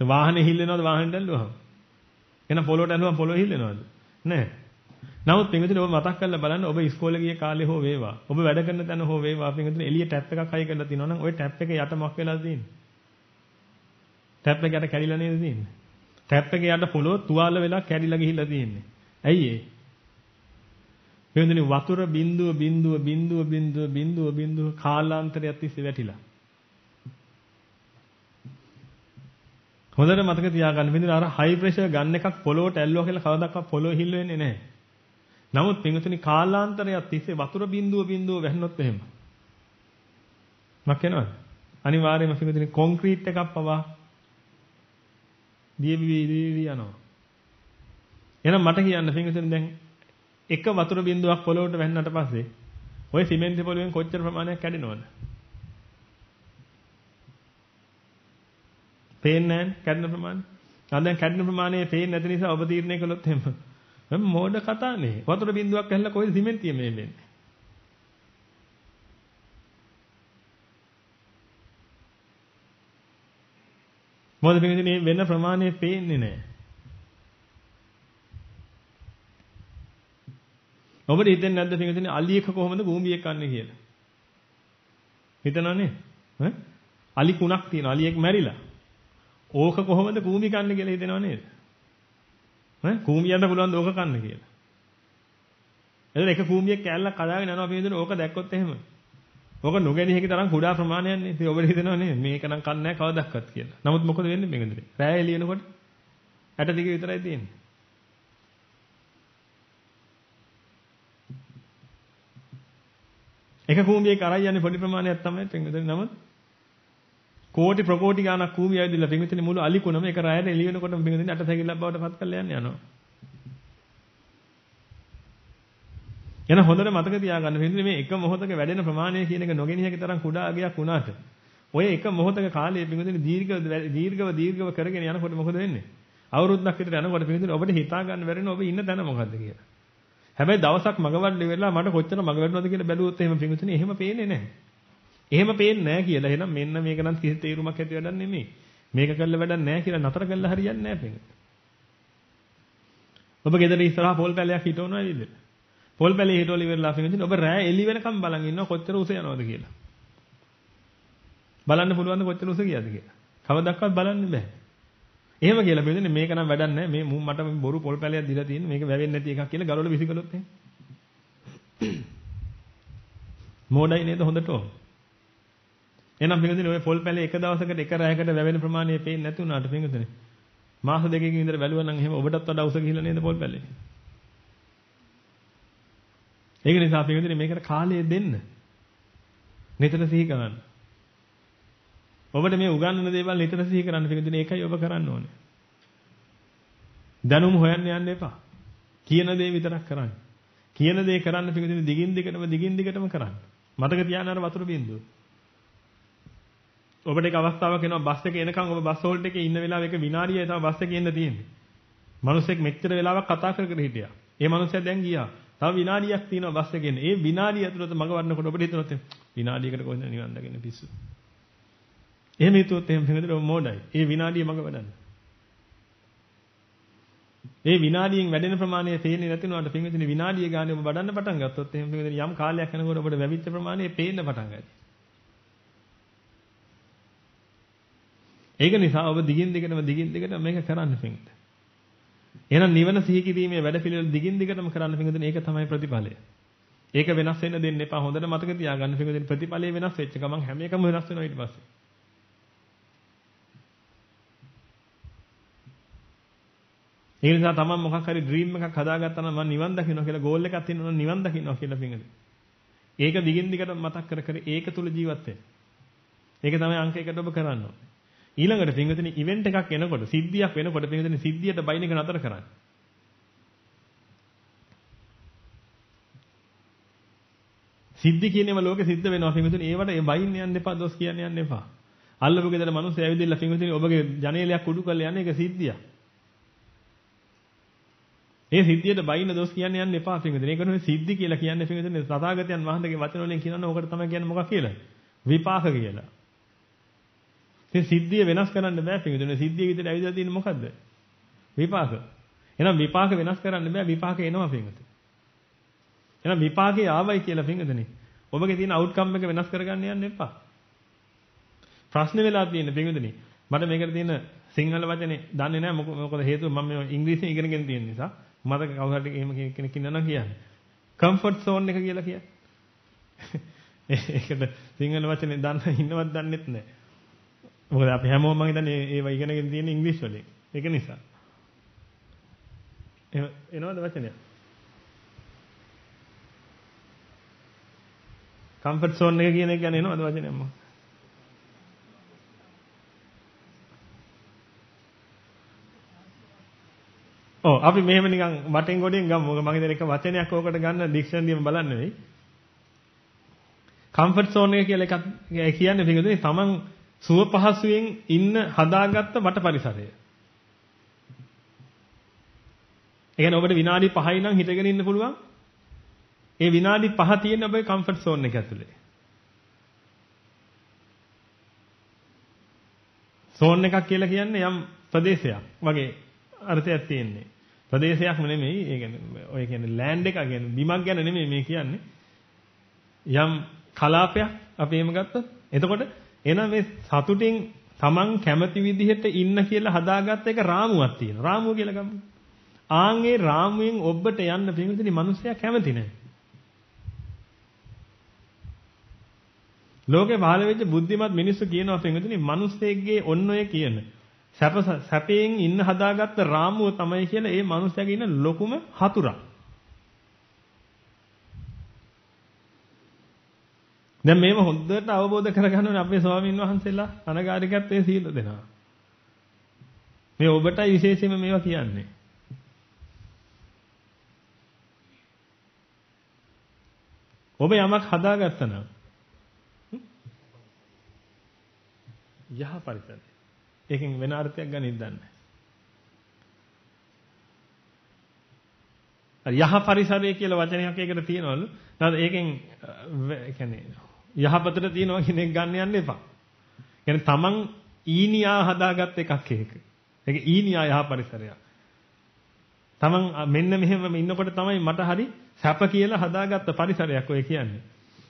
වාහනේ හිල්ලෙනවද වාහනේට ඇල්ලුවහම? එහෙනම් පොළොවට ඇල්ලුවම පොළොව හිල්ලෙනවද? නැහැ. නමුත් පින්විතනේ ඔබ මතක් කරලා බලන්න ඔබ ඉස්කෝලේ ගිය කාලේ හෝ වේවා. ඔබ වැඩ කරන තැන හෝ වේවා පින්විතනේ එළිය ටැප් එකක් හයි කරලා තියෙනවා නම් ওই ටැප් එකේ යට මොකක් වෙලාද තියෙන්නේ? ටැප් එක යට කැඩිලා නේද තියෙන්නේ? ටැප් එකේ යට පොළොව තුවාල වෙලා කැඩිලා ගිහිල්ලා තියෙන්නේ. ඇයි ඒ? පින්විතනේ වතුර බිඳුව කාලාන්තරයක් තිස්සේ වැටිලා. හොඳට මතක තියාගන්න පින්විතනේ අර හයි ප්‍රෙෂර් ගන්න එකක් පොළොවට ඇල්ලුවා කියලා කවදාවත් පොළොව හිල් වෙන්නේ නැහැ. නමුත් පින්විතනේ කාලාන්තරයක් තිස්සේ වතුර බිඳුව වැහෙනොත් එහෙම. මක් වෙනවද? අනිවාර්යයෙන්ම පින්විතනේ කොන්ක්‍රීට් එකක් පවා දියවි යනවා. එහෙනම් මට කියන්න පින්විතනේ දැන් එක වතුර බිඳුවක් පොළොවට වැන්නට පස්සේ ওই සිමෙන්ති පොළොවෙන් කොච්චර ප්‍රමාණයක් කැඩෙනවද? පේන්නේ නැහැ කැඩෙන ප්‍රමාණය. දැන් කැඩෙන ප්‍රමාණය පේන්නේ නැති නිසා ඔබ තීරණය කළොත් එහෙම මෝඩ කතානේ. වතුර බිඳුවක් ඇහලා කොයිද සිමෙන්තිය මේ වෙන්නේ? මොකද මේ වෙන ප්‍රමාණය පේන්නේ නැහැ. ඔබට හිතෙන්නේ නැද්ද පිටින් අලියක කොහොමද භූමියක් කන්නේ කියලා? හිතනවනේ. අලි කුණක් තියෙන අලියෙක් මැරිලා. ඕක කොහොමද භූමි කන්නේ කියලා හිතනව නේද? කූමියන්ට පුළුවන් ද ඕක කන්න කියලා? එතන එක කූඹියක් කෑල්ලක් කඩාගෙන යනවා පින්විතනේ ඕක දැක්කොත් එහෙම. ඕක නොගැනී හැකි තරම් කුඩා ප්‍රමාණයක් නේ. ඉතින් ඔබට හිතෙනව නේ මේක නම් කන්නේ නැහැ කවදාවත් කියලා. නමුත් මොකද වෙන්නේ පින්විතනේ? රෑ එළියනකොට ඇට ටික විතරයි තියෙන්නේ. එක කූඹියක අරයි යන්නේ පොඩි ප්‍රමාණයක් තමයි පින්විතනේ. නමුත් කෝටි ප්‍රකෝටි ගාණක් කූඹිය ඇවිදලා පින්විතනේ මුළු අලිකුණම එක රෑට එළියනකොටම පින්විතනේ අට සැකිල්ලක් බවට පත් කරලා යනවා. එන හොඳට මතක තියාගන්න පින්විතනේ මේ එක මොහොතක වැඩෙන ප්‍රමාණය කියන එක නොගෙනිය හැකි තරම් කුඩා අගයක් වුණාට ඔය එක මොහොතක කාලයේ පින්විතනේ දීර්ඝව කරගෙන යනකොට මොකද වෙන්නේ? අවුරුද්දක් විතර යනකොට පින්විතනේ ඔබට හිතා ගන්න බැරි වෙන ඔබ ඉන්න තැන මොකද්ද කියලා. හැබැයි දවසක් මගවඩ වෙලා මට කොච්චර මග වැටුණාද කියලා බැලුවොත් එහෙම පින්විතනේ එහෙම පේන්නේ නැහැ. එහෙම පේන්නේ නැහැ කියලා. එහෙනම් මෙන්න මේක නම් කිසි තේරුමක් ඇති වැඩක් නෙමෙයි. මේක කළ වැඩක් නැහැ කියලා නතර කළා හරියන්නේ නැහැ පින්විතනේ. ඔබ ගෙදර ඉස්සරහා පොල් පැලයක් හිටවනවා නේද? පොල් පැලේ හිටවල ඉවරලා පින්විතනේ ඔබ රෑ එළි වෙනකම් බලන් ඉන්නවා කොච්චර උස යනවද කියලා. බලන්න පුළුවන් ද කොච්චර උස ගියද කියලා. කවදාවත් බලන්න බෑ. එහෙම කියලා පින්විතනේ මේක නම් වැඩක් නැහැ. මේ මට බොරු පොල් පැලයක් දීලා තියෙන්නේ මේක වැවෙන්නේ නැති එකක් කියලා ගලවල විසිකලොත් එහෙම. මොඩයි නේද හොඳට ඕ. එහෙනම් පින්විතනේ ඔය පොල් පැලේ එක දවසකට එක රැයකට වැවෙන ප්‍රමාණය පේන්නේ නැති වුණාට පින්විතනේ මාස දෙකකින් විතර බැලුවා නම් එහෙම ඔබටත් වඩා උස ගිහිල්ලා නේද පොල් පැලේ. ඒක නිසා පින්විතනේ මේකට කාලය දෙන්න. නිතර සිහි කරන්න. ඔබට මේ උගන්වන දේවල් නිතර සිහි කරන්න පින්විතනේ ඒකයි ඔබ කරන්න ඕනේ. දැනුම හොයන්න යන්න එපා. කියන දේ විතරක් කරන්න. කියන දේ කරන්න පින්විතනේ දිගින් දිගටම කරන්න. මතක තියාගන්න අර වතුර බින්දුව. ඔබට එක අවස්ථාවක් එනවා බස් එකේ එනකන් ඔබ බස් හෝල්ට් එකේ ඉන්න වෙලාව එක විනාඩියයි තමයි බස් එකේ එන්න තියෙන්නේ. මිනිස්සෙක් මෙච්චර වෙලාවක් කතා කර හිටියා. ඒ මිනිස්සයා දැන් ගියා. තව විනාඩියක් තියෙනවා බස් එකේ එන්න. ඒ විනාඩිය ඇතුළත මග වඩනකොට ඔබට හිතෙනවා විනාඩියකට කොහෙන්ද නිවන් දකින්න පිස්සු. එහෙම හිතුවොත් එහෙම පින්විතනේ ඔබ මොඩයි. ඒ විනාඩිය මග වඩන්න. ඒ විනාඩියෙන් වැඩෙන ප්‍රමාණය තේරෙන්නේ නැති වුණාට පින්විතනේ විනාඩිය ගානේ ඔබ වඩන්න පටන් ගත්තොත් එහෙම පින්විතනේ යම් කාලයක් යනකොට ඔබට වැවිච්ච ප්‍රමාණය පේන්න පටන් ගන්නවා. ඒක නිසා ඔබ දිගින් දිගටම මේක කරන්න පින්විතනේ. එහෙනම් නිවන සිහි කිරීමේ වැඩ පිළිවෙල දිගින් දිගටම කරන්න පින්විතනේ ඒක තමයි ප්‍රතිඵලය. ඒක වෙනස් වෙන්න දෙන්න එපා. හොඳට මතක තියාගන්න පින්විතනේ ප්‍රතිඵලය වෙනස් වෙච්ච ගමන් හැම එකම වෙනස් වෙනවා ඊට පස්සේ. ඒ නිසා තමන් මොකක් හරි ඩ්‍රීම් එකක් හදාගත්තා නම් මම නිවන් දකින්නවා කියලා ගෝල් එකක් තියෙනවා නම් නිවන් දකින්නවා කියලා පින්විතනේ. ඒක දිගින් දිගටම මතක් කර ඒක තුල ජීවත් වෙන්න. ඒක තමයි අංක 1ට ඔබ කරන්න ඕනේ. ඊළඟට පින්විතනේ ඉවෙන්ට් එකක් එනකොට සිද්ධියක් වෙනකොට පින්විතනේ සිද්ධියට බයින් එක නතර කරන්න. සිද්ධි කියනේම ලෝකෙ සිද්ධ වෙනවා පින්විතනේ ඒවට ඒ බයින් යන්න එපා දොස් කියන්න යන්න එපා. අල්ලපු ගෙදර මිනිස්සු ඇවිදilla පින්විතනේ ඔබගේ ජනේලයක් උඩු කරලා යන්නේ ඒක සිද්ධියක්. ඒ සිද්ධියට බයින්න දොස් කියන්න යන්න එපා පින්විතනේ. ඒක නෙවෙයි සිද්ධි කියලා කියන්නේ පින්විතනේ තථාගතයන් වහන්සේගේ වචන වලින් කියනවනේ ඕකට තමයි කියන්නේ මොකක් කියලා? විපාක කියලා. ඉතින් සිද්ධිය වෙනස් කරන්න බෑ පින්විතනේ. සිද්ධිය විදිහට ඇවිදලා තියෙන්නේ මොකද්ද? විපාක. එහෙනම් විපාක වෙනස් කරන්න බෑ විපාක එනවා පින්විතනේ. එහෙනම් විපාකේ ආවයි කියලා පින්විතනේ. ඔබගේ තියෙන අවුට්කම් එක වෙනස් කරගන්න යන්න එපා. ප්‍රශ්නේ වෙලා තියෙන්නේ පින්විතනේ. මට මේකට තියෙන සිංහල වචනේ දන්නේ නැහැ මොකද හේතුව මම මේ ඉංග්‍රීසියෙන් ඉගෙනගෙන තියෙන නිසා. මතක කවුරු හරි එහෙම කෙනෙක් ඉන්නා නම් කියන්නේ. කම්ෆර්ට් සෝන් එක කියලා කියන්නේ. ඒකට සිංහල වචනේ දන්න ඉන්නවත් දන්නෙත් නැහැ. මොකද අපි හැමෝම මම හිතන්නේ ඒව ඉගෙනගෙන තියෙන ඉංග්‍රීසි වලින්. ඒක නිසා. එනවද වචනය? කම්ෆර්ට් සෝන් එක කියන එක කියන්නේ එනවද වචනයක් මොකක්ද? ඔව් අපි මෙහෙම නිකන් වටෙන් ගොඩෙන් ගමු. මොකද මම හිතන්නේ එක වචනයක් ඕකට ගන්න ඩික්ෂනරියෙම බලන්න නෙවෙයි. කම්ෆර්ට් සෝන් එක කියලා එකක් කියන්නේ පිටුනේ තමන් සුව පහසුවෙන් ඉන්න හදාගත්ත වට පරිසරය. ඒ කියන්නේ ඔබට විනාඩි 5යි නම් හිටගෙන ඉන්න පුළුවන්. ඒ විනාඩි 5 තියෙන ඔබේ කම්ෆර්ට් සෝන් එක ඇතුලේ. සෝන් එකක් කියලා කියන්නේ යම් ප්‍රදේශයක් වගේ අර්ථයක් තියෙන්නේ. ප්‍රදේශයක්ම නෙමෙයි. ඒ කියන්නේ ඔය කියන්නේ ලෑන්ඩ් එක කියන්නේ බිමක් ගැන නෙමෙයි මේ කියන්නේ. යම් කලාපයක් අපි එහෙම ගත්තොත් එතකොට එහෙනම් මේ සතුටින් Taman කැමති විදිහට ඉන්න කියලා හදාගත්ත එක රාමුවක් තියෙනවා. රාමුව කියලා ගමු. ආන්ගේ රාමුවෙන් ඔබට යන්න පින්විතනි මිනිස්සයා කැමති නැහැ. ලෝකේ පහළ වෙච්ච බුද්ධිමත් මිනිස්සු කියනවා පින්විතනි මිනිස්සෙක්ගේ ඔන්න ඔය කියන සැපයෙන් ඉන්න හදාගත්ත රාමුව තමයි කියලා ඒ මිනිස්සයාගේ ඉන්න ලොකුම හතුරා. දැන් මේව හොඳට අවබෝධ කරගන්න ඕනේ අපේ ස්වාමීන් වහන්සේලා අනගාരികත් ඒ සීල දෙනවා. මේ ඔබටයි විශේෂයෙන්ම මේවා කියන්නේ. ඔබ යමක් හදාගත්තා නම් යහ පරිසරය. ඒකෙන් වෙන අර්ථයක් ගන්න ඉදන්නේ. යහ පරිසරය කියලා වචනයක් ඒකට තියෙනවලු. නැත්නම් ඒකෙන් කියන්නේ යහපතට තියෙනවා කියන එක ගන්න යන්න එපා. කියන්නේ තමන් ඊනියා හදාගත්ත එකක් ඒක. ඒක ඊනියා යහ පරිසරයක්. තමන් මෙන්න මෙහෙම ඉන්නකොට තමයි මට හරි සැප කියලා හදාගත්ත පරිසරයක් ඔය කියන්නේ.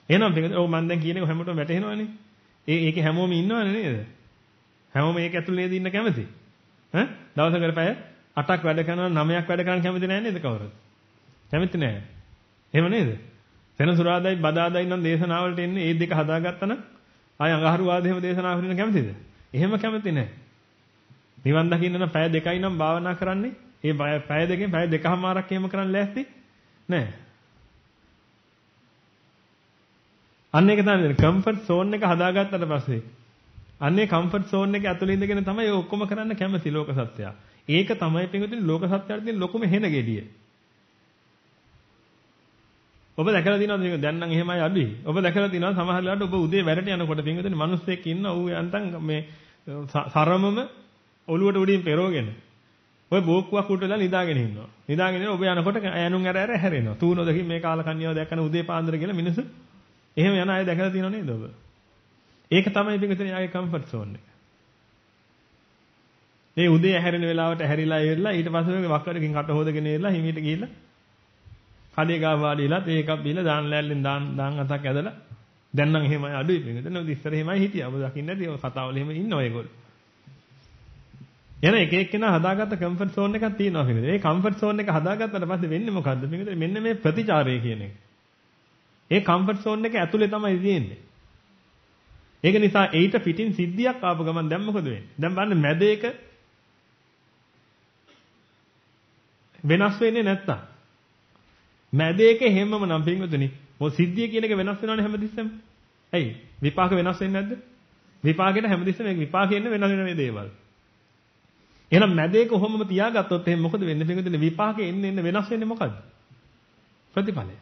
එහෙනම් ඔව් මම දැන් කියන එක හැමෝටම වැටහෙනවනේ. ඒකේ හැමෝම ඉන්නවනේ නේද? හැමෝම ඒක ඇතුළේ නේද ඉන්න කැමති? ඈ දවසකට පැය 8ක් වැඩ කරනවා 9ක් වැඩ කරන්න කැමති නැහැ නේද කවුරුත්? කැමති නැහැ. එහෙම නේද? සෙනසුරාදායි බදාදායි නම් දේශනාවලට එන්නේ ඒ දෙක හදාගත්තා නම් ආය අඟහරුවාද එහෙම දේශනාවකට ඉන්න කැමතිද? එහෙම කැමති නැහැ. නිවන් දකින්න නම් පැය 2යි නම් භාවනා කරන්නේ. ඒ පැය දෙකෙන් පැය 2කමාරක් එහෙම කරන්න ලෑස්ති නැහැ. අන්න ඒක තමයි කම්ෆර්ට් සෝන් එක හදාගත්තට පස්සේ අන්නේ කම්ෆර්ට් සෝන් එක ඇතුළේ ඉඳගෙන තමයි ඔය ඔක්කොම කරන්න කැමති ලෝක සත්‍යය. ඒක තමයි පිටුදින ලෝක සත්‍යයට තියෙන ලොකුම හෙන ගෙඩිය. ඔබ දැකලා තියෙනවද මේක දැන් නම් එහෙමයි අඩුයි. ඔබ දැකලා තියෙනවද සමහර වෙලාවට ඔබ උදේ වැඩට යනකොට පිටුදින මිනිස්සෙක් ඉන්න ඌ යන්තම් මේ සරමම ඔළුවට උඩින් පෙරෝගෙන ඔය බෝක්කුවක් උඩ වෙලා නිදාගෙන ඉන්නවා. නිදාගෙන ඉන්න ඔබ යනකොට ඈනුන් ඇර හැරෙනවා. තූනොදකින් මේ කාලකන්‍යාව දැක්කන උදේ පාන්දර කියලා මිනිස්සු එහෙම යන අය දැකලා තියෙනව නේද ඔබ? ඒක තමයි පිටුදින යාගේ කම්ෆර්ට් සෝන් එක. මේ උදේ හැරෙන වෙලාවට හැරිලා ඉවරලා ඊට පස්සේ වක්කඩකින් කට හොදගෙන ඉවරලා හිමීට ගිහිල්ලා කඩේ ගා වාඩිලා තේ එකක් බීලා දාන ලෑල්ලෙන් දාන් අතක් ඇදලා දැන් නම් එහෙමයි අඩුයි පිටුදින. ඔය ඉස්සර එහෙමයි හිටියා. ඔබ දකින්න නැති ඔය කතාවල එහෙම ඉන්නවා ඒගොල්ලෝ. එන එක එක්කෙනා හදාගත්ත කම්ෆර්ට් සෝන් එකක් තියෙනවා පිටුදින. මේ කම්ෆර්ට් සෝන් එක හදාගත්තට පස්සේ වෙන්නේ මොකද්ද පිටුදින? මෙන්න මේ ප්‍රතිචාරය කියන එක. ඒ කම්ෆර්ට් සෝන් එක ඇතුලේ තමයි තියෙන්නේ. ඒක නිසා ඒිට පිටින් සිද්ධියක් ආපු ගමන් දැන් මොකද වෙන්නේ? දැන් බලන්න මැද එක වෙනස් වෙන්නේ නැත්තම්. මැද එක හැමම නම් පින්වතුනි මො සිද්ධිය කියන එක වෙනස් වෙනවනේ හැමතිස්සෙම. ඇයි? විපාක වෙනස් වෙන්නේ නැද්ද? විපාකෙට හැමතිස්සෙම ඒක විපාකෙන්නේ වෙනස් වෙන මේ දේවල්. එහෙනම් මැද එක කොහොමම තියාගත්තොත් එහෙනම් මොකද වෙන්නේ? පින්වතුනි විපාකෙ එන්න වෙනස් වෙන්නේ මොකද්ද? ප්‍රතිඵලය.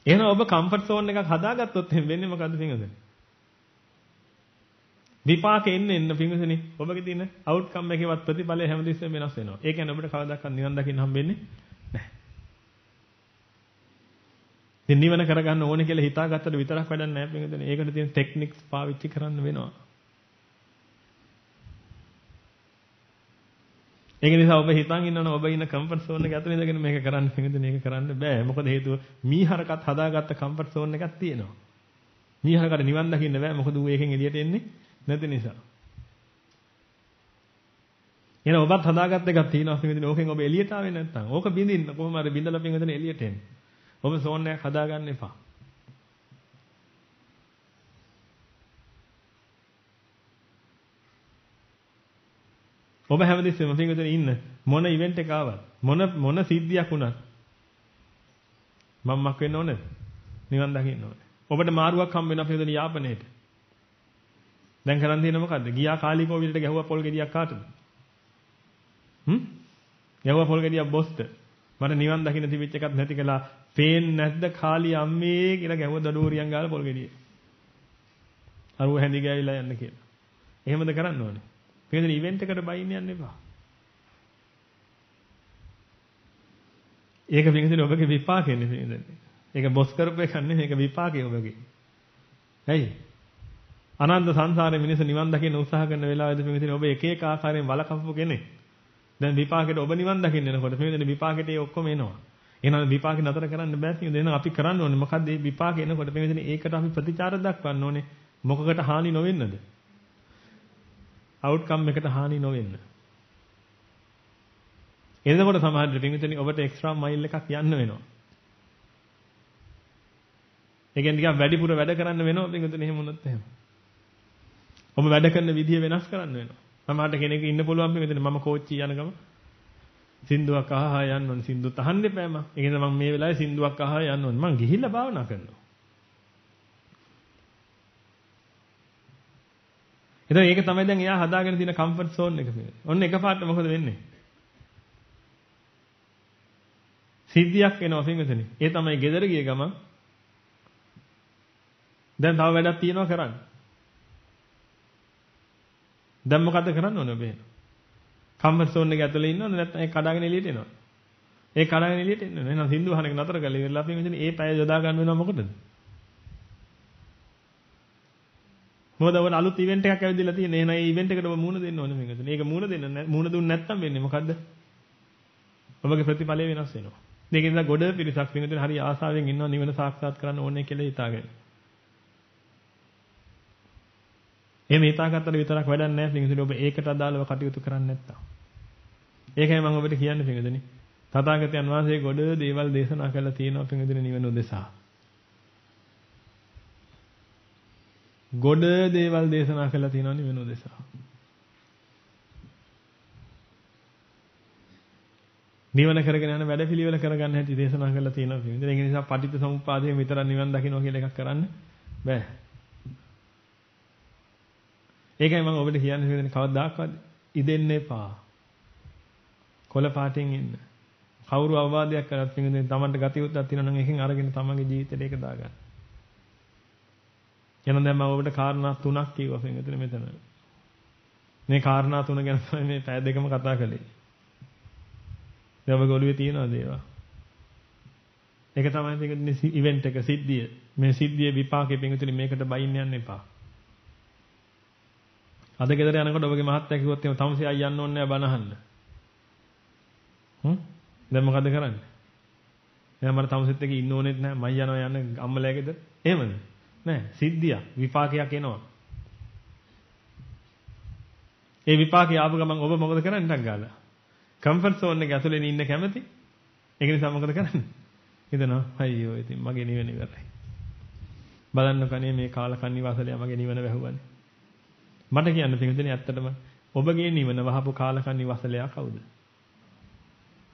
එහෙනම් ඔබ කම්ෆර්ට් සෝන් එකක් හදාගත්තොත් එහෙනම් වෙන්නේ මොකද්ද පින්වතුනි? විපාකෙ එන්න පින්වතුනි ඔබගේ තියෙන අවුට්කම් එකේවත් ප්‍රතිඵලය හැමතිස්සෙම වෙනස් වෙනවා. ඒ කියන්නේ ඔබට කවදාවත් නිවන් දකින්න හම්බෙන්නේ නැහැ. ඉතින් නිවන කරගන්න ඕනේ කියලා හිතාගත්තට විතරක් වැඩක් නැහැ පින්වතුනි. ඒකට තියෙන ටෙක්නික්ස් පාවිච්චි කරන්න වෙනවා. ඒක නිසා ඔබ හිතන් ඉන්නවනේ ඔබ ඉන්න කම්ෆර්ට් සෝන් එක ඇතුලේ ඉඳගෙන මේක කරන්න පින්වතුනි මේක කරන්න බෑ. මොකද හේතුව මීහරකත් හදාගත්ත කම්ෆර්ට් සෝන් එකක් තියෙනවා. මීහරකට නිවන් දකින්න බෑ. මොකද ඌ ඒකෙන් එළියට එන්නේ නැති නිසා. එහෙනම් ඔබත් හදාගත්ත එකක් තියෙනවා පින්වතුනි. ඕකෙන් ඔබ එළියට ආවේ නැත්නම් ඕක බින්දින්න කොහොම හරි බින්දලා පින්වතුනි එළියට එන්න. ඔබ සෝන් එකක් හදාගන්න එපා. ඔබ හැමදෙස්සෙම පින්වතුනි ඉන්න මොන ඉවෙන්ට් එක ආවත් මොන සිද්ධියක් වුණත් මම්මක් වෙන්න ඕනේද? නිවන් දකින්න ඕනේ. ඔබට මාරුවක් හම්බ වෙනවා පින්වතුනි යාපනයේට. දැන් කරන් තියෙන මොකද්ද? ගියා කාලී කෝවිලට ගැහුවා පොල් ගෙඩියක් කාටද? ගැහුවා පොල් ගෙඩියක් බොස්ට. මට නිවන් දකින්න තිබිච්ච එකක් නැති කළා. පේන්නේ නැද්ද කාලී අම්මේ කියලා ගැහුවා දඩෝරියන් ගාලා පොල් ගෙඩිය. අරුව හැඳි ගෑවිලා යන්න කියලා. එහෙමද කරන්න ඕනේ? පින්වතුනි ඉවෙන්ට් එකට බයින්න යන්න එපා. ඒක පින්වතුනි ඔබගේ විපාකෙන්නේ පින්වතුනි. ඒක බොස් කරපු එකක් නෙමෙයි මේක විපාකේ ඔබගේ. ඇයි? අනන්ත සංසාරේ මිනිස්සු නිවන් දකින්න උත්සාහ කරන වෙලාවෙදී පින්වතුනි ඔබ එක එක ආකාරයෙන් වලකප්පු කෙනෙක්. දැන් විපාකෙට ඔබ නිවන් දකින්න එනකොට පින්වතුනි විපාකෙට ඒ ඔක්කොම එනවා. එහෙනම් විපාකේ නතර කරන්න බෑ පින්වතුනි. එහෙනම් අපි කරන්න ඕනේ මොකද්ද මේ විපාකේ එනකොට පින්වතුනි ඒකට අපි ප්‍රතිචාර දක්වන්න ඕනේ. මොකකට හානි නොවෙන්නද? අවුට්කම් එකට හානි නොවෙන්න. එතකොට සමහරවිට පින්විතනි ඔබට එක්ස්ට්‍රා මයිල් එකක් යන්න වෙනවා. ඒ කියන්නේ ටිකක් වැඩිපුර වැඩ කරන්න වෙනවා පින්වතුනි එහෙම වුණොත් එහෙම. ඔබ වැඩ කරන විදිය වෙනස් කරන්න වෙනවා. මමහට කෙනෙක් ඉන්න පුළුවන් පින්වතුනි මම කෝච්චි යන ගම සින්දුවක් අහහා යන්න ඕනේ. සින්දුත් අහන්න එපා මම. ඒ කියන්නේ මම මේ වෙලාවේ සින්දුවක් අහහා යන්න ඕනේ. මම ගිහිල්ලා භාවනා කරනවා. එතන ඒක තමයි දැන් එයා හදාගෙන තියෙන කම්ෆර්ට් සෝන් එක පිළිගන්න. ඔන්න එකපාරට මොකද වෙන්නේ? සිද්ධියක් එනවා පින්වතුනි. ඒ තමයි ගෙදර ගිය ගමන් දැන් තව වැඩක් තියෙනවා කරන්න. දැන් මොකද කරන්න ඕනේ ඔබ එහෙනම්? කම්ෆර්ට් සෝන් එකේ ඇතුලේ ඉන්නවද නැත්නම් ඒක කඩාගෙන එළියට එනවද? ඒක කඩාගෙන එළියට එන්න ඕනේ. එහෙනම් සින්දු අහන එක නතර කරලා ඉවරලා පින්වතුනි ඒ පැය යොදා ගන්න වෙනවා මොකටද? මොකද ඔබ අලුත් ඉවෙන්ට් එකක් ඇවිදලා තියෙන. එහෙනම් ඒ ඉවෙන්ට් එකට ඔබ මූණ දෙන්න ඕනේ පින්වතුනි. ඒක මූණ දුන්නේ නැත්නම් වෙන්නේ මොකද්ද? ඔබගේ ප්‍රතිඵලය වෙනස් වෙනවා. මේකෙන් නිසා ගොඩ පිරිසක් පින්වතුනි හරි ආසාවෙන් ඉන්නවා නිවන සාක්ෂාත් කරන්න ඕනේ කියලා හිතාගෙන. එහෙම හිතාගත්තට විතරක් වැඩක් නැහැ පින්වතුනි. ඔබ ඒකට අදාළව කටයුතු කරන්නේ නැත්තම්. ඒකයි මම ඔබට කියන්නේ පින්වතුනි. තථාගතයන් වහන්සේ ගොඩ දේවල් දේශනා කළා තියෙනවා පින්වතුනි නිවන උදෙසා. ගොඩ දේවල් දේශනා කළා තියෙනවා නිවන උදෙසා. නිවන කරගෙන යන වැඩපිළිවෙල කරගන්න හැටි දේශනා කළා තියෙනවා පින්වතුනි. ඒ නිසා පටිච්ච සමුප්පාදයෙන් විතරක් නිවන් දකින්න කියලා එකක් කරන්න බෑ. ඒකයි මම ඔබට කියන්නේ පින්වතුනි කවදාකවත් ඉදෙන්න එපා. කොළ පාටින් ඉන්න. කවුරු අවවාදයක් කරත් පින්වතුනි Tamanට ගතියුත්තක් තියෙනවා නම් එකෙන් අරගෙන තමන්ගේ ජීවිතේට ඒක දාගන්න. එහෙනම් දැන් මම ඔබට කාරණා 3ක් කිව්වා පින්වතුනි මෙතන. මේ කාරණා 3 ගැන තමයි මේ පැය දෙකම කතා කළේ. දැන් ඔබගේ ඔළුවේ තියෙනවද ඒවා? ඒක තමයි පින්වතුනි ඉවෙන්ට් එක සිද්ධිය. මේ සිද්ධියේ විපාකේ පින්වතුනි මේකට බයින්න යන්න එපා. අද ගෙදර යනකොට ඔබගේ මහත්තයා කිව්වොත් එහෙම තමසේ අය යන්න ඕනේ නැහැ බණ අහන්න. දැන් මොකද කරන්නේ? එහෙනම් මට තමසෙත් එක ඉන්න ඕනෙත් නැහැ. මම යනවා යන්න අම්මලා ගෙදර. එහෙමද? නෑ. සිද්ධියක් විපාකයක් එනවා. ඒ විපාකේ ආපු ගමන් ඔබ මොකද කරන්නේ ටක් ගාලා? කම්ෆර්ට් සෝන් එකේ ඇතුලේ ඉන්න කැමති? ඒක නිසා මොකද කරන්නේ? හිතනවා අයියෝ ඉතින් මගේ නිවන ඉවරයි. බලන්න කනේ මේ කාලකන්ණි වාසලයා මගේ නිවන වැහුවානේ. මට කියන්න පිටුදෙනේ ඇත්තටම ඔබගේ නිවන වහපු කාලකන්ණි වාසලයා කවුද?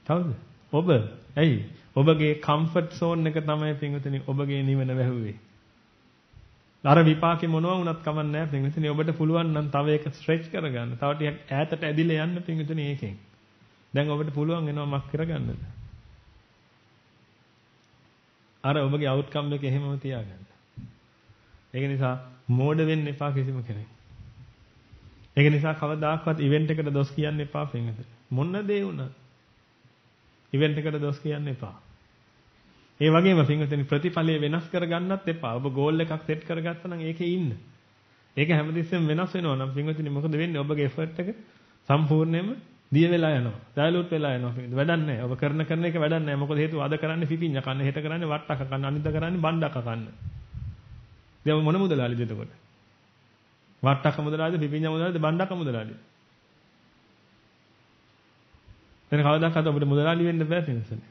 කවුද? ඔබ. ඇයි? ඔබගේ කම්ෆර්ට් සෝන් එක තමයි පිටුදෙනේ ඔබගේ නිවන වැහුවේ. අර විපාකේ මොනවා වුණත් කමක් නැහැ පිටුදෙනේ ඔබට පුළුවන් නම් තව එක ස්ට්‍රෙච් කරගන්න. තව ටිකක් ඈතට ඇදිලා යන්න පිටුදෙනේ ඒකෙන්. දැන් ඔබට පුළුවන් වෙනවා මක් කරගන්නද? අර ඔබගේ අවුට්කම් එක එහෙමම තියාගන්න. ඒක නිසා මෝඩ වෙන්න එපා කිසිම කෙනෙක්. ඒක නිසා කවදාකවත් ඉවෙන්ට් එකට දොස් කියන්න එපා පින්වතුනි. මොන දේ වුණත් ඉවෙන්ට් එකට දොස් කියන්න එපා. ඒ වගේම පින්වතුනි ප්‍රතිඵලය වෙනස් කරගන්නත් එපා. ඔබ ගෝල් එකක් සෙට් කරගත්තා නම් ඒකේ ඉන්න. ඒක හැමතිස්සෙම වෙනස් වෙනවා නම් පින්වතුනි මොකද වෙන්නේ? ඔබගේ එෆර්ට් එක සම්පූර්ණයෙන්ම දිය වෙලා යනවා. ඩයලූට් වෙලා යනවා පින්වතුනි. වැඩක් නැහැ. ඔබ කරන එක වැඩක් නැහැ. මොකද හේතුව අද කරන්නේ පිපිඤ්ඤා කන්න, හෙට කරන්නේ වට්ටක කන්න, අනිද්දා කරන්නේ බණ්ඩක කන්න. දැන් මොන මුදලාලිද එතකොට? වට්ටක මුදලාලිද, පිපිඤ්ඤා මුදලාලිද, බණ්ඩක මුදලාලිද? දැන් කවදාකවත් ඔබට මුදලාලි වෙන්න බෑ පින්වතුනි.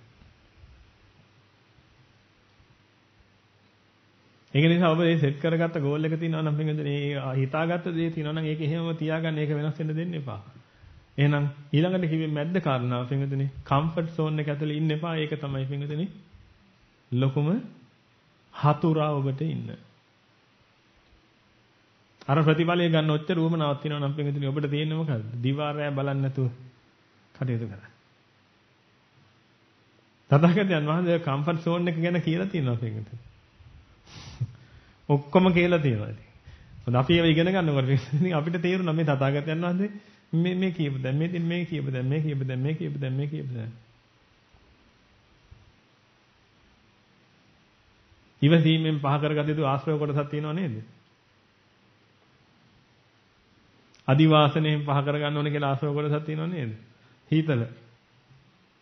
ඒක නිසා ඔබ මේ සෙට් කරගත්ත ගෝල් එක තියෙනවා නම් පින්වතුනි හිතාගත්ත දේ තියෙනවා නම් ඒක එහෙමම තියාගන්න ඒක වෙනස් වෙන්න දෙන්න එපා. එහෙනම් ඊළඟට කිව්වේ මැද්ද කාරණාව පින්වතුනි කම්ෆර්ට් සෝන් එක ඇතුලේ ඉන්න එපා. ඒක තමයි පින්වතුනි ලොකුම හතුරා ඔබට ඉන්න. අර ප්‍රතිඵලය ගන්න ඔච්චර උවමනාවක් තියෙනවා නම් පින්වතුනි ඔබට තියෙන්නේ මොකද්ද? දිවා රෑ බලන්නේ නැතුව කටයුතු කරන්න. තථාගතයන් වහන්සේ කම්ෆර්ට් සෝන් එක ගැන කියලා තියෙනවා පින්වතුනි. ඔක්කොම කියලා තියෙනවා ඉතින්. මොකද අපි ඒව ඉගෙන ගන්නකොට ඉතින් අපිට තේරුණා මේ තථාගතයන් වහන්සේ මේ කියපු දැන් මේ කියපු දැන් ඉවසීමෙන් පහ කරගත යුතු ආශ්‍රව කොටසක් තියෙනව නේද? අදිවාසණයෙන් පහ කරගන්න ඕනේ කියලා ආශ්‍රව කොටසක් තියෙනව නේද? හීතල.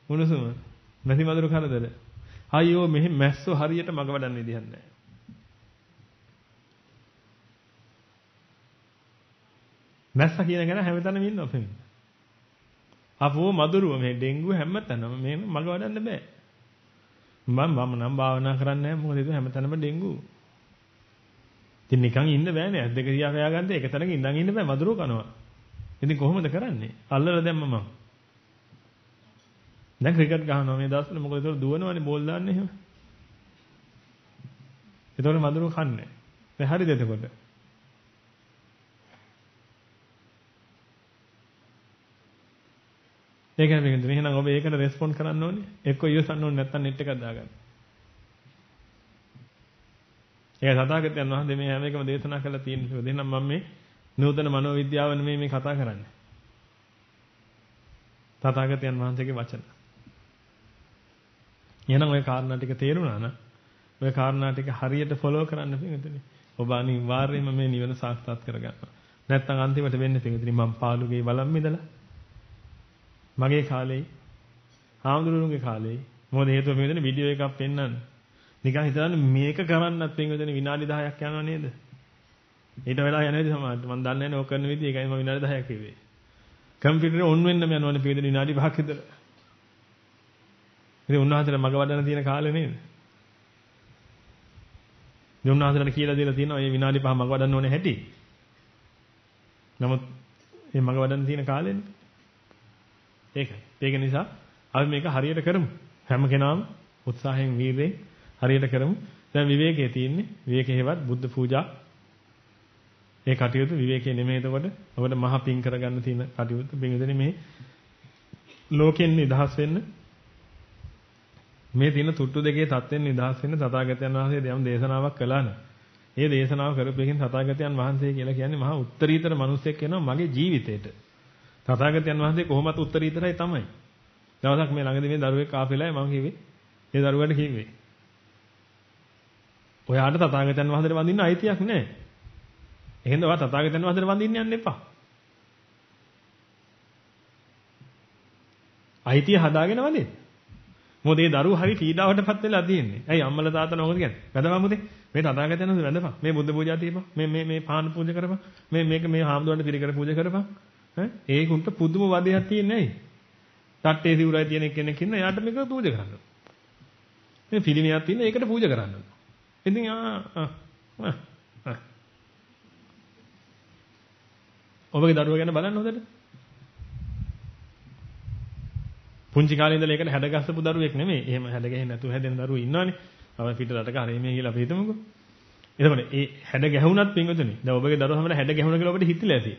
උණුසුම. නැති මදුරු කරදර. අයියෝ මෙහි මැස්සෝ හරියට මග වඩන්න විදිහක් නැහැ. මැස්සා කියන කෙනා හැමතැනම ඉන්නවා පෙන්නේ. අපෝ මදුරුව මේ ඩෙන්ගු හැමතැනම මේ මග වඩන්න බෑ. මම නම් භාවනා කරන්නේ නැහැ මොකද ඒක හැමතැනම ඩෙන්ගු. ඉතින් නිකන් ඉන්න බෑනේ. ඇස් දෙක දිහා හොයාගන්න එක තැනක ඉඳන් ඉන්න බෑ මදුරුව කනවා. ඉතින් කොහොමද කරන්නේ? අල්ලලා දැම්ම මම. දැන් ක්‍රිකට් ගහනවා මේ දවස්වල මොකද ඒක දුවනවනේ බෝල් දාන්නේ එහෙම. ඒතකොට මදුරුව කන්නේ. දැන් හරිද එතකොට? ඒකයි මේක දෙන්නේ. එහෙනම් ඔබ ඒකට රෙස්පොන්ඩ් කරන්න ඕනේ. එක්ක ඉවසන්න ඕනේ නැත්නම් නෙට් එකක් දාගන්න. ඒක තථාගතයන් වහන්සේ මේ හැම එකම දේශනා කරලා තියෙනවා. දෙන්නම් මම මේ නූතන මනෝවිද්‍යාව නෙමෙයි මේ කතා කරන්නේ. තථාගතයන් වහන්සේගේ වචන. එහෙනම් ওই කාරණා ටික තේරුණා නම් ওই කාරණා ටික හරියට ෆලෝ කරන්න පිටුනේ. ඔබ අනිවාර්යයෙන්ම මේ නිවන සාක්ෂාත් කරගන්නවා. නැත්නම් අන්තිමට වෙන්නේ පිටුනේ මම පාළුගේ බලම් මිදලා මගේ කාලේ ආම්දුරුන්ගේ කාලේ මොකද හේතුව පිටුනේ වීඩියෝ එකක් පෙන්නන්න. නිකන් හිතන්න මේක කරන්නත් පිටුනේ විනාඩි 10ක් යනවා නේද? ඊට වෙලා යන විදිහ සමහරවිට මම දන්නේ නැහැ ඔය කරන විදිහ ඒකයි මම විනාඩි 10ක් කිව්වේ. කම්පියුටරේ ඔන් වෙන්නම යනවනේ පිටුනේ විනාඩි 5ක් විතර. ඉතින් උන්වහන්සේලා මග වඩන තියෙන කාලේ නේද? උන්වහන්සේලාට කියලා දීලා තියෙනවා මේ විනාඩි 5 මග වඩන්න ඕනේ හැටි. නමුත් මේ මග වඩන්න තියෙන කාලෙනේ. ඒකයි. ඒක නිසා අපි මේක හරියට කරමු. හැම කෙනාම උත්සාහයෙන් වීරයෙන් හරියට කරමු. දැන් විවේකයේ තියෙන්නේ. විවේකේ හේවත් බුද්ධ පූජා. ඒ කටයුතු විවේකයේ නෙමෙයි එතකොට. ඔබට මහ පිං කරගන්න තියෙන කටයුතු. පිංගුදෙනේ මේ ලෝකෙන් නිදහස් වෙන්න මේ තියෙන තුට්ටු දෙකේ තත්ත්වෙන් නිදහස් වෙන්න තථාගතයන් වහන්සේ යම් දේශනාවක් කළා නේ. ඒ දේශනාව කරපු එකෙන් තථාගතයන් වහන්සේ කියලා කියන්නේ මහා උත්තරීතර මිනිසෙක් වෙනවා මගේ ජීවිතේට. තථාගතයන් වහන්සේ කොහොමත් උත්තරීතරයි තමයි. දවසක් මේ ළඟදී මේ දරුවෙක් ආපෙලයි මම කිව්වේ. ඒ දරුවාට කිව්වේ. ඔයාට තථාගතයන් වහන්සේට වඳින්න අයිතියක් නැහැ. එහෙනම් ඔයා තථාගතයන් වහන්සේට වඳින්න යන්න එපා. අයිතිය හදාගෙන වඳින්න. මොකද ඒ දරුවෝ හරි පීඩාවටපත් වෙලා තියෙන්නේ. ඇයි අම්මලා තාත්තලා මොකද කියන්නේ? වැඳපන් මුදේ. මේ තථාගතයන් වහන්සේ වැඳපන්. මේ බුද්ධ පූජා තියපන්. මේ පාන පූජා කරපන්. මේ හාමුදුරන්ට පිළිකර පූජා කරපන්. ඒකුන්ට පුදුම වදයක් තියෙන්නේ ඇයි? තට්ටේ සිවුරයි තියෙන කෙනෙක් ඉන්න එයාට මේක පූජා කරන්න. මේ පිළිමියක් තියෙන ඒකට පූජා කරන්න. ඉතින් ඔබගේ දරුවා ගැන බලන්න හොඳට. පුංචි කාලේ ඉඳලා ඒකට හැඩගස්සපු දරුවෙක් නෙමෙයි. එහෙම හැඩගැහෙන්නේ නැතුව හැදෙන දරුවෝ ඉන්නවනේ. අපි පිට රටක හරි මේ කියලා අපි හිතමුකෝ. එතකොට ඒ හැඩ ගැහුණත් පින්වතුනි. දැන් ඔබගේ දරුවා හැමදාම හැඩ ගැහුණ කියලා ඔබට හිතිලා ඇති.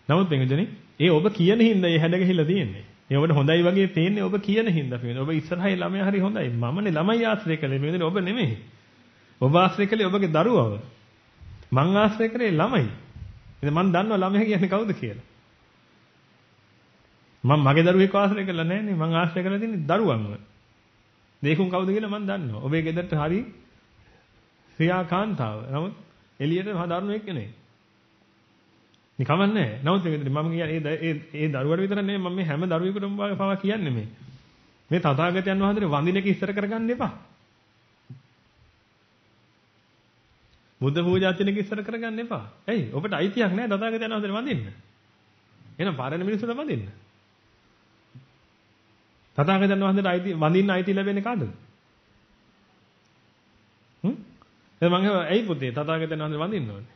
නමුත් පින්වතුනි, ඒ ඔබ කියන හින්දා ඒ හැඩ ගැහිලා තියෙන්නේ. ඒ ඔබට හොඳයි වගේ පේන්නේ ඔබ කියන හින්දා පින්වතුනි. ඔබ ඉස්සරහේ ළමයා හරි හොඳයි. මමනේ ළමයි ආශ්‍රය කළේ පින්වතුනි ඔබ නෙමෙයි. ඔබ ආශ්‍රය කළේ ඔබගේ දරුවව. මං ආශ්‍රය කරේ ළමයි. ඉතින් මං දන්නවා ළමයා කියන්නේ කවුද කියලා. මම මගේ දරුවෙක් ආශ්‍රය කරලා නැහැ නේ. මං ආශ්‍රය කරලා තියෙන්නේ දරුවන්ව. දේකුන් කවුද කියලා මං දන්නවා. ඔබේ ගෙදරට හරි ක්‍රියාකාන්තාව. නමුත් එළියට මහ දරුණුවෙක් නේ. නිකම්ම නැහැ. නමුත් මම කියන්නේ ඒ දරුවට විතර නෙමෙයි මම මේ හැම දරුවෙකුටම පවා කියන්නේ මේ. මේ තථාගතයන් වහන්සේ වඳින එක ඉස්සර කරගන්න එපා. බුද්ධ පූජා තියෙන එක ඉස්සර කරගන්න එපා. ඇයි? ඔබට අයිතියක් නැහැ තථාගතයන් වහන්සේ වඳින්න. එහෙනම් පාරණ මිනිස්සුන්ට වඳින්න. තථාගතයන් වහන්සේට වඳින්න අයිති ලැබෙන්නේ කාටද? මම ඇයි පුතේ තථාගතයන් වහන්සේ වඳින්න ඕනේ?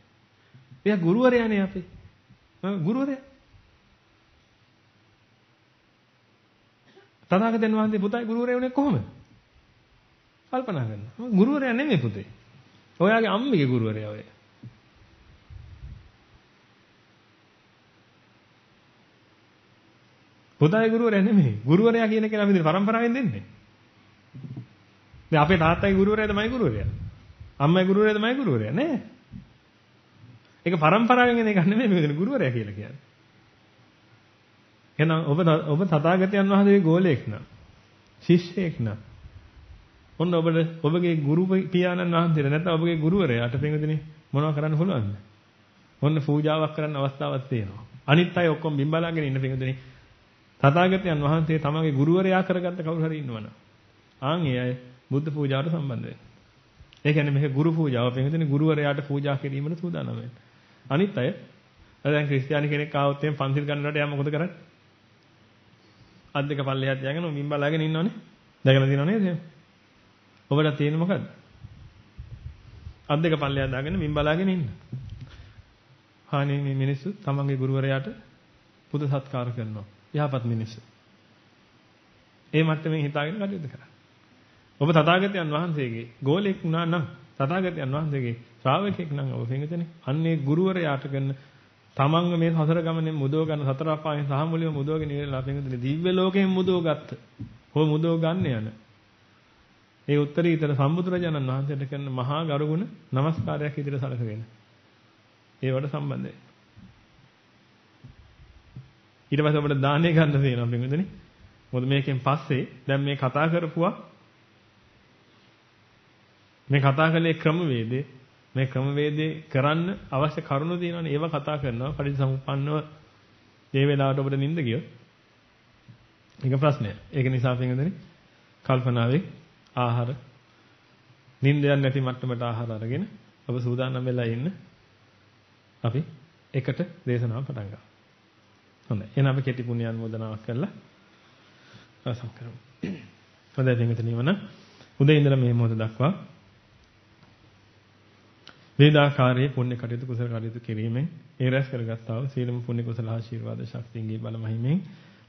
එයා ගුරුවරයානේ අපේ. ගුරුවරයා. තථාගතයන් වහන්සේ පුතයි ගුරුවරයා උනේ කොහොමද? කල්පනා කරන්න. ගුරුවරයා නෙමෙයි පුතේ. ඔයාගේ අම්මගේ ගුරුවරයා ඔය. පුතාගේ ගුරුවරයා නෙමෙයි. ගුරුවරයා කියන කෙනා අපි පරම්පරාවෙන් දෙන්නේ. දැන් අපේ තාත්තගේ ගුරුවරයාද මගේ ගුරුවරයා? අම්මගේ ගුරුවරයාද මගේ ගුරුවරයා? නෑ. ඒක පරම්පරාවෙන් එන එකක් නෙමෙයි මේ ගුරුවරයා කියලා කියන්නේ. එහෙනම් ඔබ තථාගතයන් වහන්සේගේ ගෝලයෙක් නා. ශිෂ්‍යයෙක් නා. ඔන්න ඔබගේ ගුරු පියාණන් වහන්සේට නැත්නම් ඔබගේ ගුරුවරයාට පින්වදිනේ මොනව කරන්න පුළුවන්ද? ඔන්න පූජාවක් කරන්න අවස්ථාවක් තියෙනවා. අනිත් අය ඔක්කොම බිම්බලාගෙන ඉන්න පින්වදිනේ තථාගතයන් වහන්සේ තමගේ ගුරුවරයා කරගත්ත කවුරු හරි ඉන්නවනම් ඒ අය බුද්ධ පූජාවට සම්බන්ධ වෙනවා. ඒ කියන්නේ මේක ගුරු පූජාව පින්වදිනේ ගුරුවරයාට පූජා කිරීමට සූදානම් වෙන්න. අනිත් අය දැන් ක්‍රිස්තියානි කෙනෙක් ආවොත් එහෙනම් පන්සිල් ගන්නකොට එයා මොකද කරන්නේ? අත් දෙක පල්ලෙහාට තියාගෙන බිම්බලාගෙන ඉන්නවනේ. දැකලා තියෙනව නේද? ඔබට තියෙන්නේ මොකද්ද? අත් දෙක පල්ලෙහා දාගෙන මින් බලාගෙන ඉන්න. හානේ මේ මිනිස්සු තමන්ගේ ගුරුවරයාට පුද සත්කාර කරනවා. යහපත් මිනිස්සු. ඒ මට්ටමින් හිතාගෙන කටයුතු කරා. ඔබ තථාගතයන් වහන්සේගේ ගෝලෙක් වුණා නම් තථාගතයන් වහන්සේගේ ශ්‍රාවකෙක් නම් ඔබ පින්විතනේ අන්නේ ගුරුවරයාට කරන තමන්ව මේ සසර ගමනේ මුදව ගන්න සතර අපායන් සහ මුලින්ම මුදවගෙන ඉවරලා පින්විතනේ දිව්‍ය ලෝකයෙන් මුදව ගත්ත. ඔය මුදව ගන්න යන. ඒ උත්තරීතර සම්බුදුරජාණන් වහන්සේට කරන මහා ගරුගුණ නමස්කාරයක් විදිහට සැලකගෙන. ඒවට සම්බන්ධයි. ඊට පස්සේ අපිට දානේ ගන්න තියෙනවා පින්විතනේ. මොකද මේකෙන් පස්සේ දැන් මේ කතා කරපුවා මේ කතා කළේ ක්‍රමවේදේ මේ ක්‍රමවේදේ කරන්න අවශ්‍ය කරුණු තියෙනවානේ ඒව කතා කරනවා පරිසම්පන්නව මේ වෙලාවට ඔබට නිින්ද ගියොත් ඒක ප්‍රශ්නයක්. ඒක නිසා පින්වදනේ කල්පනාවේ ආහාර නිින්ද යන්නේ නැති මට්ටමට ආහාර අරගෙන ඔබ සූදානම් වෙලා ඉන්න අපි එකට දේශනාව පටන් ගමු. හොඳයි. එහෙනම් අපි කෙටි පුණ්‍ය අනුමෝදනාවක් කරලා අවසන් කරමු. හොඳයි පින්වදනේ වන උදේ ඉඳලා මේ මොහොත දක්වා වේදාකාරයේ පුණ්‍ය කටයුතු කුසල කටයුතු කිරීමෙන් ඒ රැස් කරගත්තා වූ සීලම පුණ්‍ය කුසල ආශිර්වාද ශක්තියන්ගේ බල මහිමෙන්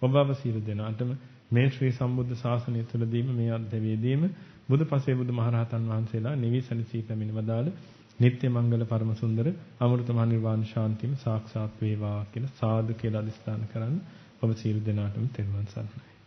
ඔබ අප සියලු දෙනාටම මේ ශ්‍රී සම්බුද්ධ ශාසනය තුළදීම මේ අධ්‍යවේදීම බුදුපසේ බුදුමහරහතන් වහන්සේලා නිවිසනසී පැමිණ වදාළ නිත්‍ය මංගල පරම සුන්දර අමෘත මහ නිර්වාණ ශාන්තියම සාක්ෂාත් වේවා කියලා සාදු කියලා අදිස්ථාන කරන් ඔබ සියලු දෙනාටම තෙරුවන් සරණයි.